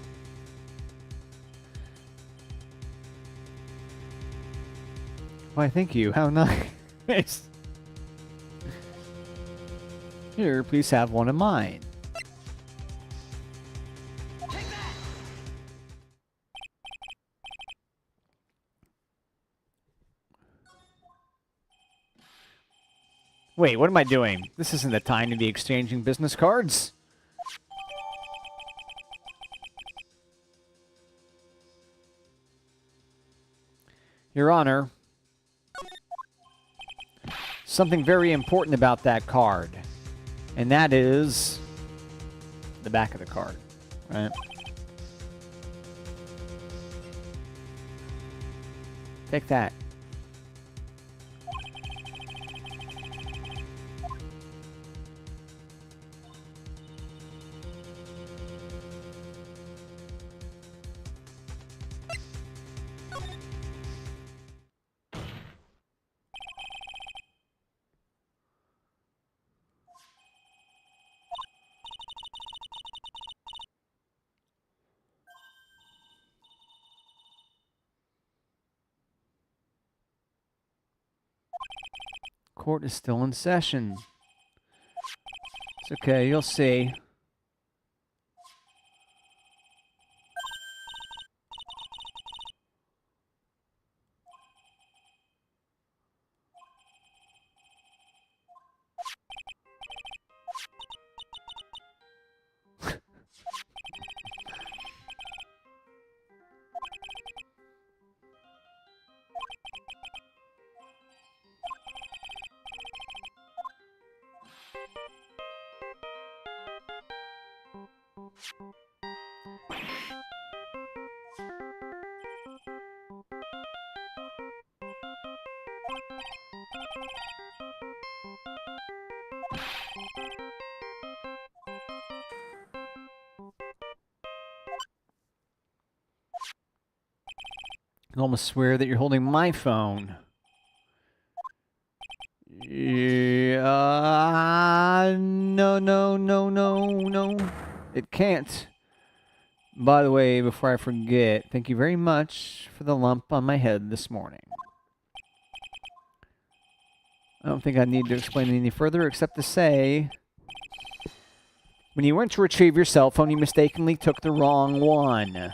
Why, thank you. How nice. Here, please have one of mine. Wait, what am I doing? This isn't the time to be exchanging business cards. Your Honor, something very important about that card, and that is the back of the card, right? Take that. Court is still in session. It's okay, you'll see. I can almost swear that you're holding my phone. Yeah, no. It can't. By the way, before I forget, thank you very much for the lump on my head this morning. I don't think I need to explain it any further except to say, when you went to retrieve your cell phone, you mistakenly took the wrong one.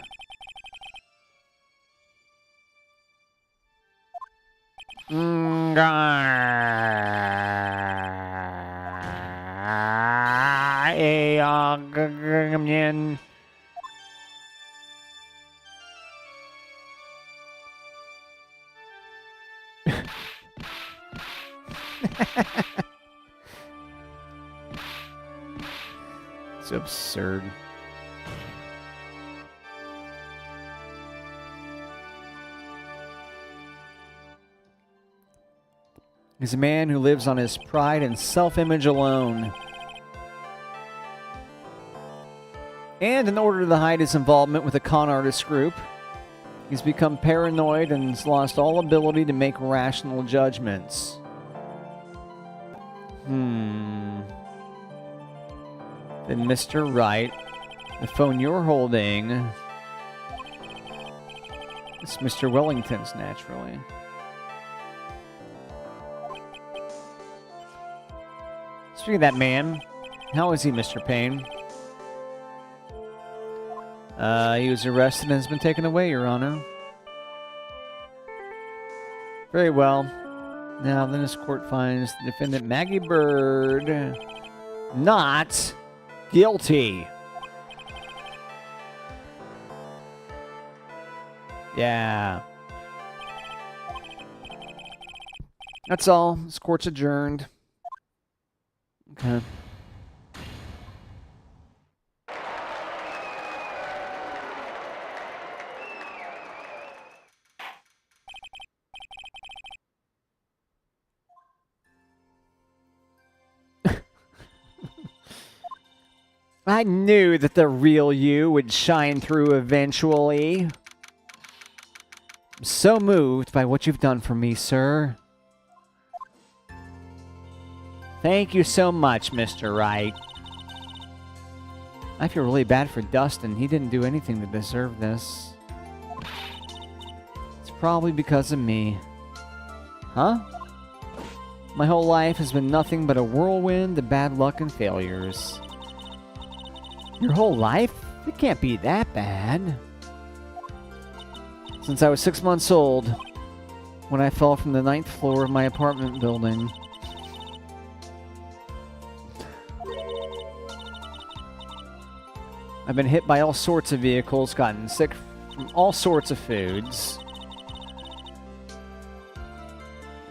It's absurd. He's a man who lives on his pride and self-image alone. And in order to hide his involvement with a con artist group, he's become paranoid and has lost all ability to make rational judgments. Then Mr. Wright, the phone you're holding, it's Mr. Wellington's, naturally. Speaking of that man, how is he, Mr. Payne? He was arrested and has been taken away, Your Honor. Very well. Now, then this court finds the defendant Maggie Bird not guilty. Yeah. That's all. This court's adjourned. Okay. I knew that the real you would shine through eventually. I'm so moved by what you've done for me, sir. Thank you so much, Mr. Wright. I feel really bad for Dustin. He didn't do anything to deserve this. It's probably because of me. Huh? My whole life has been nothing but a whirlwind of bad luck and failures. Your whole life? It can't be that bad. Since I was 6 months old, when I fell from the 9th floor of my apartment building. I've been hit by all sorts of vehicles, gotten sick from all sorts of foods.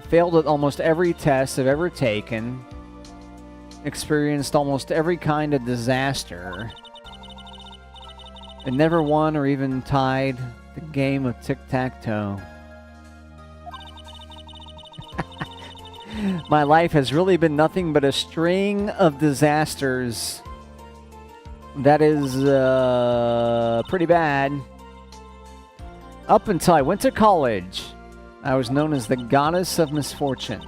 Failed at almost every test I've ever taken. Experienced almost every kind of disaster. And never won or even tied the game of tic-tac-toe. My life has really been nothing but a string of disasters. That is pretty bad. Up until I went to college, I was known as the Goddess of Misfortune.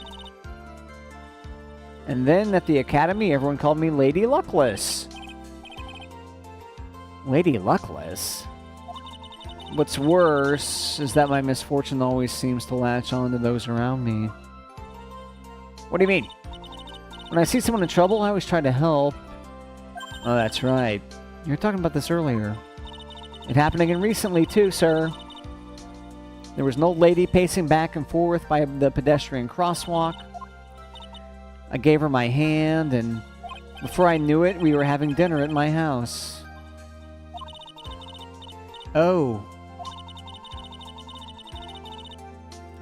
And then at the academy, everyone called me Lady Luckless. Lady Luckless? What's worse is that my misfortune always seems to latch on to those around me. What do you mean? When I see someone in trouble, I always try to help. Oh, that's right. You were talking about this earlier. It happened again recently, too, sir. There was an old lady pacing back and forth by the pedestrian crosswalk. I gave her my hand, and before I knew it, we were having dinner at my house. Oh.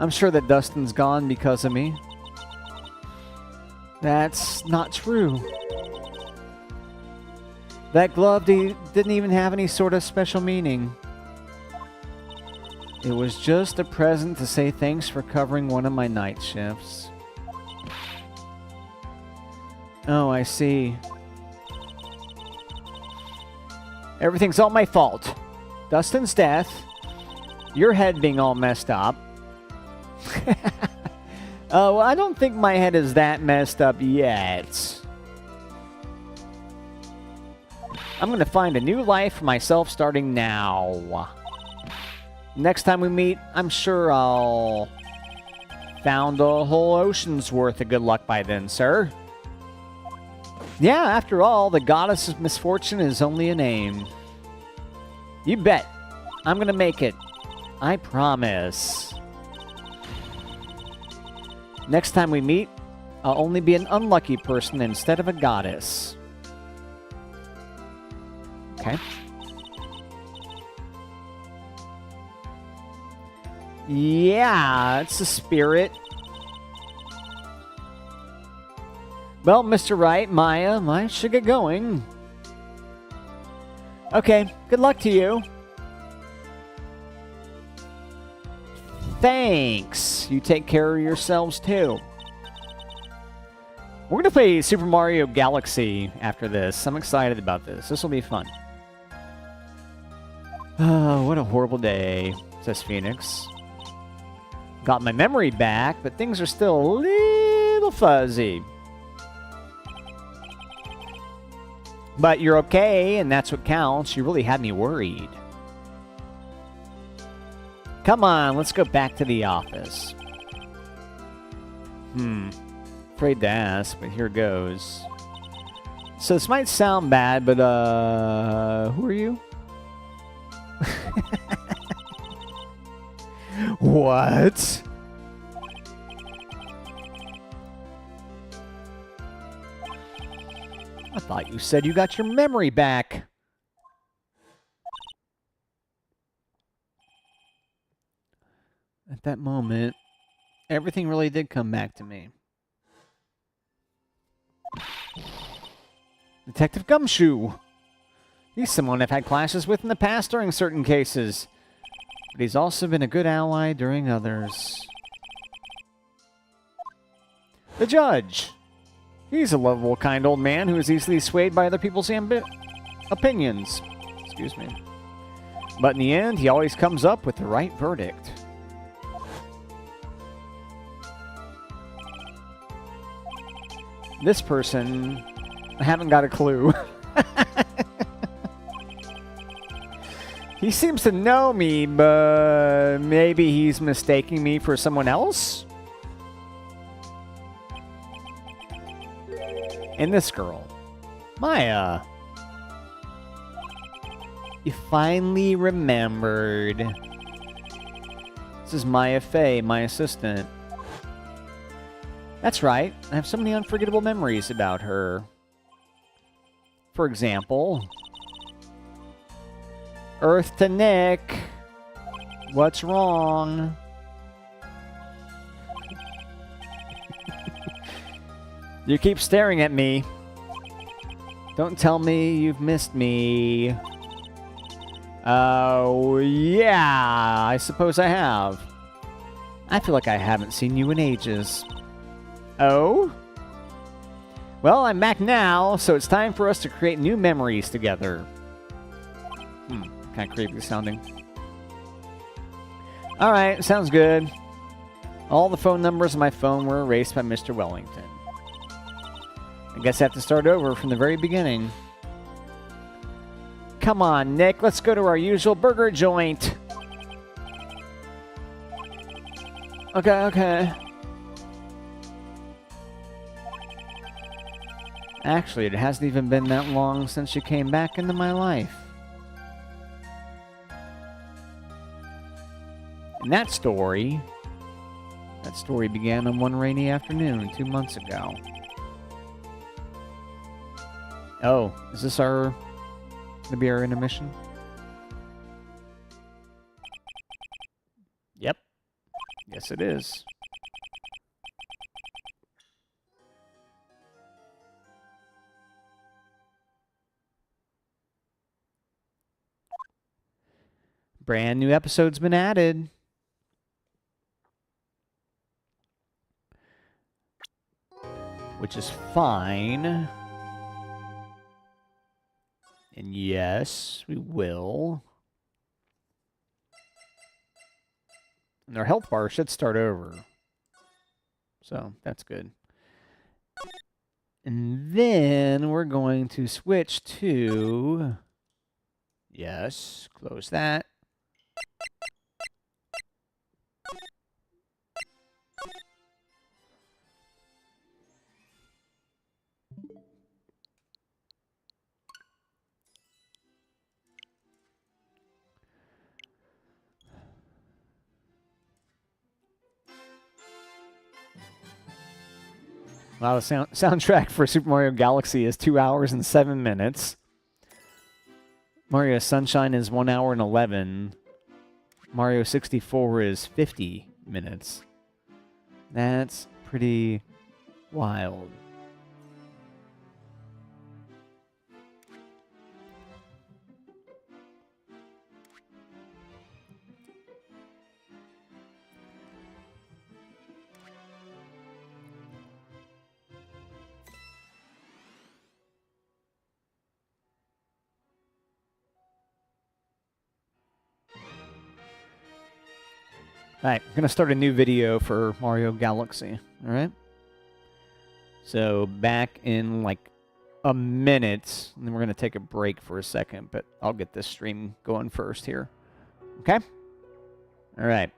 I'm sure that Dustin's gone because of me. That's not true. That glove didn't even have any sort of special meaning. It was just a present to say thanks for covering one of my night shifts. Oh, I see. Everything's all my fault. Dustin's death, your head being all messed up. Oh, well, I don't think my head is that messed up yet. I'm going to find a new life for myself starting now. Next time we meet, I'm sure I'll found a whole ocean's worth of good luck by then, sir. Yeah, after all, the Goddess of Misfortune is only a name. You bet. I'm going to make it. I promise. Next time we meet, I'll only be an unlucky person instead of a goddess. Okay. Yeah, it's a spirit. Well, Mr. Wright, Maya, I should get going. Okay, good luck to you. Thanks. You take care of yourselves, too. We're going to play Super Mario Galaxy after this. I'm excited about this. This will be fun. Oh, what a horrible day, says Phoenix. Got my memory back, but things are still a little fuzzy. But you're okay, and that's what counts. You really had me worried. Come on, let's go back to the office. Afraid to ask, but here goes. So this might sound bad, but, who are you? What? I thought you said you got your memory back. At that moment, everything really did come back to me. Detective Gumshoe. He's someone I've had clashes with in the past during certain cases. But he's also been a good ally during others. The judge. He's a lovable, kind old man who is easily swayed by other people's opinions. Excuse me. But in the end, he always comes up with the right verdict. This person, I haven't got a clue. He seems to know me, but maybe he's mistaking me for someone else? And this girl, Maya. You finally remembered. This is Maya Fey, my assistant. That's right. I have so many unforgettable memories about her. For example, Earth to Nick. What's wrong? You keep staring at me. Don't tell me you've missed me. Oh, yeah, I suppose I have. I feel like I haven't seen you in ages. Oh? Well, I'm back now, so it's time for us to create new memories together. Kind of creepy sounding. Alright, sounds good. All the phone numbers on my phone were erased by Mr. Wellington. I guess I have to start over from the very beginning. Come on, Nick, let's go to our usual burger joint. Okay. Actually, it hasn't even been that long since you came back into my life. And that story began on one rainy afternoon 2 months ago. Oh, is this gonna be our intermission? Yep. Yes, it is. Brand new episode's been added. Which is fine. And yes, we will. And our health bar should start over. So, that's good. And then we're going to switch to... Yes, close that. Wow, the soundtrack for Super Mario Galaxy is 2 hours and 7 minutes. Mario Sunshine is 1 hour and 11. Mario 64 is 50 minutes. That's pretty wild. Alright, I'm going to start a new video for Mario Galaxy. Alright? So, back in like a minute, and then we're going to take a break for a second, but I'll get this stream going first here. Okay? Alright.